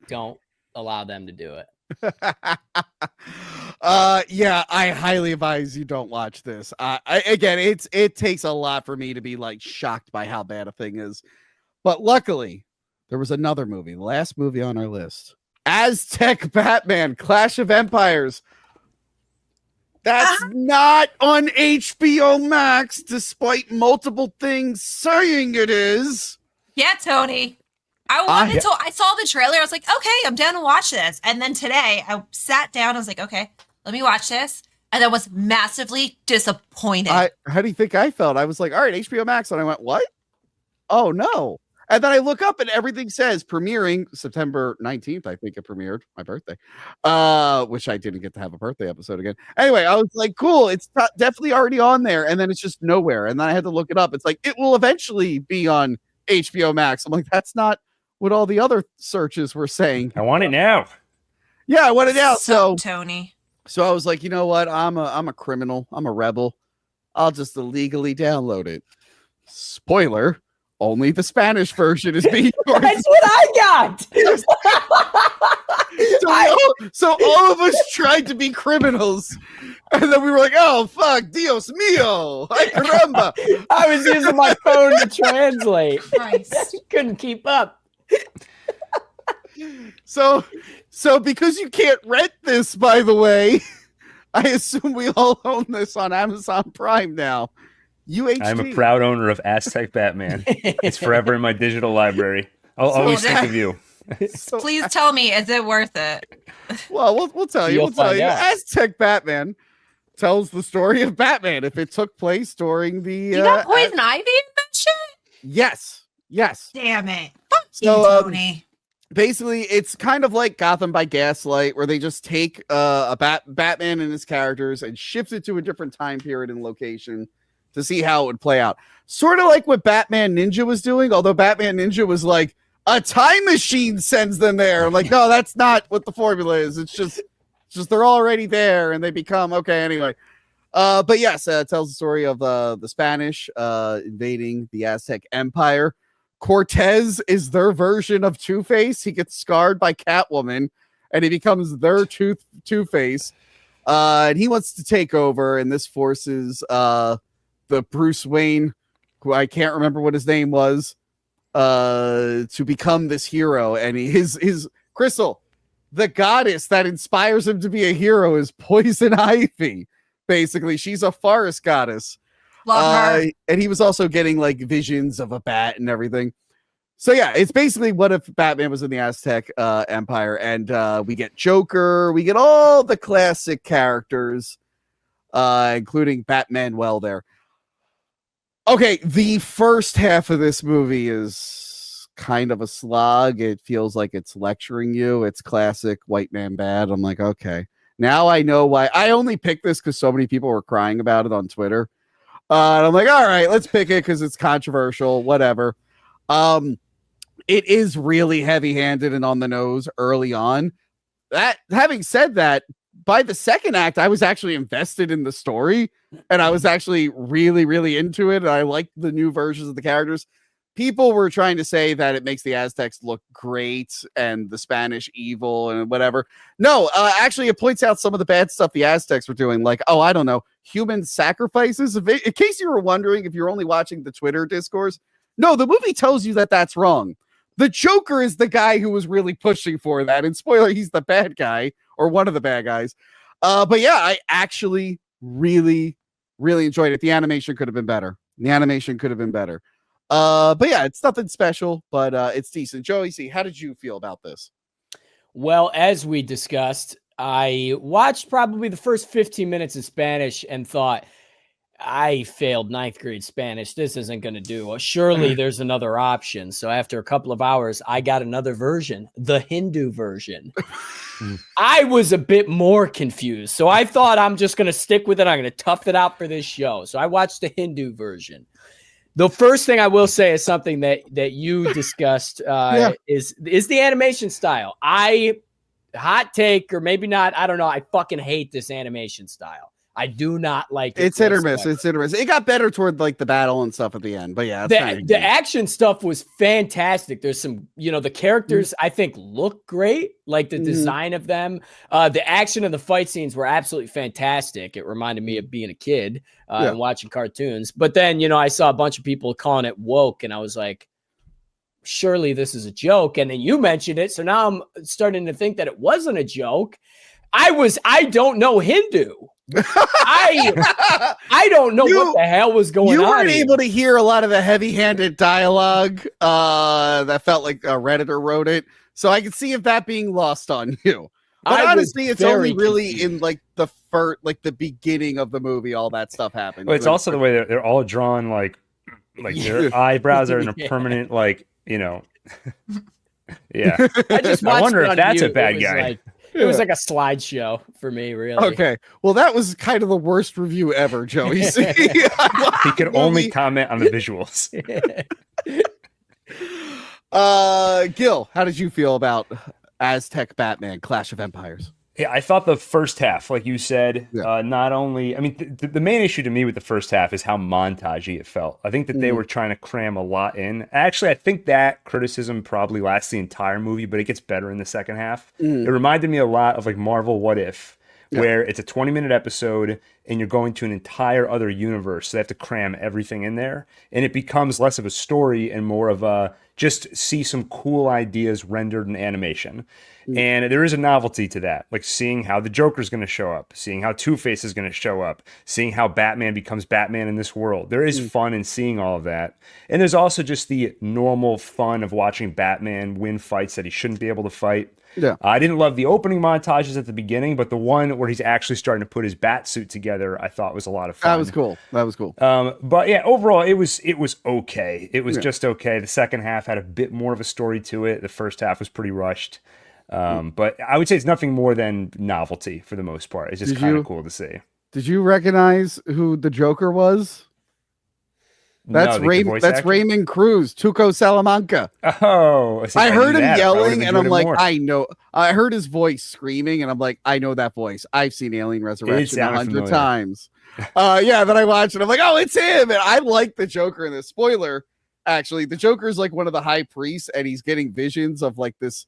don't allow them to do it. Yeah, I highly advise you don't watch this. Again, it takes a lot for me to be like shocked by how bad a thing is. But luckily, there was another movie, the last movie on our list. Aztec Batman, Clash of Empires. That's not on HBO Max, despite multiple things saying it is. Yeah, Tony. I saw the trailer. I was like, okay, I'm down to watch this. And then today I sat down. I was like, okay, let me watch this. And I was massively disappointed. How do you think I felt? I was like, all right, HBO Max. And I went, what? Oh, no. And then I look up and everything says premiering September 19th. I think it premiered my birthday, which I didn't get to have a birthday episode again. Anyway, I was like, cool. It's definitely already on there. And then it's just nowhere. And then I had to look it up. It's like, it will eventually be on HBO Max. I'm like, that's not what all the other searches were saying. I want it now. Yeah, I want it now. So Tony. So I was like, you know what? I'm a criminal. I'm a rebel. I'll just illegally download it. Spoiler. Only the Spanish version is being That's what I got. So all of us tried to be criminals. And then we were like, oh, fuck, Dios mío. Ay, caramba. I was using my phone to translate. Christ. Couldn't keep up. So because you can't rent this, by the way, I assume we all own this on Amazon Prime now. UHG. I'm a proud owner of Aztec Batman. It's forever in my digital library. I'll always think of you. So, Please tell me, is it worth it? well, we'll tell you. You'll We'll tell find you. out. Aztec Batman tells the story of Batman if it took place during the. You got poison ivy in that shit? Yes. Damn it. Fuck So, you, Tony. Basically, it's kind of like Gotham by Gaslight, where they just take Batman and his characters and shift it to a different time period and location to see how it would play out. Sort of like what Batman Ninja was doing, although Batman Ninja was like, a time machine sends them there. I'm like, no, that's not what the formula is. It's just they're already there and they become okay anyway. But yes, it tells the story of the Spanish invading the Aztec Empire. Cortez is their version of Two-Face. He gets scarred by Catwoman and he becomes their Two-Face. And he wants to take over, and this forces the Bruce Wayne, who I can't remember what his name was, to become this hero. And his Crystal, the goddess that inspires him to be a hero, is Poison Ivy. Basically, she's a forest goddess. Love her. And he was also getting like visions of a bat and everything. So yeah, it's basically what if Batman was in the Aztec Empire, and we get Joker, we get all the classic characters, including Batman there. Okay, the first half of this movie is kind of a slog. It feels like it's lecturing you. It's classic white man bad. I'm like, okay, now I know why. I only picked this because so many people were crying about it on Twitter. And I'm like, all right, let's pick it because it's controversial, whatever. It is really heavy-handed and on the nose early on. That having said that, by the second act, I was actually invested in the story, and I was actually really, really into it. And I liked the new versions of the characters. People were trying to say that it makes the Aztecs look great and the Spanish evil and whatever. No, actually, it points out some of the bad stuff the Aztecs were doing, like, oh, I don't know, human sacrifices. In case you were wondering, if you're only watching the Twitter discourse, no, the movie tells you that that's wrong. The Joker is the guy who was really pushing for that. And spoiler, he's the bad guy, or one of the bad guys. But yeah, I actually really, really enjoyed it. The animation could have been better. But yeah, it's nothing special, but it's decent. Joey C, how did you feel about this? Well, as we discussed, I watched probably the first 15 minutes in Spanish and thought, I failed 9th grade Spanish. This isn't going to do. Surely there's another option. So after a couple of hours, I got another version, the Hindu version. I was a bit more confused. So I thought, I'm just going to stick with it. I'm going to tough it out for this show. So I watched the Hindu version. The first thing I will say is something that you discussed is the animation style. Hot take, or maybe not, I don't know. I fucking hate this animation style. I do not like it. It's hit or miss. It got better toward like the battle and stuff at the end, but yeah, the action stuff was fantastic. There's some, the characters I think look great, like the design of them. The action and the fight scenes were absolutely fantastic. It reminded me of being a kid and watching cartoons. But then, I saw a bunch of people calling it woke, and I was like, surely this is a joke. And then you mentioned it, so now I'm starting to think that it wasn't a joke. I don't know Hindu. I don't know what the hell was going on. You weren't able to hear a lot of the heavy-handed dialogue that felt like a Redditor wrote it, so I could see if that being lost on you. But honestly, it's only really confused in like the the beginning of the movie all that stuff happened. Well, it's also the way that they're all drawn like their eyebrows are in a permanent yeah. I wonder if that's a bad guy. It was like a slideshow for me, really. Okay. Well, that was kind of the worst review ever, Joey. He could only comment on the visuals. Gil, how did you feel about Aztec Batman Clash of Empires? Yeah, I thought the first half, like you said, not only, I mean, the main issue to me with the first half is how montagey it felt. I think that they were trying to cram a lot in. Actually, I think that criticism probably lasts the entire movie, but it gets better in the second half. It reminded me a lot of like Marvel What If, where it's a 20-minute episode and you're going to an entire other universe. So they have to cram everything in there. And it becomes less of a story and more of a just see some cool ideas rendered in animation. And there is a novelty to that, like seeing how the Joker is going to show up, seeing how Two-Face is going to show up, seeing how Batman becomes Batman in this world. There is fun in seeing all of that. And there's also just the normal fun of watching Batman win fights that he shouldn't be able to fight. Yeah. I didn't love the opening montages at the beginning, but the one where he's actually starting to put his bat suit together, I thought was a lot of fun. That was cool. But yeah, overall, it was okay. It was just okay. The second half had a bit more of a story to it. The first half was pretty rushed. But I would say it's nothing more than novelty for the most part. It's just kind of cool to see. Did you recognize who the Joker was? That's Raymond Cruz, Tuco Salamanca. Oh, I heard him yelling, and I'm like, I know. I heard his voice screaming, and I'm like, I know that voice. I've seen Alien Resurrection 100 times. Yeah, then I watched it. I'm like, oh, it's him. And I like the Joker in this. Spoiler, actually, the Joker is like one of the high priests, and he's getting visions of like this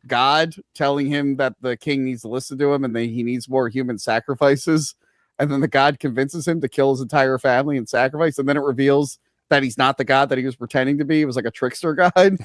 god telling him that the king needs to listen to him, and then he needs more human sacrifices. And then the god convinces him to kill his entire family and sacrifice. And then it reveals that he's not the god that he was pretending to be. It was like a trickster god.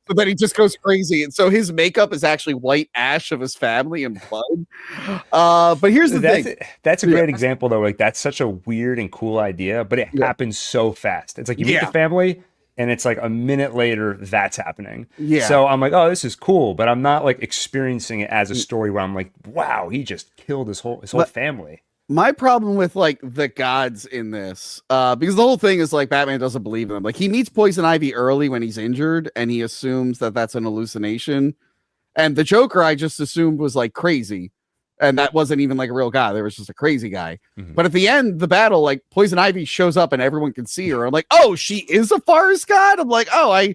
So then he just goes crazy. And so his makeup is actually white ash of his family and blood. But here's the thing. That's a great example, though. Like, that's such a weird and cool idea, but it happens so fast. It's like you meet the family, and it's like a minute later that's happening. Yeah. So I'm like, oh, this is cool, but I'm not like experiencing it as a story where I'm like, wow, he just killed his whole family. My problem with like the gods in this, because the whole thing is like Batman doesn't believe in them. Like he meets Poison Ivy early when he's injured, and he assumes that that's an hallucination. And the Joker, I just assumed was like crazy, and that wasn't even like a real guy. There was just a crazy guy. Mm-hmm. But at the end, the battle, like Poison Ivy shows up and everyone can see her. I'm like, oh, she is a forest god. I'm like, oh, I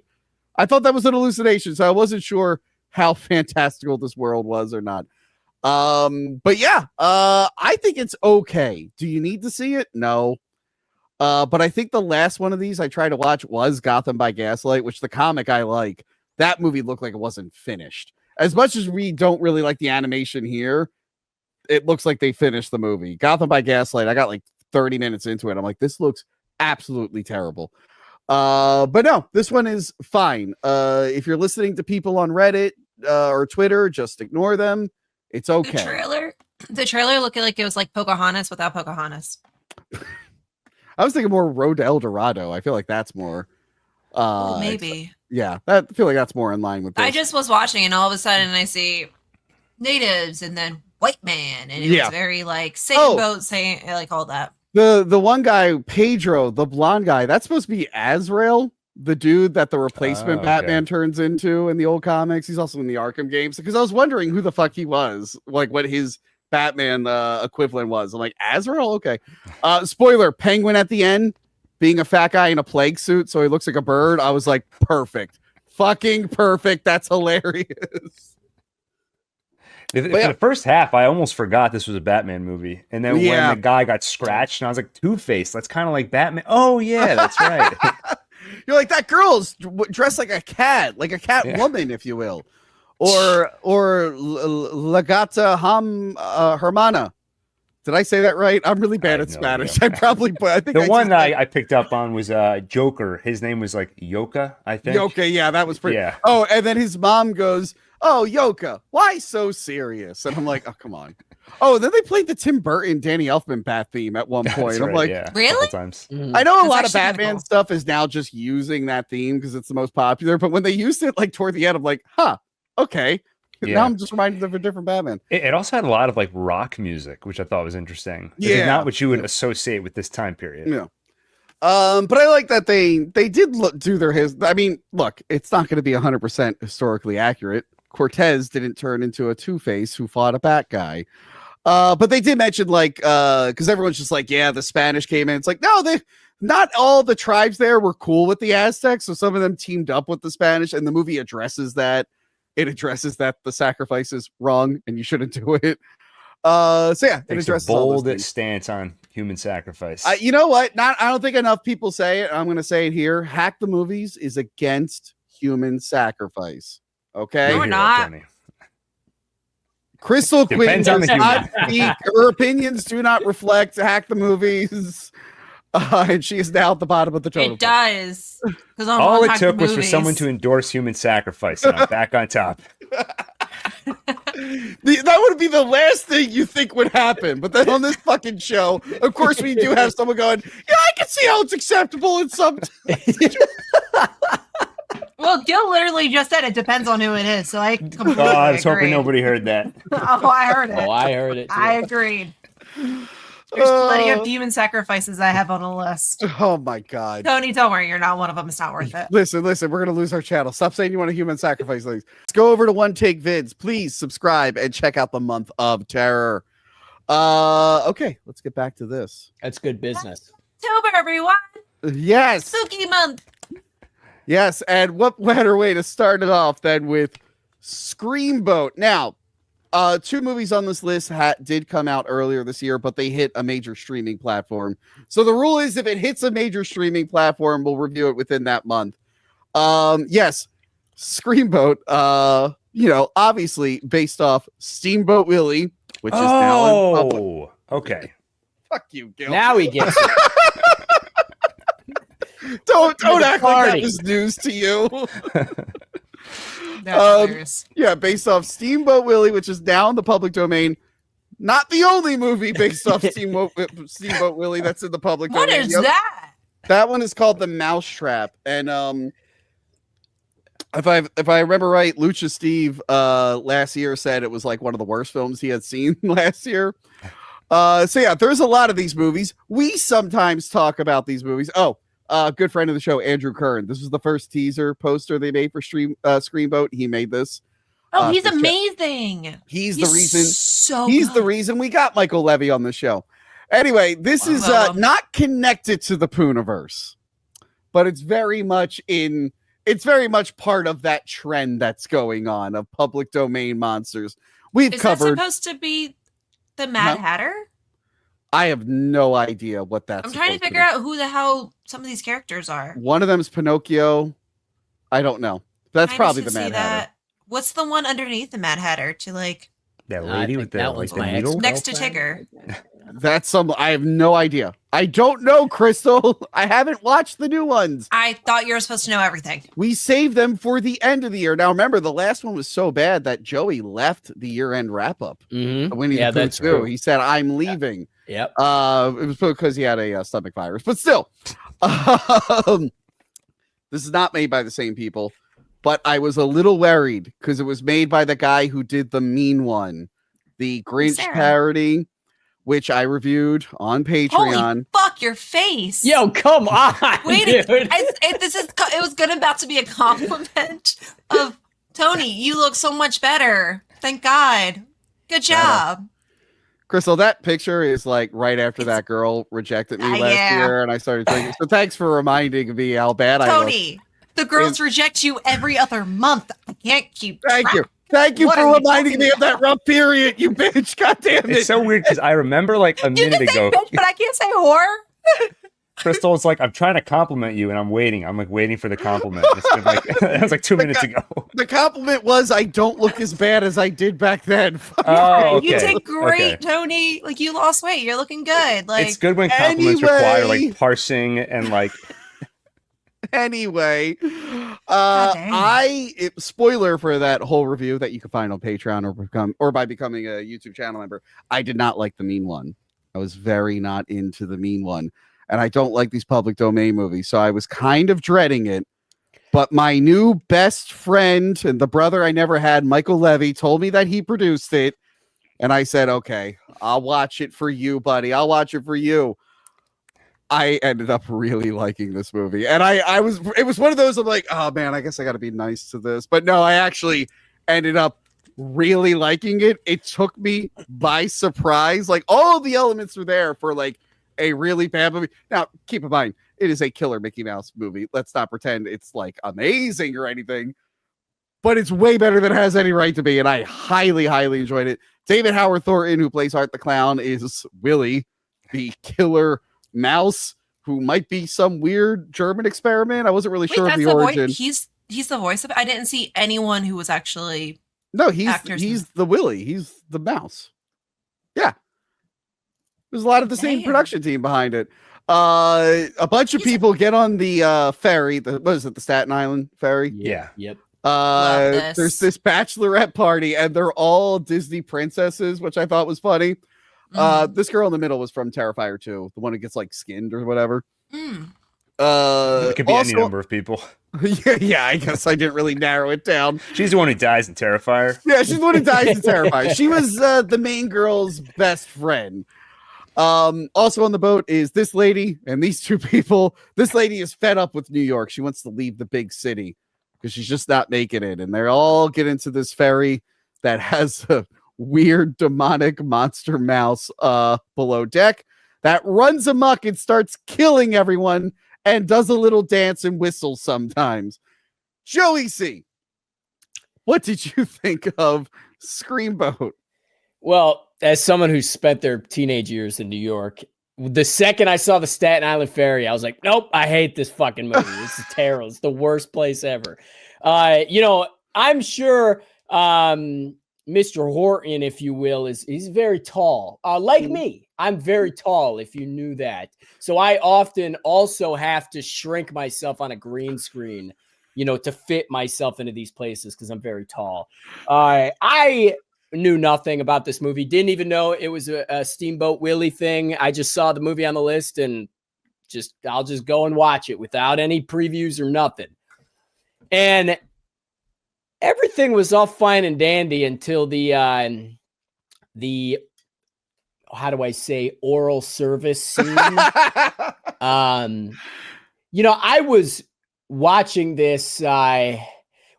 thought that was an hallucination, so I wasn't sure how fantastical this world was or not. But yeah, I think it's okay. Do you need to see it? No. But I think the last one of these I tried to watch was Gotham by Gaslight, which the comic I like. That movie looked like it wasn't finished. As much as we don't really like the animation here, it looks like they finished the movie. Gotham by Gaslight, I got like 30 minutes into it. I'm like, this looks absolutely terrible. But no, this one is fine. If you're listening to people on Reddit or Twitter, just ignore them. It's okay. The trailer looked like it was like Pocahontas without Pocahontas. I was thinking more Road to El Dorado. I feel like that's more. Maybe. Yeah, I feel like that's more in line with this. I just was watching, and all of a sudden I see natives and then white man, and it was very like same boat, saying like all that. The one guy, Pedro, the blonde guy, that's supposed to be Azrael, the dude that the replacement Batman turns into in the old comics. He's also in the Arkham games, because I was wondering who the fuck he was, like what his Batman equivalent was. I'm like, Azrael? Okay. Spoiler, Penguin at the end being a fat guy in a plague suit, so he looks like a bird. I was like, perfect. Fucking perfect. That's hilarious. For the first half, I almost forgot this was a Batman movie. And then when the guy got scratched, and I was like, Two-Face, that's kind of like Batman. Oh, yeah, that's right. You're like, that girl's dressed like a cat woman, if you will. Or La Gata Hermana. Did I say that right? I'm really bad at Spanish. I think the one I picked up on was Joker. His name was like Yoka, I think. Yoka, yeah, that was pretty. Yeah. Oh, and then his mom goes, "Oh, Yoka, why so serious?" And I'm like, "Oh, come on." Oh, then they played the Tim Burton, Danny Elfman Bat theme at one point. I'm like, really? Times. I know a lot of Batman stuff is now just using that theme because it's the most popular. But when they used it like toward the end, I'm like, huh, okay. Yeah. Now I'm just reminded of a different Batman. It also had a lot of like rock music, which I thought was interesting. Yeah, not what you would associate with this time period. Yeah. But I like that they did do their I mean, look, it's not going to be 100% historically accurate. Cortez didn't turn into a Two-Face who fought a bad guy. But they did mention like because everyone's just like, yeah, the Spanish came in. It's like, no, not all the tribes there were cool with the Aztecs, so some of them teamed up with the Spanish, and the movie addresses that. It addresses that the sacrifice is wrong and you shouldn't do it. So yeah, it addresses a bold stance on human sacrifice. You know what? I don't think enough people say it. I'm going to say it here. Hack the Movies is against human sacrifice. Okay, no, we're not. Crystal Quinn does not speak. Her opinions do not reflect Hack the Movies. And she is now at the bottom of the totem. It does. All it took was for someone to endorse human sacrifice, and I'm back on top. That would be the last thing you think would happen. But then on this fucking show, of course, we do have someone going, yeah, I can see how it's acceptable in some. Well, Gil literally just said it depends on who it is. So I completely I was agree. hoping nobody heard that. Oh, I heard it. Oh, I heard it too. I agreed. There's plenty of demon sacrifices I have on a list. Oh my God. Tony, don't worry. You're not one of them. It's not worth it. Listen, we're going to lose our channel. Stop saying you want a human sacrifice things. Let's go over to One Take Vids. Please subscribe and check out the Month of Terror. Okay, let's get back to this. That's good business. October, everyone. Yes. Spooky month. Yes, and what better way to start it off than with Screamboat? Now, 2 movies on this list did come out earlier this year, but they hit a major streaming platform. So the rule is if it hits a major streaming platform, we'll review it within that month. Yes, Screamboat, obviously based off Steamboat Willie, which is now in public. Okay. Fuck you, Gil. Now he gets it. Don't act like that was news to you. Yeah, based off Steamboat Willie, which is now in the public domain. Not the only movie based off Steamboat Willie that's in the public domain. What is that? That one is called The Mousetrap. And if I remember right, Lucha Steve last year said it was like one of the worst films he had seen last year. So yeah, there's a lot of these movies. We sometimes talk about these movies. Good friend of the show, Andrew Kern. This was the first teaser poster they made for Screamboat. He made this. Oh, he's amazing. He's the reason. So he's good. the reason we got Michael Levy on the show. Anyway, this is not connected to the Pooniverse, but it's very much part of that trend that's going on of public domain monsters. Is that supposed to be the Mad Hatter? I have no idea what that's. I'm trying to figure out who the hell some of these characters are. One of them is Pinocchio. I don't know. That's probably the Mad Hatter. What's the one underneath the Mad Hatter to like that lady with the needle next to Tigger? That's I have no idea. I don't know, Crystal. I haven't watched the new ones. I thought you were supposed to know everything. We saved them for the end of the year. Now, remember, the last one was so bad that Joey left the year-end wrap-up. Mm-hmm. That's true. He said, "I'm leaving." Yep. It was because he had a stomach virus, but still, this is not made by the same people. But I was a little worried because it was made by the guy who did the Mean One, the Grinch parody, which I reviewed on Patreon. Holy fuck your face! Yo, come on! Wait, dude. it was about to be a compliment of Tony. You look so much better. Thank God. Good job. Crystal, that picture is like right after that girl rejected me last year, and I started drinking. So thanks for reminding me how bad I look. Tony, the girls reject you every other month. I can't keep track. Thank you what for reminding me of that rough period, you bitch. God damn it. It's so weird because I remember like a minute ago. Bitch, but I can't say whore. Crystal, it's like I'm trying to compliment you and I'm waiting. I'm like waiting for the compliment. It's been like that was like 2 minutes ago. The compliment was I don't look as bad as I did back then. Oh, okay. You did great, Tony. Like you lost weight. You're looking good. Like it's good when compliments require like parsing and like. Anyway, spoiler for that whole review that you can find on Patreon or by becoming a YouTube channel member. I did not like the Mean One. I was very not into the Mean One. And I don't like these public domain movies, so I was kind of dreading it. But my new best friend and the brother I never had, Michael Levy, told me that he produced it. And I said, okay, I'll watch it for you, buddy. I'll watch it for you. I ended up really liking this movie. And it was one of those, I'm like, oh man, I guess I got to be nice to this. But no, I actually ended up really liking it. It took me by surprise. Like all the elements were there for like a really bad movie. Now, keep in mind, it is a killer Mickey Mouse movie. Let's not pretend it's like amazing or anything, but it's way better than it has any right to be. And I highly, highly enjoyed it. David Howard Thornton, who plays Art the Clown, is Willie, the killer mouse, who might be some weird German experiment. I wasn't really sure of the origin. He's the voice of it. I didn't see anyone who was actually he's the Willie. He's the mouse. Yeah. There's a lot of the same production team behind it. A bunch of people get on the ferry. What is it? The Staten Island ferry? Yeah. Yep. There's this bachelorette party, and they're all Disney princesses, which I thought was funny. This girl in the middle was from Terrifier 2, the one who gets like skinned or whatever. It could be any number of people. Yeah, I guess I didn't really narrow it down. She's the one who dies in Terrifier. Yeah, she's the one who dies in Terrifier. She was the main girl's best friend. Also on the boat is this lady and these two people. This lady is fed up with New York. She wants to leave the big city because she's just not making it. And they all get into this ferry that has a weird demonic monster mouse below deck that runs amok and starts killing everyone and does a little dance and whistle sometimes. Joey C, what did you think of Screamboat? Well, as someone who spent their teenage years in New York, the second I saw the Staten Island ferry, I was like, nope, I hate this fucking movie. This is terrible. It's the worst place ever. I'm sure Mr. Horton, if you will, he's very tall. Like me, I'm very tall, if you knew that. So I often also have to shrink myself on a green screen, to fit myself into these places because I'm very tall. I knew nothing about this movie. Didn't even know it was a Steamboat Willie thing. I just saw the movie on the list and I'll just go and watch it without any previews or nothing. And everything was all fine and dandy until the how do I say, oral service scene. I was watching this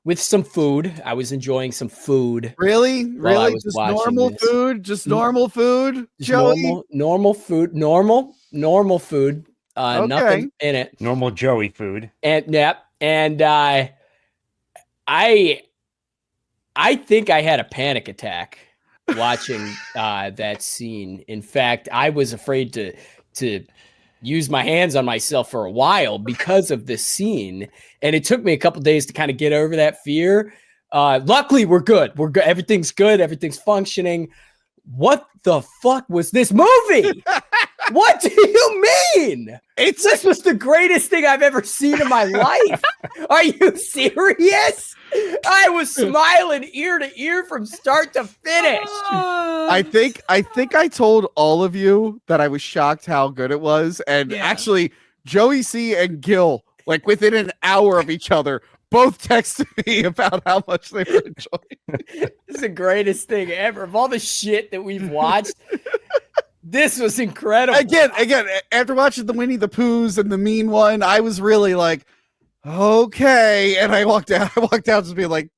with some food. I was enjoying some food. Really? Just normal this. food? Just normal food? Joey? Normal food. Normal food. Okay. Nothing in it. Normal Joey food. And I think I had a panic attack watching that scene. In fact, I was afraid to use my hands on myself for a while because of this scene. And it took me a couple days to kind of get over that fear. Luckily, we're good. We're good. Everything's good. Everything's functioning. What the fuck was this movie? What do you mean? This was the greatest thing I've ever seen in my life. Are you serious? I was smiling ear to ear from start to finish. I think I told all of you that I was shocked how good it was. And actually, Joey C and Gil, like within an hour of each other, both texted me about how much they were enjoying. This is the greatest thing ever. Of all the shit that we've watched, this was incredible. Again, after watching the Winnie the Poohs and the Mean One, I was really like, okay. And I walked out just being like,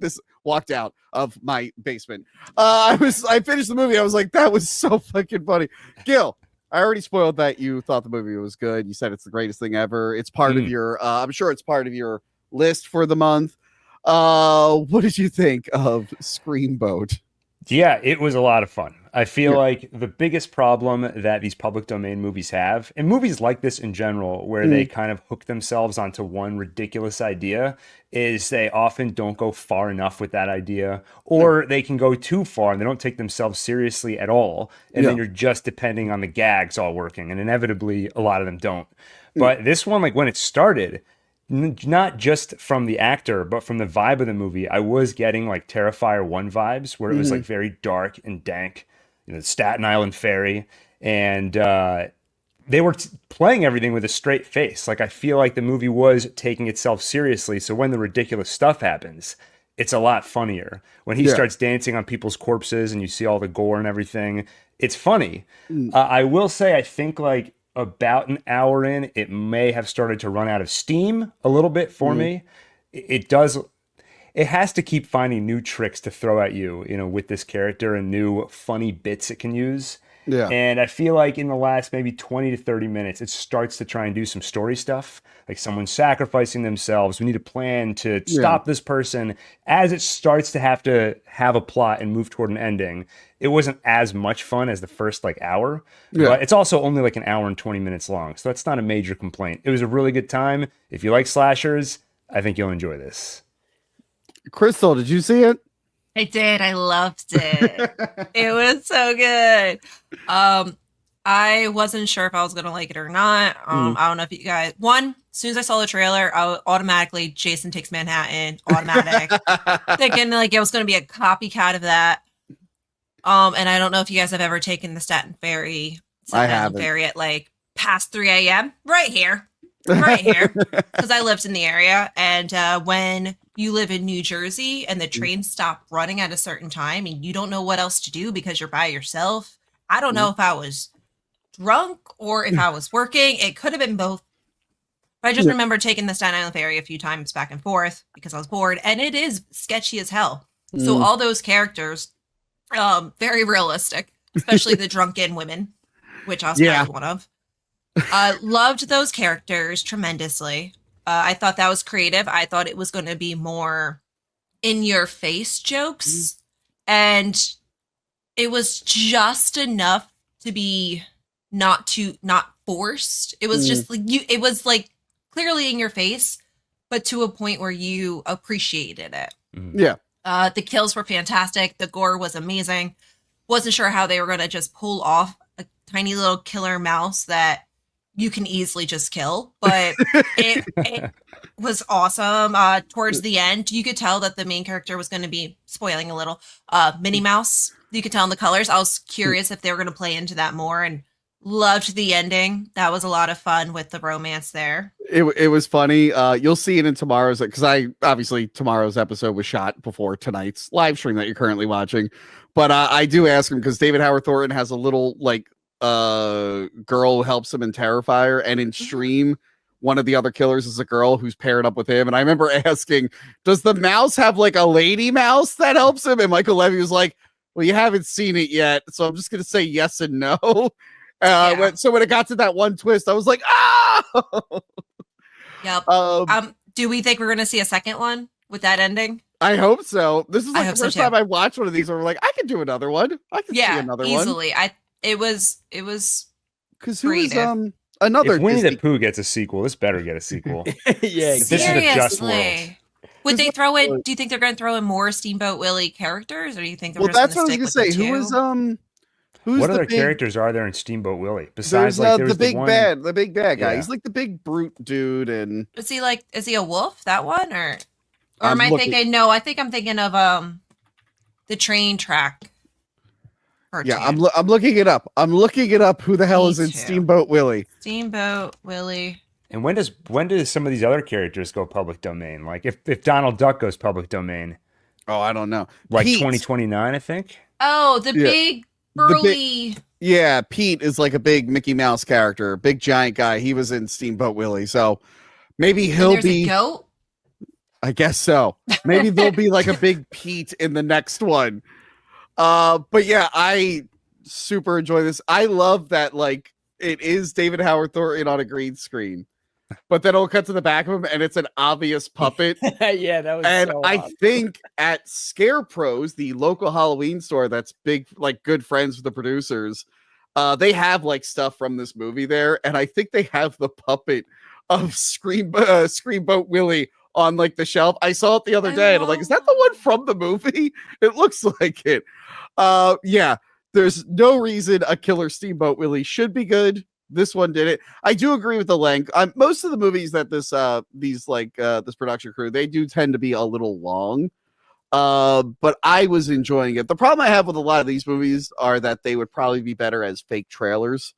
walked out of my basement. I finished the movie. I was like, that was so fucking funny. Gil, I already spoiled that you thought the movie was good. You said it's the greatest thing ever. It's part of your, I'm sure it's part of your list for the month. What did you think of Screamboat? Yeah, it was a lot of fun. I feel like the biggest problem that these public domain movies have, and movies like this in general, where they kind of hook themselves onto one ridiculous idea, is they often don't go far enough with that idea, or they can go too far and they don't take themselves seriously at all. And then you're just depending on the gags all working. And inevitably, a lot of them don't. But this one, like when it started, not just from the actor, but from the vibe of the movie, I was getting like Terrifier 1 vibes, where it was like very dark and dank, Staten Island ferry, and they were playing everything with a straight face. Like I feel like the movie was taking itself seriously, so when the ridiculous stuff happens, it's a lot funnier. When he starts dancing on people's corpses and you see all the gore and everything, it's funny. I will say, I think like about an hour in, it may have started to run out of steam a little bit for me. It has to keep finding new tricks to throw at you, with this character and new funny bits it can use. Yeah. And I feel like in the last maybe 20 to 30 minutes, it starts to try and do some story stuff. Like someone's sacrificing themselves. We need a plan to stop this person. As it starts to have a plot and move toward an ending, it wasn't as much fun as the first hour. Yeah. But it's also only like an hour and 20 minutes long. So that's not a major complaint. It was a really good time. If you like slashers, I think you'll enjoy this. Crystal, did you see it? I did. I loved it. It was so good. I wasn't sure if I was gonna like it or not. I don't know if you guys. As soon as I saw the trailer, I automatically Jason Takes Manhattan, automatic, thinking like it was gonna be a copycat of that. And I don't know if you guys have ever taken the Staten Island Ferry at like past 3 a.m. right here, because I lived in the area. And when you live in New Jersey and the trains stop running at a certain time and you don't know what else to do because you're by yourself, I don't know if I was drunk or if I was working. It could have been both. But I just remember taking the Staten Island Ferry a few times back and forth because I was bored, and it is sketchy as hell. So all those characters, very realistic, especially the drunken women, which I was probably one of. Loved those characters tremendously. I thought that was creative. I thought it was going to be more in your face jokes, and it was just enough to be not forced. It was just like it was like clearly in your face, but to a point where you appreciated it. Yeah. The kills were fantastic. The gore was amazing. Wasn't sure how they were going to just pull off a tiny little killer mouse that you can easily just kill, but it was awesome. Towards the end, you could tell that the main character was going to be, spoiling a little, Minnie Mouse. You could tell in the colors. I was curious if they were going to play into that more, and loved the ending. That was a lot of fun with the romance there. It was funny. You'll see it in tomorrow's, because obviously tomorrow's episode was shot before tonight's live stream that you're currently watching. But I do ask him because David Howard Thornton has a little like girl who helps him in Terrifier, and in stream one of the other killers is a girl who's paired up with him. And I remember asking, does the mouse have like a lady mouse that helps him? And Michael Levy was like, well, you haven't seen it yet, so I'm just gonna say yes and no. So when it got to that one twist, I was like, ah. Yep. Do we think we're going to see a second one with that ending? I hope so. This is like the first time I watched one of these where we're like, I can do another one. I can see another easily. one. It was because who is another if Winnie Disney... the Pooh gets a sequel, this better get a sequel. Yeah, this is a Just World. Would they throw in? Do you think they're going to throw in more Steamboat Willie characters, or do you think they're well, just that's what I stick was going to say. Who is Who's what other big... characters are there in Steamboat Willie besides there's the big bad guy? Yeah. He's like the big brute dude. And is he a wolf? That one, or am I thinking? No, I think I'm thinking of the train track. Cartoon. Yeah, I'm looking it up. Who the hell is in Steamboat Willie? Steamboat Willie. And when does some of these other characters go public domain? Like if Donald Duck goes public domain? Oh, I don't know. Like 2029, I think. Oh, the big burly. Pete is like a big Mickey Mouse character, big giant guy. He was in Steamboat Willie, so maybe he'll be a goat. I guess so. Maybe there'll be like a big Pete in the next one. But yeah, I super enjoy this. I love that like it is David Howard Thornton on a green screen, but then it'll cut to the back of him and it's an obvious puppet. Yeah, that was. And so I awesome. think at Scarepro's, the local Halloween store that's big, like good friends with the producers, they have like stuff from this movie there, and I think they have the puppet of Screamboat Willie on like the shelf. I saw it the other day, and I'm like, is that the one from the movie? It looks like it. Yeah, there's no reason a killer Steamboat Willie should be good. This one did it. I do agree with the length. Most of the movies that this production crew, they do tend to be a little long. But I was enjoying it. The problem I have with a lot of these movies are that they would probably be better as fake trailers.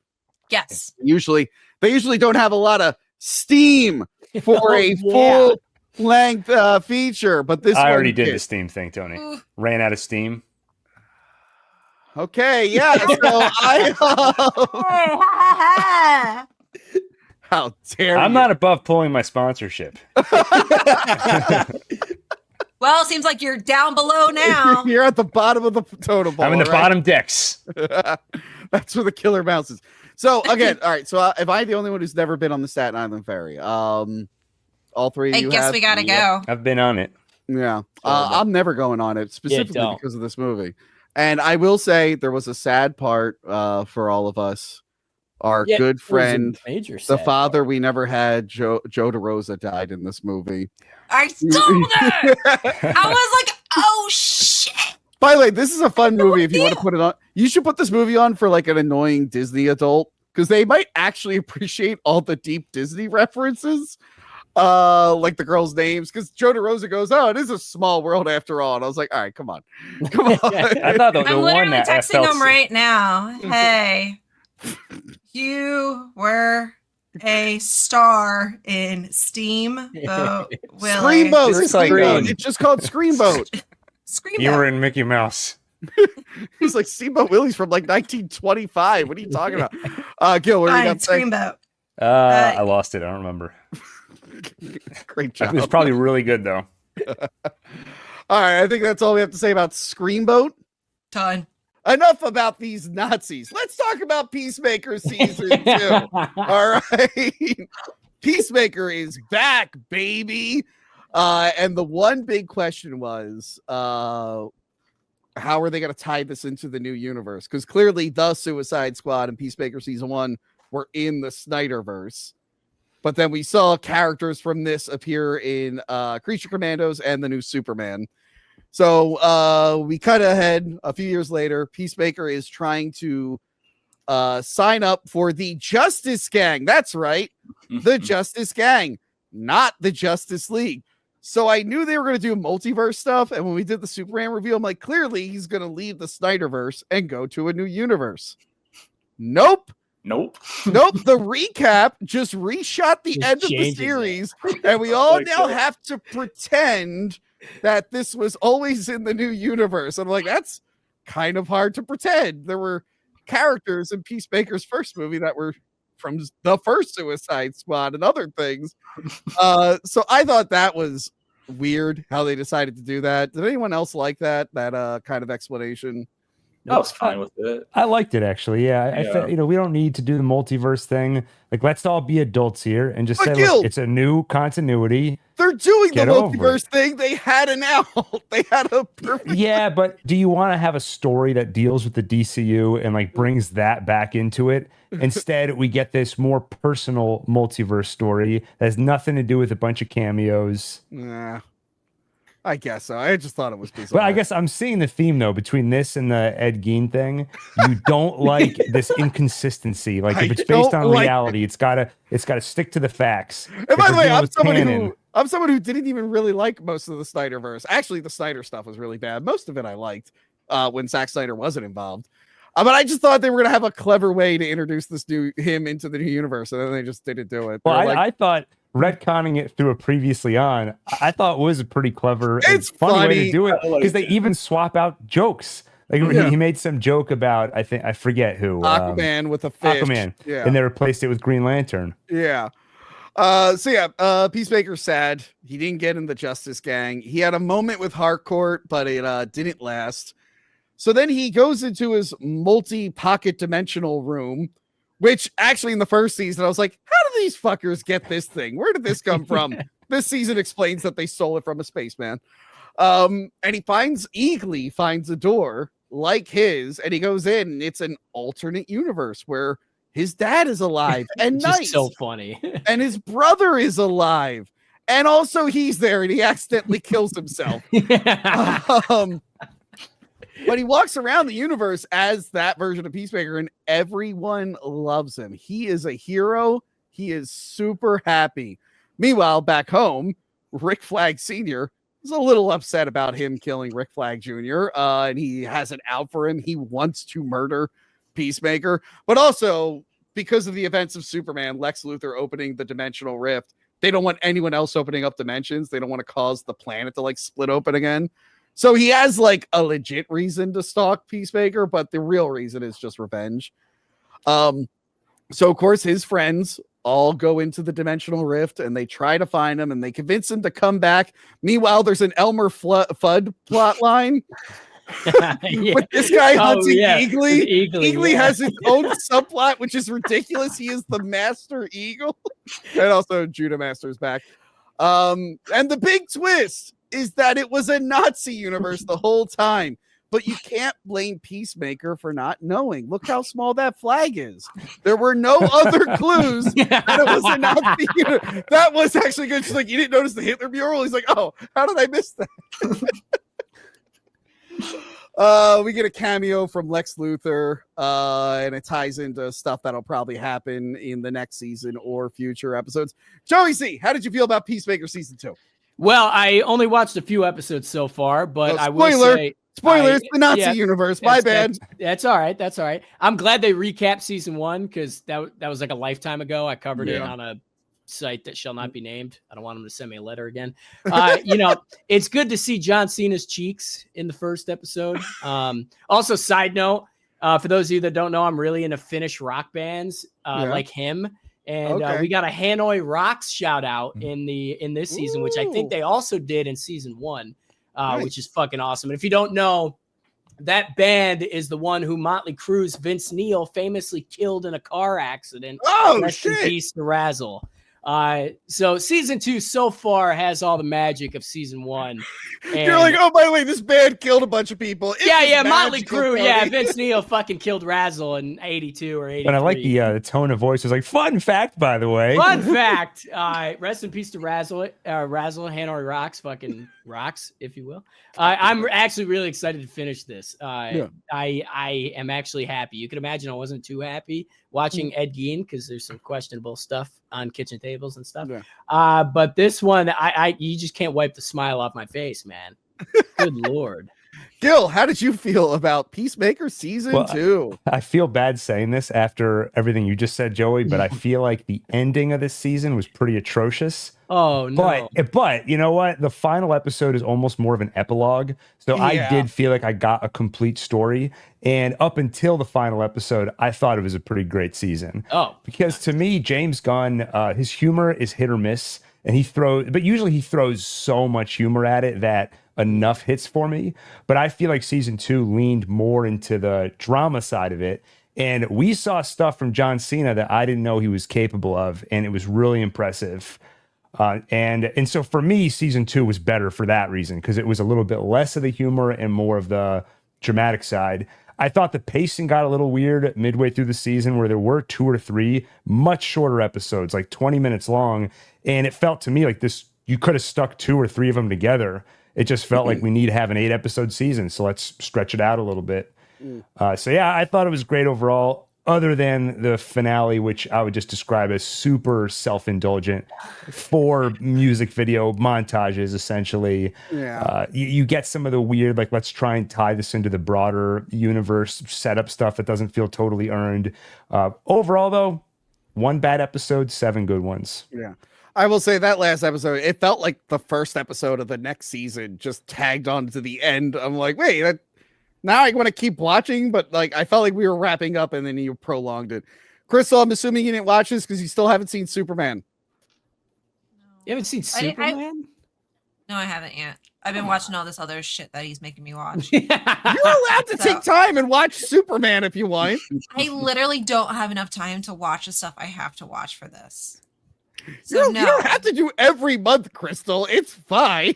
Yes. They usually don't have a lot of steam for a full length feature, but this I already did the steam thing, Tony. Ooh. Ran out of steam. Okay, yeah. So how dare I'm you? not above pulling my sponsorship. Well, it seems like you're down below now. You're at the bottom of the totem pole. I'm in the bottom decks. That's where the killer mouse is. So again, all right. So am I the only one who's never been on the Staten Island Ferry? All three of I you guess have? we gotta go. I've been on it. Yeah. I'm never going on it specifically because of this movie. And I will say there was a sad part for all of us. Our good friend, the father we never had, Joe DeRosa, died in this movie. I told her. I was like, oh shit. By the way, this is a fun movie if you want to put it on. You should put this movie on for like an annoying Disney adult because they might actually appreciate all the deep Disney references. Like the girls' names, because Joe DeRosa goes, "Oh, it is a small world after all." And I was like, "All right, come on." I thought the I'm one literally that texting him right now. Hey, you were a star in Steamboat Willie. Screamboat. It's just called Screamboat. Screamboat. You were in Mickey Mouse. He's like Steamboat Willie's from like 1925. What are you talking about? Gil, what are you got to say? Screamboat. I lost it. I don't remember. Great job. It was probably really good though. All right, I think that's all we have to say about Screamboat. Done. Enough about these Nazis. Let's talk about Peacemaker season 2. All right. Peacemaker is back, baby. And the one big question was, how are they going to tie this into the new universe? Because clearly the Suicide Squad and Peacemaker season 1 were in the Snyderverse. But then we saw characters from this appear in Creature Commandos and the new Superman. So we cut ahead a few years later. Peacemaker is trying to sign up for the Justice Gang. That's right. The Justice Gang, not the Justice League. So I knew they were going to do multiverse stuff. And when we did the Superman review, I'm like, clearly he's going to leave the Snyderverse and go to a new universe. Nope. The recap just reshot the end of the series, and we all now have to pretend that this was always in the new universe. I'm like, that's kind of hard to pretend. There were characters in Peacemaker's first movie that were from the first Suicide Squad and other things. So I thought that was weird how they decided to do that. Did anyone else like that kind of explanation? I was fine with it. I liked it actually. Yeah. I felt, we don't need to do the multiverse thing. Like, let's all be adults here and just say, look, it's a new continuity. They're doing the multiverse thing. They had an out. They had a perfect. Yeah, but do you want to have a story that deals with the DCU and like brings that back into it? Instead, we get this more personal multiverse story that has nothing to do with a bunch of cameos. Nah. I guess so. I just thought it was bizarre. But I guess I'm seeing the theme though between this and the Ed Gein thing. You don't like this inconsistency. Like if it's based on reality, it's gotta stick to the facts. And by the way, I'm someone who didn't even really like most of the Snyderverse. Actually, the Snyder stuff was really bad. Most of it I liked when Zack Snyder wasn't involved. But I just thought they were gonna have a clever way to introduce him into the new universe, and then they just didn't do it. Well, I thought retconning it through a previously on, I thought was a pretty clever and funny way to do it, because they even swap out jokes. Like he made some joke about, I forget who, Aquaman with a fish. Aquaman, and they replaced it with Green Lantern. Yeah. Peacemaker's sad. He didn't get in the Justice Gang. He had a moment with Harcourt, but it didn't last. So then he goes into his multi-pocket dimensional room, which actually in the first season, I was like, how do these fuckers get this thing? Where did this come from? This season explains that they stole it from a spaceman. And Eagly finds a door like his, and he goes in, and it's an alternate universe where his dad is alive and nice. So funny. And his brother is alive. And also he's there, and he accidentally kills himself. But he walks around the universe as that version of Peacemaker, and everyone loves him. He is a hero. He is super happy. Meanwhile, back home, Rick Flag Sr. is a little upset about him killing Rick Flag Jr., and he has it out for him. He wants to murder Peacemaker. But also, because of the events of Superman, Lex Luthor opening the dimensional rift, they don't want anyone else opening up dimensions. They don't want to cause the planet to split open again. So he has a legit reason to stalk Peacemaker, but the real reason is just revenge. So of course his friends all go into the dimensional rift and they try to find him and they convince him to come back. Meanwhile, there's an Elmer Fudd plot line. With this guy hunting Eagly. Eagly has his own subplot, which is ridiculous. He is the Master Eagle. And also Judah Master's back. And the big twist is that it was a Nazi universe the whole time, but you can't blame Peacemaker for not knowing. Look how small that flag is. There were no other clues that it was a Nazi universe. That was actually good. She's like, you didn't notice the Hitler mural? He's like, oh, how did I miss that? We get a cameo from Lex Luthor, and it ties into stuff that'll probably happen in the next season or future episodes. Joey C, how did you feel about Peacemaker season 2? Well, I only watched a few episodes so far, but I will say spoilers, the Nazi universe. My bad. That's all right. That's all right. I'm glad they recapped season 1 because that was like a lifetime ago. I covered it on a site that shall not be named. I don't want them to send me a letter again. It's good to see John Cena's cheeks in the first episode. Also, side note, for those of you that don't know, I'm really into Finnish rock bands like him. And we got a Hanoi Rocks shout out in this season, which I think they also did in season 1, which is fucking awesome. And if you don't know, that band is the one who Motley Crue's Vince Neil famously killed in a car accident. Rest in peace to Razzle. So season 2 so far has all the magic of season 1. And you're like, oh, by the way, this band killed a bunch of people. Motley Crue. Yeah, Vince Neil fucking killed Razzle in 82 or 83. And I like the tone of voice. It's like, fun fact, by the way. Fun fact. Rest in peace to Razzle. Razzle, Hanoi Rocks, fucking rocks, if you will. I'm actually really excited to finish this. I am actually happy. You can imagine I wasn't too happy watching Ed Gein because there's some questionable stuff on kitchen tables and stuff. But this one, you just can't wipe the smile off my face, man. Good Lord. Gil, how did you feel about Peacemaker season 2? I feel bad saying this after everything you just said, Joey, but I feel like the ending of this season was pretty atrocious. Oh, no. But you know what? The final episode is almost more of an epilogue. So I did feel like I got a complete story. And up until the final episode, I thought it was a pretty great season. Because to me, James Gunn, his humor is hit or miss. And usually he throws so much humor at it that enough hits for me. But I feel like season 2 leaned more into the drama side of it. And we saw stuff from John Cena that I didn't know he was capable of. And it was really impressive. And so for me, season 2 was better for that reason, because it was a little bit less of the humor and more of the dramatic side. I thought the pacing got a little weird midway through the season, where there were 2 or 3 much shorter episodes, like 20 minutes long. And it felt to me like you could have stuck 2 or 3 of them together. It just felt like we need to have an 8-episode season. So let's stretch it out a little bit. I thought it was great overall, other than the finale, which I would just describe as super self-indulgent. 4 music video montages, essentially. You get some of the weird, like, let's try and tie this into the broader universe setup stuff that doesn't feel totally earned. Overall, though, 1 bad episode, 7 good ones. I will say that last episode, it felt like the first episode of the next season just tagged on to the end. I'm like, wait, now I want to keep watching, but like I felt like we were wrapping up and then you prolonged it. Crystal, I'm assuming you didn't watch this because you still haven't seen Superman. You haven't seen Superman? No, I haven't yet. I've been watching all this other shit that he's making me watch. You're allowed to take time and watch Superman if you want. I literally don't have enough time to watch the stuff I have to watch for this. So you don't have to do every month, Crystal. It's fine.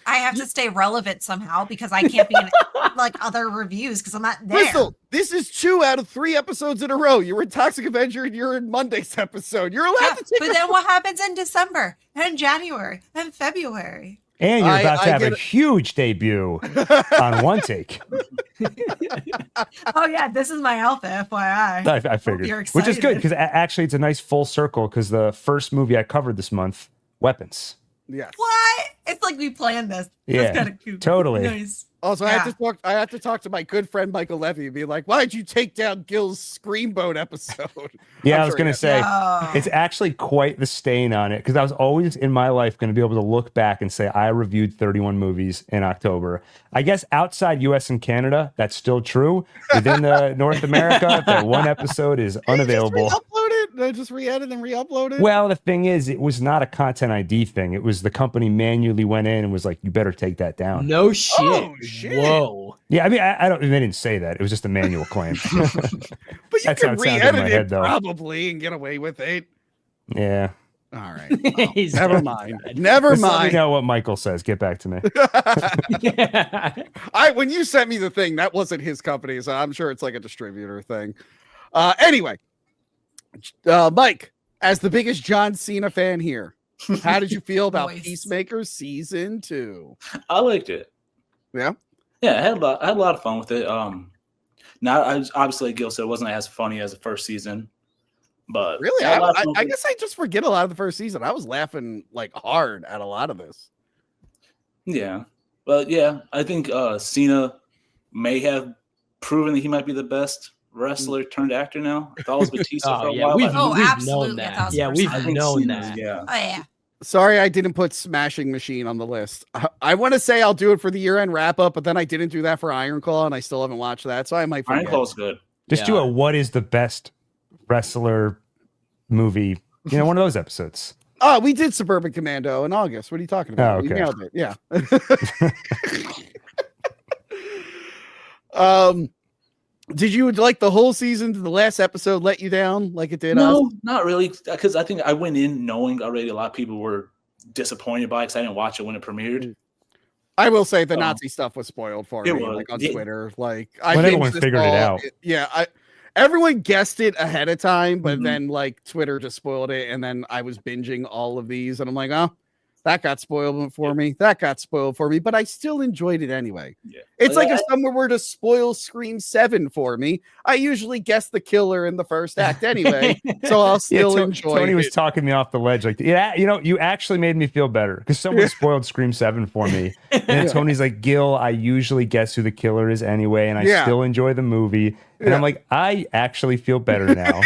I have to stay relevant somehow because I can't be in like other reviews because I'm not there. Crystal, this is 2 out of 3 episodes in a row. You were in Toxic Avenger and you're in Monday's episode. You're allowed to take. But then what happens in December and January and February? And you're about to have a huge debut on One Take. Oh, yeah. This is my outfit, FYI. I figured. Which is good because actually it's a nice full circle because the first movie I covered this month, Weapons. Yes. What? It's like we planned this. Yeah, that's kind of cute. Totally. Nice. Also, I have to talk to my good friend Michael Levy and be like, "Why did you take down Gil's Screamboat episode?" Yeah, I was gonna say it's actually quite the stain on it because I was always in my life going to be able to look back and say I reviewed 31 movies in October. I guess outside U.S. and Canada, that's still true. Within the North America, that 1 episode is unavailable. Just re-edit and re-upload it? Well, the thing is, it was not a content ID thing. It was the company manually went in and was like, you better take that down. No shit. Oh, shit. Whoa. Yeah, I mean, they didn't say that. It was just a manual claim. But you can re-edit it probably and get away with it. Yeah. All right. Well, never mind. Never mind. Let me know what Michael says. Get back to me. When you sent me the thing, that wasn't his company, so I'm sure it's like a distributor thing. Anyway. Mike, as the biggest John Cena fan here, how did you feel about Peacemaker season 2? I liked it. Yeah. Yeah, I had a lot of fun with it. Now, obviously, Gil said it wasn't as funny as the first season, but really, I guess I just forget a lot of the first season. I was laughing like hard at a lot of this. Yeah, but yeah, I think Cena may have proven that he might be the best wrestler turned actor now. I thought it was Batista for a while. We've absolutely. known that. Yeah, we've known that. Yeah. Oh yeah. Sorry, I didn't put Smashing Machine on the list. I want to say I'll do it for the year-end wrap-up, but then I didn't do that for Iron Claw, and I still haven't watched that, so I might forget. Iron Claw's good. Just do a what is the best wrestler movie? You know, one of those episodes. Oh, we did Suburban Commando in August. What are you talking about? Oh, okay. We nailed it. Yeah. Did you like the whole season? Did the last episode let you down like it did us? No, not really, because I think I went in knowing already a lot of people were disappointed by it because I didn't watch it when it premiered. I will say the Nazi stuff was spoiled for me, like on Twitter. Like when everyone figured it out. Everyone guessed it ahead of time, but then like Twitter just spoiled it, and then I was binging all of these, and I'm like, oh, that got spoiled for me. That got spoiled for me, but I still enjoyed it anyway. Yeah. It's like if someone were to spoil Scream 7 for me, I usually guess the killer in the first act anyway, so I'll still enjoy Tony it. was talking me off the ledge. Like, yeah, you know, you actually made me feel better because someone spoiled Scream 7 for me. And Tony's like, Gil, I usually guess who the killer is anyway, and I still enjoy the movie. And I'm like, I actually feel better now.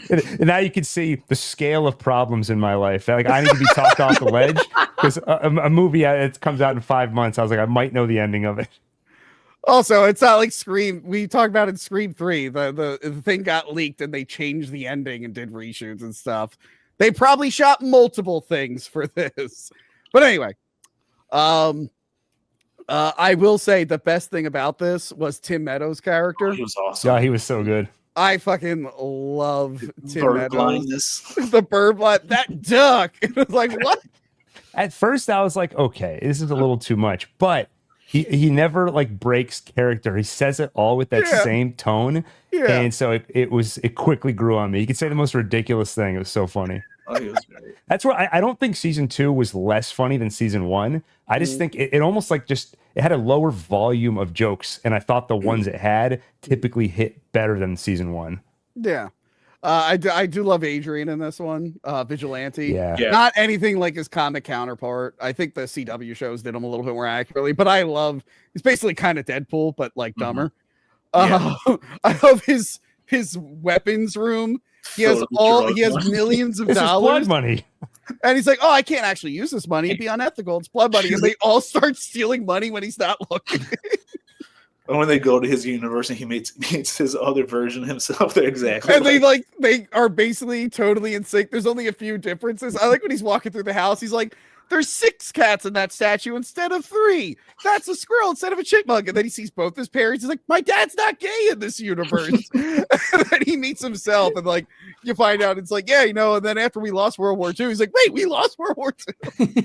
And now you can see the scale of problems in my life. Like, I need to be talked off the ledge because a movie it comes out in 5 months. I was like, I might know the ending of it. Also, it's not like Scream. We talked about in Scream 3, the thing got leaked and they changed the ending and did reshoots and stuff. They probably shot multiple things for this. But anyway, I will say the best thing about this was Tim Meadows' character. He was awesome. Yeah, he was so good. I fucking love Tim Bird Meadows. blindness. The bird blind, that duck. It was like, what? At first, I was like, okay, this is a little too much, but he never like breaks character. He says it all with that same tone, and so it quickly grew on me. You could say the most ridiculous thing. It was so funny. Oh, he was great. That's why I don't think season 2 was less funny than season 1. I just think it almost like it had a lower volume of jokes, and I thought the ones it had typically hit better than season 1. Yeah. I do love Adrian in this one, Vigilante. Yeah. Not anything like his comic counterpart. I think the CW shows did him a little bit more accurately, but he's basically kind of Deadpool, but like dumber. I love his weapons room. He has millions of This dollars. is blood money. And he's like, oh, I can't actually use this money. It'd be unethical. It's blood money. And they all start stealing money when he's not looking. And when they go to his universe and he meets his other version himself, they're exactly. And they are basically totally in sync. There's only a few differences. I like when he's walking through the house. He's like, there's 6 cats in that statue instead of 3. That's a squirrel instead of a chipmunk. And then he sees both his parents. He's like, my dad's not gay in this universe. And then he meets himself, and like you find out it's like, yeah, you know. And then after we lost World War II, he's like, wait, we lost World War II.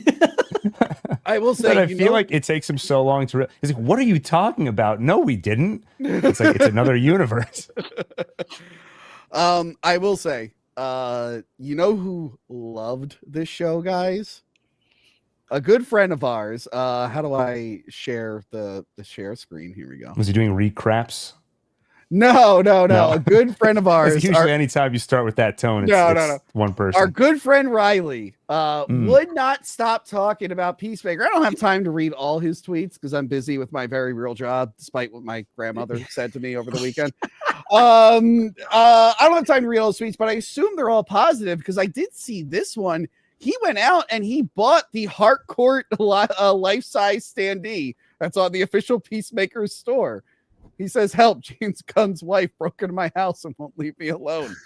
I will say, I feel like it takes him so long to. He's like, what are you talking about? No, we didn't. It's like it's another universe. I will say, you know who loved this show, guys? A good friend of ours. How do I share the share screen? Here we go. Was he doing recraps? No. A good friend of ours. Usually, anytime you start with that tone, it's one person. Our good friend Riley would not stop talking about Peacemaker. I don't have time to read all his tweets because I'm busy with my very real job, despite what my grandmother said to me over the weekend. I don't have time to read all his tweets, but I assume they're all positive because I did see this one. He went out and he bought the Harcourt life-size standee that's on the official Peacemaker store. He says, help, James Gunn's wife broke into my house and won't leave me alone.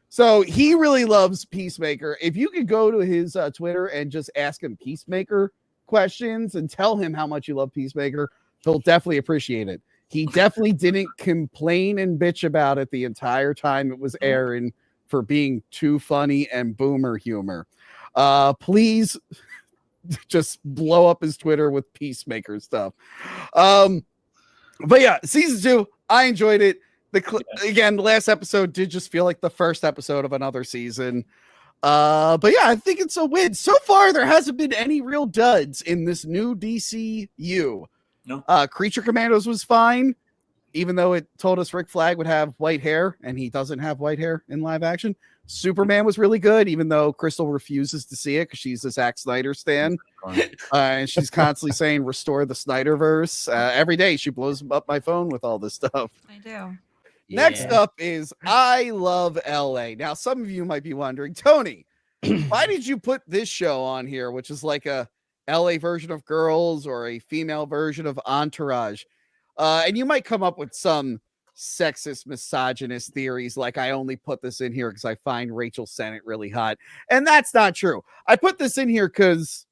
So he really loves Peacemaker. If you could go to his Twitter and just ask him Peacemaker questions and tell him how much you love Peacemaker, he'll definitely appreciate it. He definitely didn't complain and bitch about it the entire time it was airing for being too funny and boomer humor. Please just blow up his Twitter with Peacemaker stuff. But yeah, season 2, I enjoyed it. Again, the last episode did just feel like the first episode of another season. But yeah, I think it's a win. So far, there hasn't been any real duds in this new DCU. No. Creature Commandos was fine, even though it told us Rick Flag would have white hair, and he doesn't have white hair in live action. Superman was really good, even though Crystal refuses to see it because she's a Zack Snyder stan. And she's constantly saying, restore the Snyderverse. Every day she blows up my phone with all this stuff. I do. Next up is I Love LA. Now, some of you might be wondering, Tony, why did you put this show on here, which is like a LA version of Girls or a female version of Entourage? And you might come up with some sexist, misogynist theories like I only put this in here because I find Rachel Sennett really hot. And that's not true. I put this in here because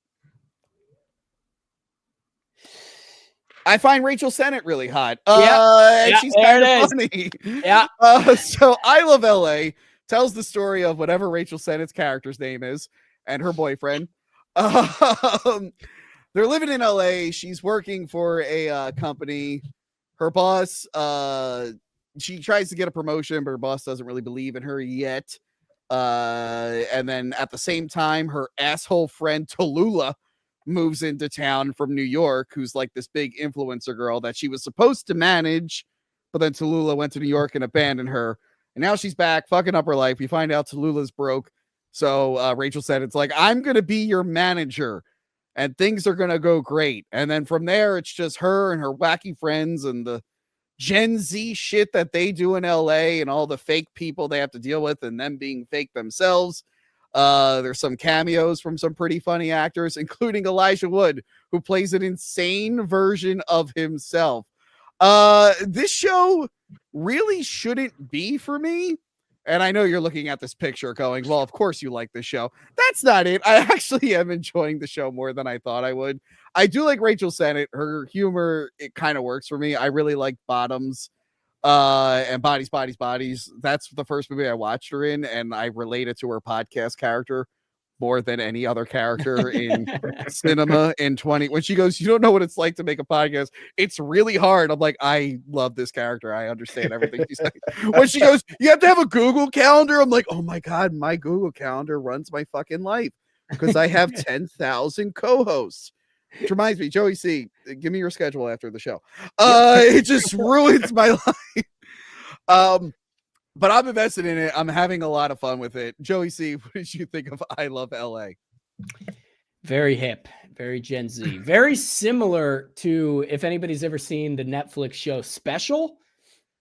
I find Rachel Sennett really hot. And she's kind of funny. Yeah. So I Love LA tells the story of whatever Rachel Sennett's character's name is and her boyfriend. They're living in LA. She's working for a company. Her boss, she tries to get a promotion, but her boss doesn't really believe in her yet. And then at the same time, her asshole friend Tallulah moves into town from New York, who's like this big influencer girl that she was supposed to manage, but then Tallulah went to New York and abandoned her. And now she's back, fucking up her life. We find out Tallulah's broke. So Rachel said, it's like, I'm going to be your manager and things are going to go great. And then from there, it's just her and her wacky friends and the Gen Z shit that they do in LA and all the fake people they have to deal with and them being fake themselves. There's some cameos from some pretty funny actors, including Elijah Wood, who plays an insane version of himself. This show really shouldn't be for me. And I know you're looking at this picture going, well, of course you like this show. That's not it. I actually am enjoying the show more than I thought I would. I do like Rachel Sennett. Her humor, it kind of works for me. I really like Bottoms and Bodies, Bodies, Bodies. That's the first movie I watched her in, and I related to her podcast character more than any other character in cinema in 20. When she goes, you don't know what it's like to make a podcast. It's really hard. I'm like, I love this character. I understand everything she's saying. When she goes, you have to have a Google Calendar. I'm like, oh my God, my Google Calendar runs my fucking life because I have 10,000 co-hosts. Which reminds me, Joey C, give me your schedule after the show. It just ruins my life. But I'm invested in it. I'm having a lot of fun with it. Joey C, what did you think of I Love LA? Very hip, very Gen Z, very similar to, if anybody's ever seen the Netflix show Special.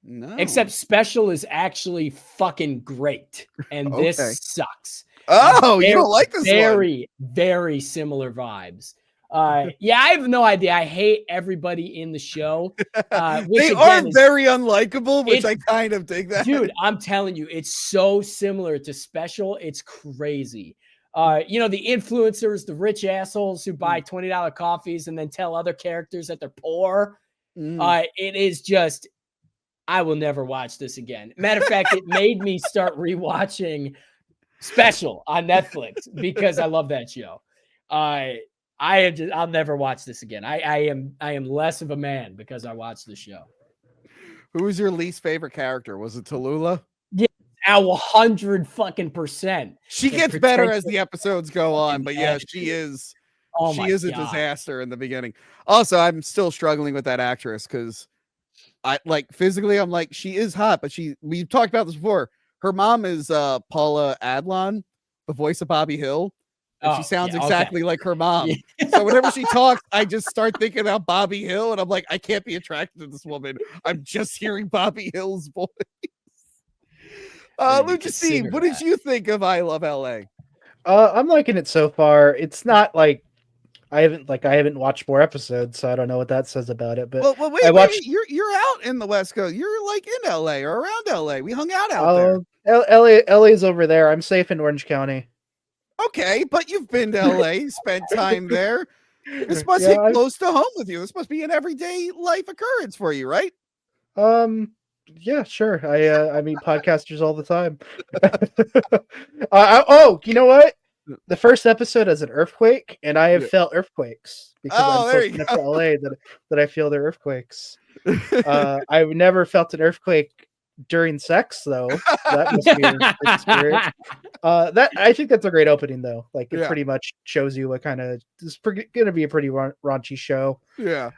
No. Except Special is actually fucking great. And this sucks. Oh, you don't like this one? Very similar vibes. Yeah, I have no idea. I hate everybody in the show. They are very unlikable, which I kind of dig that. Dude, I'm telling you, it's so similar to Special. It's crazy. You know, the influencers, the rich assholes who buy $20 coffees and then tell other characters that they're poor. It is just, I will never watch this again. Matter of fact, it made me start rewatching Special on Netflix because I love that show. I'll never watch this again. I am less of a man because I watched the show. Who was your least favorite character? Was it Tallulah? Yeah, 100%. She gets better as the episodes go on, but yeah, she is. She is a disaster in the beginning. Also, I'm still struggling with that actress because I like physically, I'm like, she is hot, but we've talked about this before. Her mom is Paula Adlon, the voice of Bobby Hill. And she sounds exactly like her mom. So whenever she talks, I just start thinking about Bobby Hill, and I'm like, I can't be attracted to this woman. I'm just hearing Bobby Hill's voice. Lucas C, what did you think of I Love LA? I'm liking it so far. It's not like I haven't watched more episodes, so I don't know what that says about it. But wait, you're out in the West Coast. You're like in LA or around LA. We hung out there. LA's over there. I'm safe in Orange County. Okay, but you've been to LA, spent time there. This must hit close to home with you. This must be an everyday life occurrence for you, right? Yeah, sure. I meet podcasters all the time. You know what? The first episode is an earthquake, and I have felt earthquakes because I'm so close to LA that I feel the earthquakes. I've never felt an earthquake during sex, though. That must be an experience. That I think that's a great opening though. Like it pretty much shows you what kind of it's going to be a pretty raunchy show. Yeah.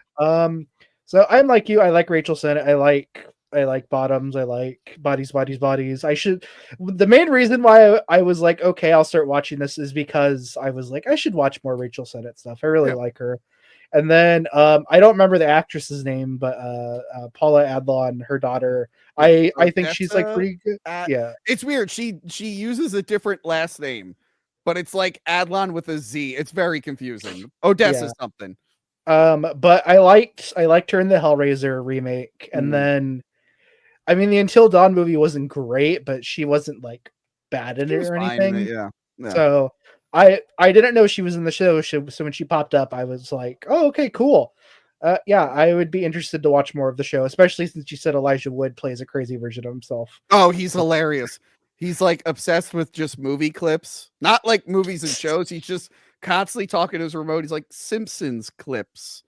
So I'm like you. I like Rachel Sennett. I like Bottoms. I like Bodies. The main reason why I was like, okay, I'll start watching this is because I was like, I should watch more Rachel Sennett stuff. I really like her. And then I don't remember the actress's name, but Paula Adlon, her daughter. I think she's like pretty good. Yeah, it's weird. She uses a different last name, but it's like Adlon with a Z. It's very confusing. Odessa something. But I liked her in the Hellraiser remake, and then I mean the Until Dawn movie wasn't great, but she wasn't like bad in it or anything. Yeah. So I didn't know she was in the show, so when she popped up, I was like, oh, okay, cool. Yeah, I would be interested to watch more of the show, especially since you said Elijah Wood plays a crazy version of himself. Oh, he's hilarious. He's like obsessed with just movie clips, not like movies and shows. He's just constantly talking to his remote. He's like Simpsons clips.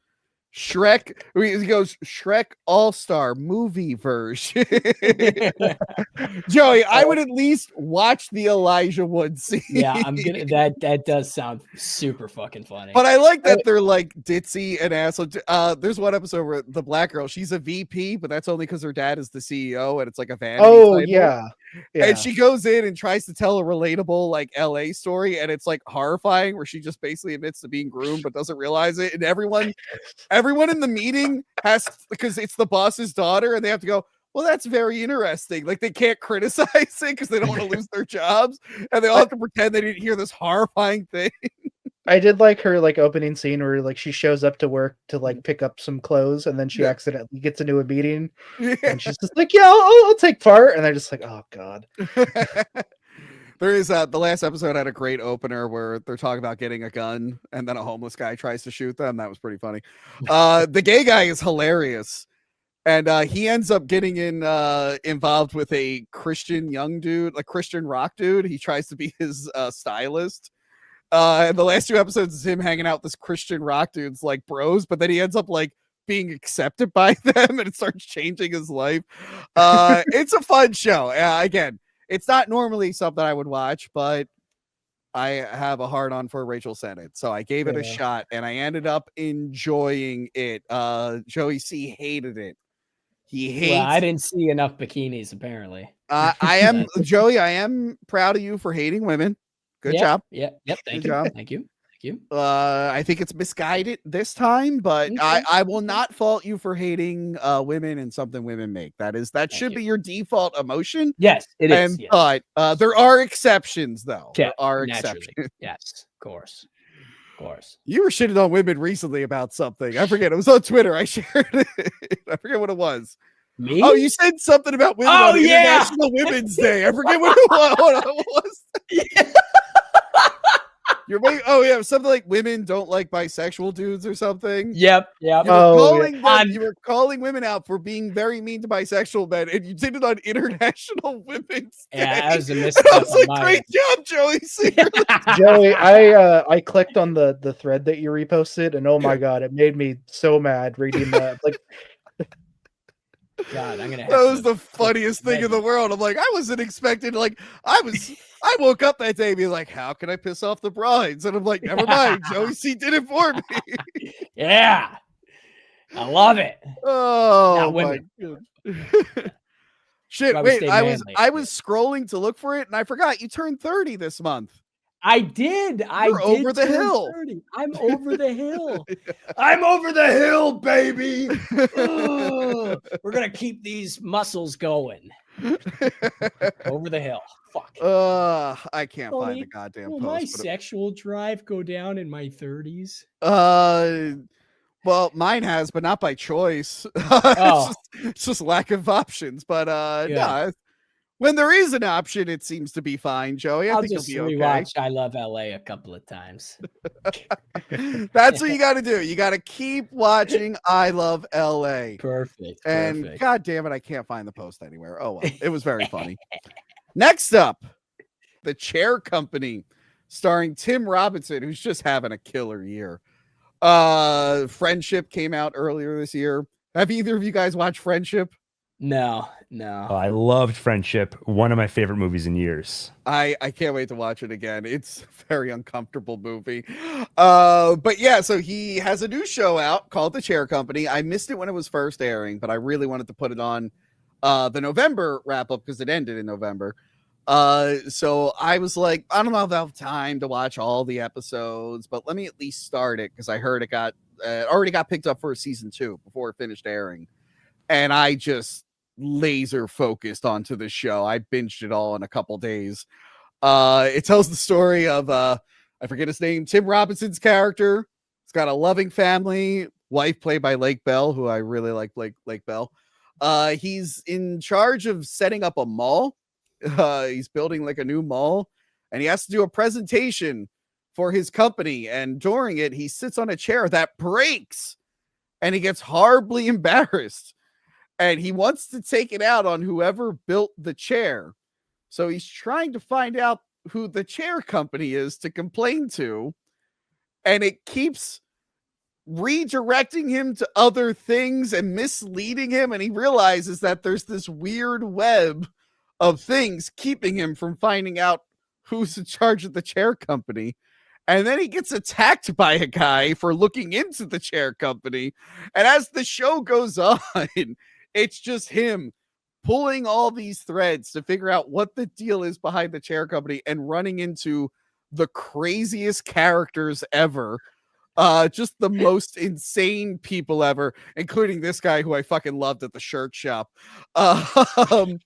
Shrek, he goes Shrek All-Star movie version. Joey, I would at least watch the Elijah Wood scene. Yeah, I'm gonna that does sound super fucking funny. But I like that they're like ditzy and asshole. There's one episode where the black girl, she's a VP, but that's only because her dad is the CEO and it's like a vanity title. Yeah. And she goes in and tries to tell a relatable like LA story, and it's like horrifying where she just basically admits to being groomed but doesn't realize it. And everyone in the meeting because it's the boss's daughter, and they have to go, well, that's very interesting. Like they can't criticize it because they don't want to lose their jobs, and they all have to pretend they didn't hear this horrifying thing. I did like her like opening scene where like she shows up to work to like pick up some clothes, and then she accidentally gets into a meeting, and she's just like, yeah, I'll take part, and they're just like, oh god. There is the last episode had a great opener where they're talking about getting a gun, and then a homeless guy tries to shoot them. That was pretty funny. The gay guy is hilarious, and he ends up getting involved with a Christian young dude, like Christian rock dude. He tries to be his stylist. And the last 2 episodes is him hanging out with this Christian rock dude's like bros, but then he ends up like being accepted by them, and it starts changing his life. It's a fun show. Again, it's not normally something I would watch, but I have a hard on for Rachel Sennett, so I gave it a shot, and I ended up enjoying it. Joey C hated it. He hates. Well, I didn't see enough bikinis apparently. I am Joey. I am proud of you for hating women. Good job. Yep. Thank you. I think it's misguided this time, but I will not fault you for hating women and something women make. That should be your default emotion. Yes, it is. But there are exceptions, though. Yeah, there are exceptions. Yes, of course. You were shitting on women recently about something. I forget. It was on Twitter. I shared it. I forget what it was. Me? Oh, you said something about women on International Women's Day. I forget what it was. What was. Yeah. Something like women don't like bisexual dudes or something. Yep. You were calling women out for being very mean to bisexual men, and you did it on International Women's Day. Yeah, that was a mistake. I was like, great job, Joey. Joey, I clicked on the thread that you reposted, and oh my god, it made me so mad reading that. Like, God, I'm gonna. That was the funniest thing in the world. I'm like, I wasn't expecting. Like, I woke up that day being like, how can I piss off the brides? And I'm like, never mind. Joey C did it for me. Yeah, I love it. Oh my god. Shit! Wait, I was scrolling to look for it, and I forgot you turned 30 this month. I did. You're over the hill. 30. I'm over the hill. I'm over the hill, baby. We're gonna keep these muscles going. Over the hill. Fuck. I can't find the goddamn post. My sexual drive go down in my 30s? Well, mine has, but not by choice. It's just lack of options. But no, when there is an option, it seems to be fine, Joey. I think just you'll be rewatch I Love LA a couple of times. That's what you got to do. You got to keep watching I Love LA. Perfect. And god damn it, I can't find the post anywhere. Oh well, it was very funny. Next up, The Chair Company, starring Tim Robinson, who's just having a killer year. Friendship came out earlier this year. Have either of you guys watched Friendship? No. I loved Friendship. One of my favorite movies in years. I can't wait to watch it again. It's a very uncomfortable movie. But yeah, so he has a new show out called The Chair Company. I missed it when it was first airing, but I really wanted to put it on the November wrap up because it ended in November. So I was like, I don't know if I'll have time to watch all the episodes, but let me at least start it because I heard it got already got picked up for a season 2 before it finished airing. And I just laser focused onto the show. I binged it all in a couple days. It tells the story of I forget his name, Tim Robinson's character. He's got a loving family, wife played by Lake Bell, who I really like, Lake Bell. He's in charge of setting up a mall. He's building like a new mall, and he has to do a presentation for his company. And during it, he sits on a chair that breaks, and he gets horribly embarrassed. And he wants to take it out on whoever built the chair. So he's trying to find out who the chair company is to complain to. And it keeps redirecting him to other things and misleading him. And he realizes that there's this weird web of things keeping him from finding out who's in charge of the chair company. And then he gets attacked by a guy for looking into the chair company. And as the show goes on, it's just him pulling all these threads to figure out what the deal is behind the chair company and running into the craziest characters ever. Just the most insane people ever, including this guy who I fucking loved at the shirt shop. And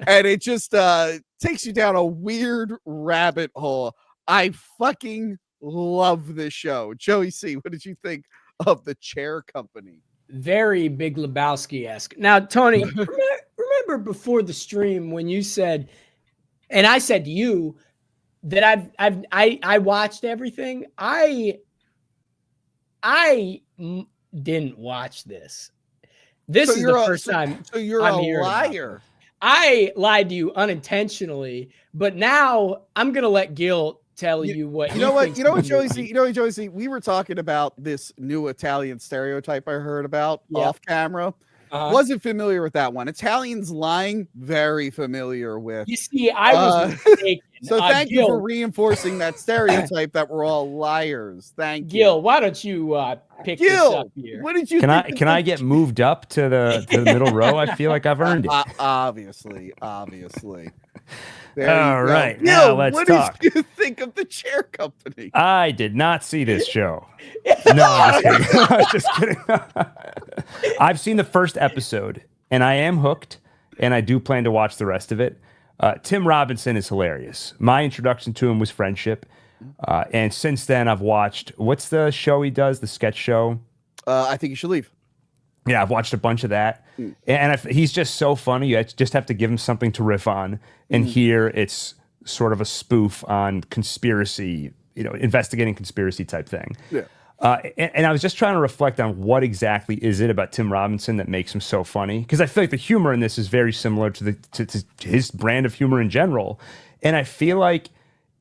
it just takes you down a weird rabbit hole. I fucking love this show. Joey C., what did you think of the chair company? Very Big Lebowski-esque. Now, Tony, remember before the stream when you said, and I said to you that I watched everything. I didn't watch this. This is the first time. So you're a liar. I lied to you unintentionally, but now I'm gonna let Gil tell you what. You know what, Joey C. We were talking about this new Italian stereotype I heard about off camera. Wasn't familiar with that one. Italians lying, very familiar with. You see, I was mistaken. So thank you for reinforcing that stereotype that we're all liars. Thank you. Gil, why don't you pick this up here? What did you Can I get moved up to the middle row? I feel like I've earned it. Obviously. All right, Gil, now let's talk. What did you think of the chair company? I did not see this show. No, I'm just kidding. I've seen the first episode, and I am hooked, and I do plan to watch the rest of it. Tim Robinson is hilarious. My introduction to him was Friendship, and since then I've watched, what's the show he does, the sketch show? I Think You Should Leave. Yeah, I've watched a bunch of that, and he's just so funny. You just have to give him something to riff on. And here it's sort of a spoof on conspiracy, investigating conspiracy type thing. Yeah. And I was just trying to reflect on what exactly is it about Tim Robinson that makes him so funny, because I feel like the humor in this is very similar to his brand of humor in general, and I feel like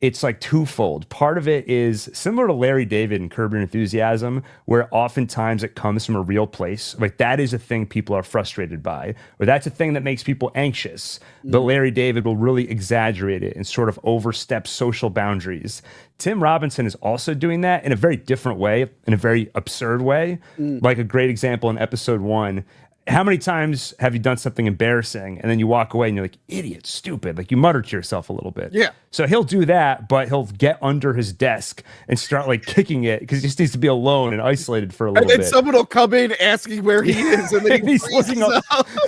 it's like twofold. Part of it is similar to Larry David and Curb Your Enthusiasm, where oftentimes it comes from a real place. Like that is a thing people are frustrated by, or that's a thing that makes people anxious. But Larry David will really exaggerate it and sort of overstep social boundaries. Tim Robinson is also doing that in a very different way, in a very absurd way. Like a great example in episode 1. How many times have you done something embarrassing and then you walk away and you're like, idiot, stupid, like you mutter to yourself a little bit? Yeah. So he'll do that, but he'll get under his desk and start like kicking it because he just needs to be alone and isolated for a little bit. And then someone will come in asking where he is, and then he's looking up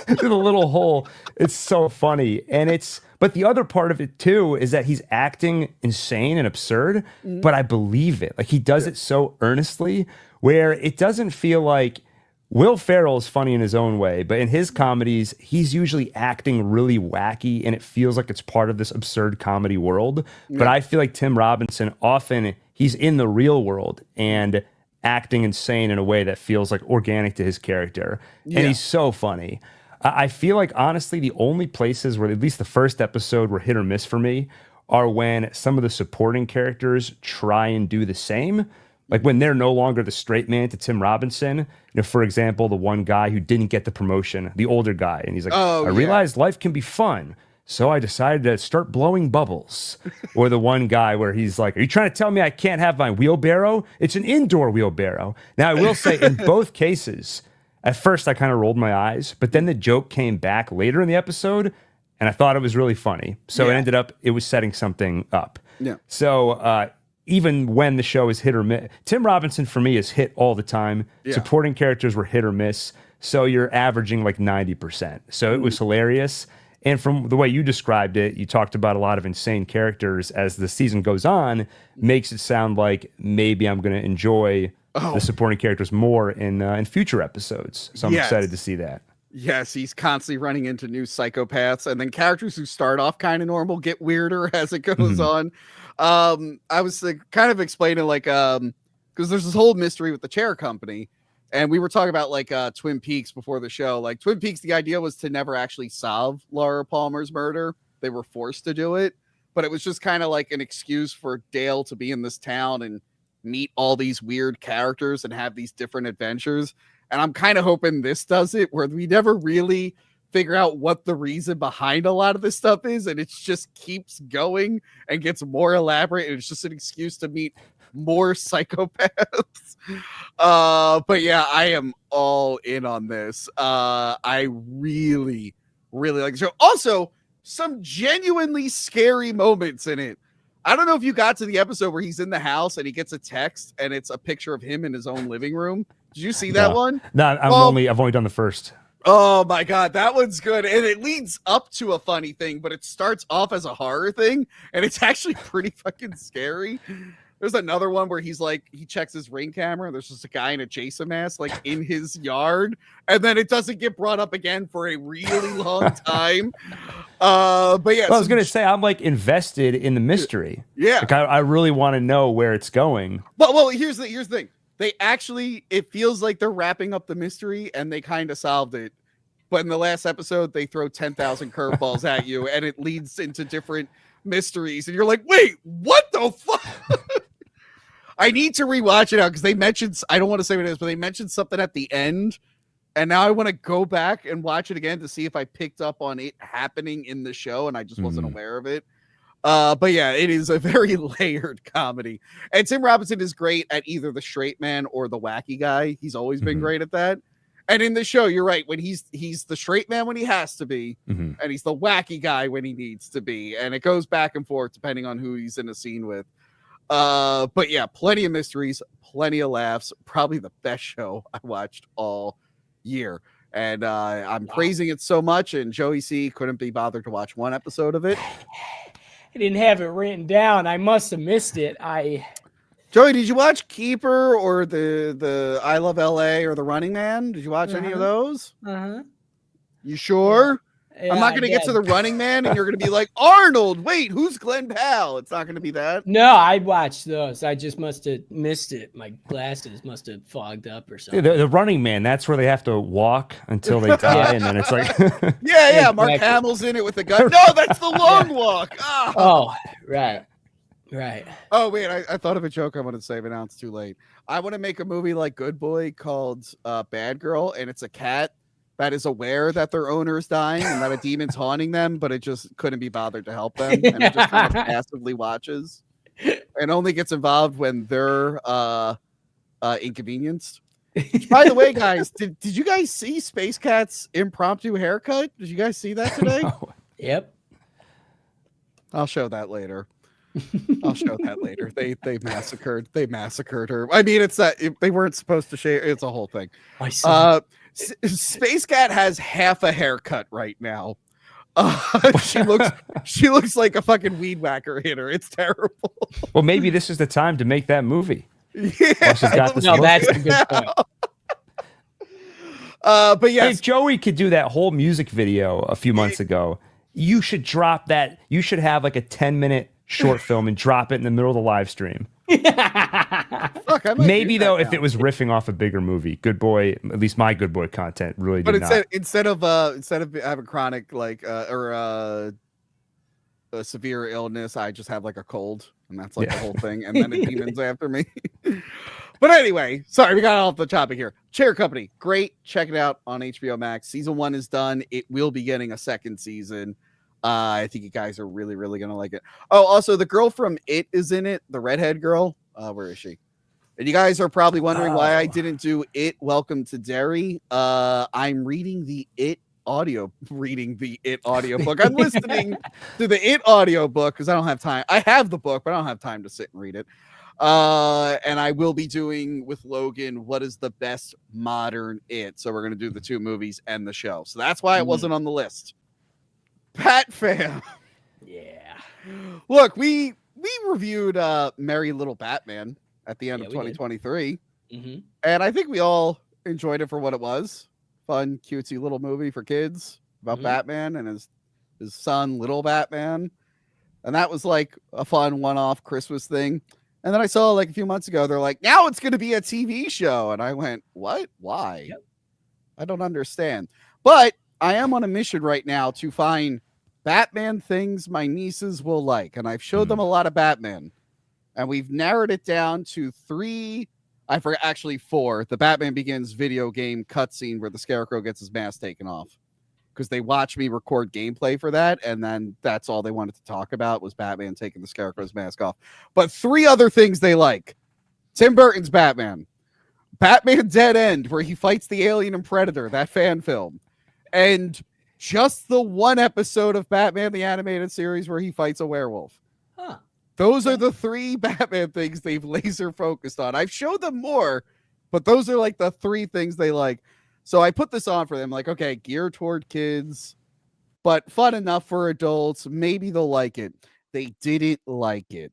to the little hole. It's so funny. But the other part of it too is that he's acting insane and absurd, but I believe it. Like he does it so earnestly where it doesn't feel like Will Ferrell is funny in his own way, but in his comedies, he's usually acting really wacky and it feels like it's part of this absurd comedy world. But I feel like Tim Robinson, often he's in the real world and acting insane in a way that feels like organic to his character. And he's so funny. I feel like, honestly, the only places where at least the first episode were hit or miss for me are when some of the supporting characters try and do the same. Like when they're no longer the straight man to Tim Robinson, you know, for example, the one guy who didn't get the promotion, the older guy, and he's like, I realized life can be fun, so I decided to start blowing bubbles. Or the one guy where he's like, are you trying to tell me I can't have my wheelbarrow? It's an indoor wheelbarrow. Now, I will say in both cases, at first I kind of rolled my eyes, but then the joke came back later in the episode, and I thought it was really funny. So it was setting something up. Yeah. So, even when the show is hit or miss, Tim Robinson for me is hit all the time. Yeah. Supporting characters were hit or miss. So you're averaging like 90%. So it was hilarious. And from the way you described it, you talked about a lot of insane characters as the season goes on, makes it sound like maybe I'm going to enjoy the supporting characters more in future episodes. So I'm excited to see that. Yes, he's constantly running into new psychopaths, and then characters who start off kind of normal get weirder as it goes on. I was kind of explaining because there's this whole mystery with the chair company, and we were talking about like Twin Peaks before the show. Like Twin Peaks, the idea was to never actually solve Laura Palmer's murder. They were forced to do it, but it was just kind of like an excuse for Dale to be in this town and meet all these weird characters and have these different adventures. And I'm kind of hoping this does it, where we never really figure out what the reason behind a lot of this stuff is, and it just keeps going and gets more elaborate, and it's just an excuse to meet more psychopaths. But yeah, I am all in on this. I really, really like the show. Also, some genuinely scary moments in it. I don't know if you got to the episode where he's in the house and he gets a text and it's a picture of him in his own living room. Did you see that one? No, I've only done the first. Oh my God, that one's good. And it leads up to a funny thing, but it starts off as a horror thing, and it's actually pretty fucking scary. There's another one where he's like, he checks his Ring camera. There's just a guy in a Jason mask, like in his yard. And then it doesn't get brought up again for a really long time. But yeah. Well, I was going to say, I'm like invested in the mystery. Yeah. Like I really want to know where it's going. Well, here's the thing. They actually, it feels like they're wrapping up the mystery and they kind of solved it. But in the last episode, they throw 10,000 curveballs at you and it leads into different mysteries. And you're like, wait, what the fuck? I need to rewatch it out because they mentioned, I don't want to say what it is, but they mentioned something at the end. And now I want to go back and watch it again to see if I picked up on it happening in the show and I just wasn't aware of it. But yeah, it is a very layered comedy. And Tim Robinson is great at either the straight man or the wacky guy. He's always been great at that. And in the show, you're right, when he's the straight man when he has to be, and he's the wacky guy when he needs to be. And it goes back and forth depending on who he's in a scene with. But yeah, plenty of mysteries, plenty of laughs, probably the best show I watched all year. And I'm praising it so much, and Joey C couldn't be bothered to watch one episode of it. I didn't have it written down. I must have missed it. Joey, did you watch Keeper or the I Love LA or The Running Man? Did you watch any of those? You sure? Yeah, I'm not going to get to The Running Man and you're going to be like, Arnold, wait, who's Glenn Powell? It's not going to be that. No, I watched those. I just must have missed it. My glasses must have fogged up or something. The Running Man, that's where they have to walk until they die. And then it's like... yeah. Mark Hamill's in it with the gun. No, that's The Long Walk. Oh, right. Right. Oh, wait, I thought of a joke I wanted to say, but now it's too late. I want to make a movie like Good Boy called Bad Girl, and it's a cat that is aware that their owner is dying and that a demon's haunting them, but it just couldn't be bothered to help them. And it just kind of passively watches and only gets involved when they're inconvenienced. Which, by the way, guys, did you guys see Space Cat's impromptu haircut? Did you guys see that today? Yep. I'll show that later. They massacred her. I mean, it's that they weren't supposed to shave. It's a whole thing. Space Cat has half a haircut right now. She looks like a fucking weed whacker hitter. It's terrible. Well, maybe this is the time to make that movie. Yeah, that's a good point. But yes, if Joey could do that whole music video a few months ago, you should drop that. You should have like a 10-minute short film and drop it in the middle of the live stream. Fuck, maybe though, if it was riffing off a bigger movie, Good Boy, at least my Good Boy content really did not. Instead of having chronic or a severe illness, I just have like a cold, and that's like the whole thing, and then a demon's after me. But anyway, sorry, we got off the topic here. Chair Company, great. Check it out on HBO Max. Season 1 is done. It will be getting a second season. I think you guys are really, really going to like it. Oh, also, the girl from It is in it. The redhead girl. Where is she? And you guys are probably wondering why I didn't do It, Welcome to Derry. I'm reading the It audiobook. I'm listening to the It audiobook because I don't have time. I have the book, but I don't have time to sit and read it. And I will be doing with Logan what is the best modern It. So we're going to do the 2 movies and the show. So that's why it wasn't on the list. Pat Fam. Yeah. Look, we reviewed Merry Little Batman at the end of 2023. And I think we all enjoyed it for what it was. Fun, cutesy little movie for kids about Batman and his son, Little Batman. And that was like a fun one-off Christmas thing. And then I saw like a few months ago, they're like, now it's going to be a TV show. And I went, what? Why? Yep. I don't understand. But I am on a mission right now to find Batman things my nieces will like. And I've showed them a lot of Batman. And we've narrowed it down to 3. I forgot, actually 4. The Batman Begins video game cutscene where the Scarecrow gets his mask taken off. Because they watched me record gameplay for that, and then that's all they wanted to talk about was Batman taking the Scarecrow's mask off. But 3 other things they like. Tim Burton's Batman. Batman Dead End, where he fights the alien and Predator, that fan film. And just the 1 episode of Batman the Animated Series where he fights a werewolf. Huh. Those are the 3 Batman things they've laser focused on. I've showed them more, but those are like the 3 things they like. So I put this on for them, like, okay, geared toward kids, but fun enough for adults. Maybe they'll like it. They didn't like it.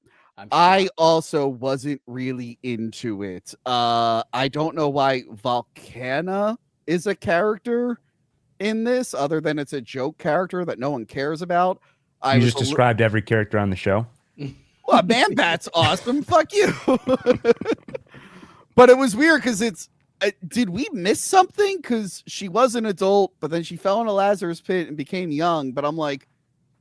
I also wasn't really into it. I don't know why Volcana is a character in this, other than it's a joke character that no one cares about. You just described every character on the show. Well, Man Bat's awesome. Fuck you. But it was weird because it's. Did we miss something? Because she was an adult, but then she fell in a Lazarus pit and became young. But I'm like,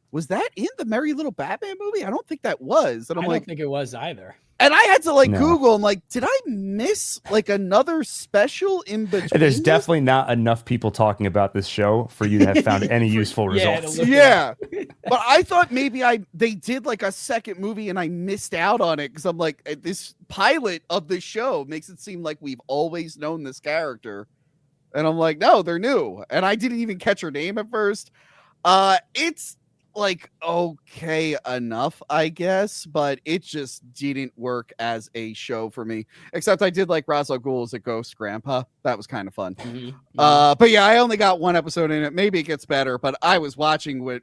was that in the Merry Little Batman movie? I don't think that was. And I don't think it was either. And I had to Google. I'm like, did I miss like another special in between? There's definitely not enough people talking about this show for you to have found any useful results. Yeah. But I thought maybe they did like a second movie and I missed out on it because I'm like, this pilot of the show makes it seem like we've always known this character. And I'm like, no, they're new. And I didn't even catch her name at first. It's like okay enough, I guess, but it just didn't work as a show for me. Except I did like Ra's al Ghul as a ghost grandpa. That was kind of fun. But yeah, I only got 1 episode in it. Maybe it gets better, but I was watching with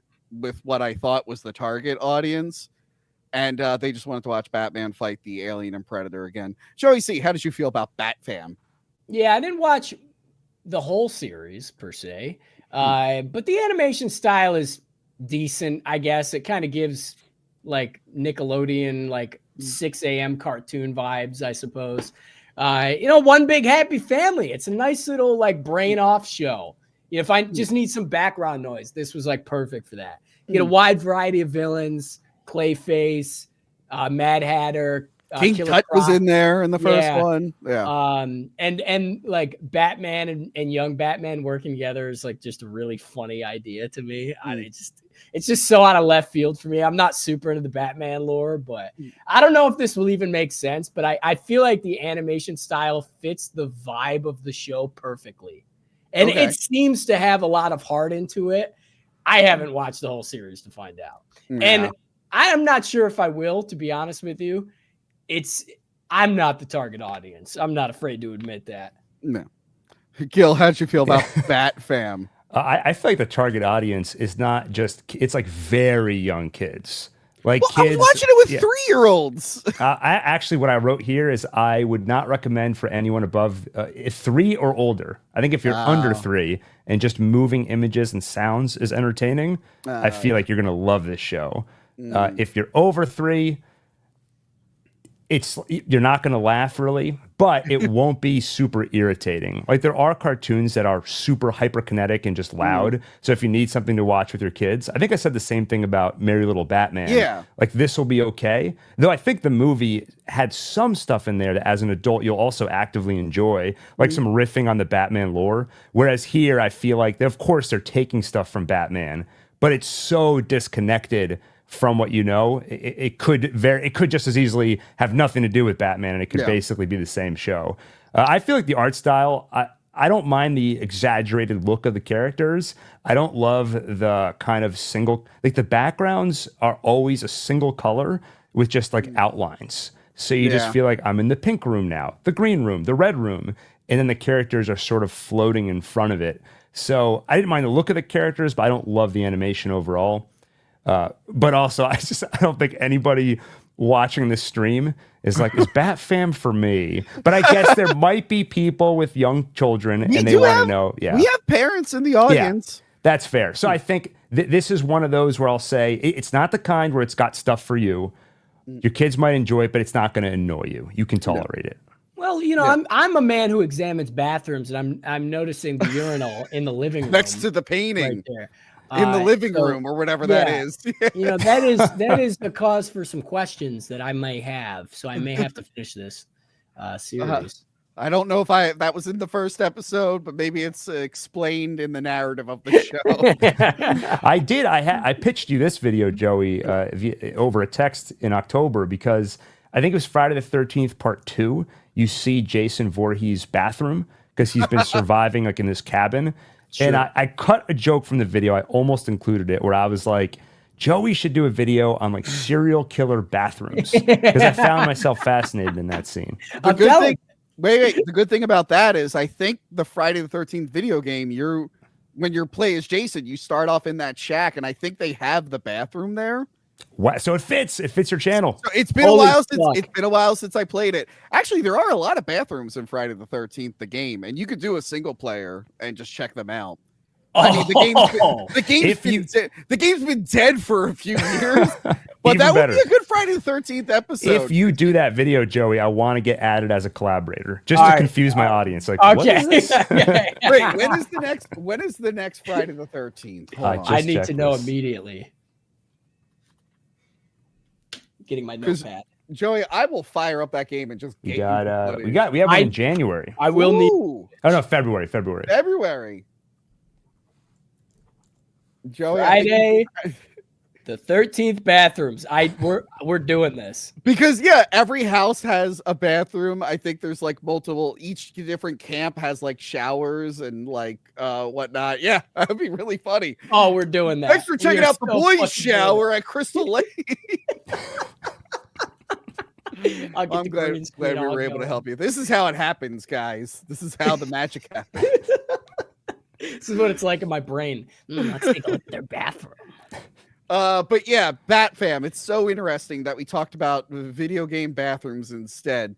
what I thought was the target audience, and they just wanted to watch Batman fight the alien and Predator again. Joey C, how did you feel about Bat Fam? Yeah, I didn't watch the whole series per se, but the animation style is decent, I guess. It kind of gives like Nickelodeon, like 6 a.m. cartoon vibes, I suppose. One big happy family. It's a nice little like brain off show. If I just need some background noise, this was like perfect for that. You get a wide variety of villains, Clayface, Mad Hatter, King Tut was in there in the first one. Yeah. And like Batman and young Batman working together is like just a really funny idea to me. It's just so out of left field for me. I'm not super into the Batman lore, but I don't know if this will even make sense, but I feel like the animation style fits the vibe of the show perfectly. And it seems to have a lot of heart into it. I haven't watched the whole series to find out. Yeah. And I am not sure if I will, to be honest with you. I'm not the target audience. I'm not afraid to admit that. No. Gil, how'd you feel about Bat Fam? I feel like the target audience is not just, it's like very young kids. Like kids. I was watching it with 3-year-olds. What I wrote here is I would not recommend for anyone above 3 or older. I think if you're under 3 and just moving images and sounds is entertaining, I feel like you're going to love this show. If you're over 3, you're not going to laugh really, but it won't be super irritating. Like there are cartoons that are super hyperkinetic and just loud. So if you need something to watch with your kids, I think I said the same thing about Merry Little Batman. Yeah. Like this will be okay. Though I think the movie had some stuff in there that as an adult, you'll also actively enjoy, like some riffing on the Batman lore. Whereas here, I feel like, of course, they're taking stuff from Batman, but it's so disconnected from what you know. It could just as easily have nothing to do with Batman, and it could basically be the same show. I feel like the art style, I don't mind the exaggerated look of the characters. I don't love the kind of single, like the backgrounds are always a single color with just like outlines. So you just feel like I'm in the pink room now, the green room, the red room, and then the characters are sort of floating in front of it. So I didn't mind the look of the characters, but I don't love the animation overall. But also, I don't think anybody watching this stream is like, is Bat Fam for me? But I guess there might be people with young children and they want to know. Yeah, we have parents in the audience. Yeah, that's fair. So I think this is one of those where I'll say it's not the kind where it's got stuff for you. Your kids might enjoy it, but it's not going to annoy you. You can tolerate it. Well, you know, I'm a man who examines bathrooms, and I'm noticing the urinal in the living room next to the painting. Right there. In the living room or whatever that is. You know, that is the cause for some questions that I may have. So I may have to finish this series. I don't know if that was in the first episode, but maybe it's explained in the narrative of the show. I did. I pitched you this video, Joey, over a text in October because I think it was Friday the 13th, part 2. You see Jason Voorhees' bathroom because he's been surviving like in this cabin. Sure. And I cut a joke from the video. I almost included it where I was like, Joey should do a video on like serial killer bathrooms because I found myself fascinated in that scene. The good thing about that is I think the Friday the 13th video game, when you play as Jason, you start off in that shack, and I think they have the bathroom there. What? So it fits your channel. So it's been a while since I played it. Actually, there are a lot of bathrooms in Friday the 13th, the game, and you could do a single player and just check them out. I mean, the game's been dead for a few years, but that would be a good Friday the 13th episode. If you do that video, Joey, I want to get added as a collaborator just to confuse my audience. Like, what is this? Wait, when is the next Friday the 13th? I need to know immediately. Getting my notepad. Joey, I will fire up that game and just we have one in January. I will need. Oh no, February. Joey, Friday, the 13th bathrooms. We're doing this because every house has a bathroom. I think there's like multiple. Each different camp has like showers and like whatnot. Yeah, that'd be really funny. Oh, we're doing that. Thanks for checking out the boys' shower at Crystal Lake. I'm glad we were able to help you. This is how it happens, guys. This is how the magic happens. This is what it's like in my brain. Let's take a look at their bathroom. But yeah, Bat Fam. It's so interesting that we talked about video game bathrooms instead.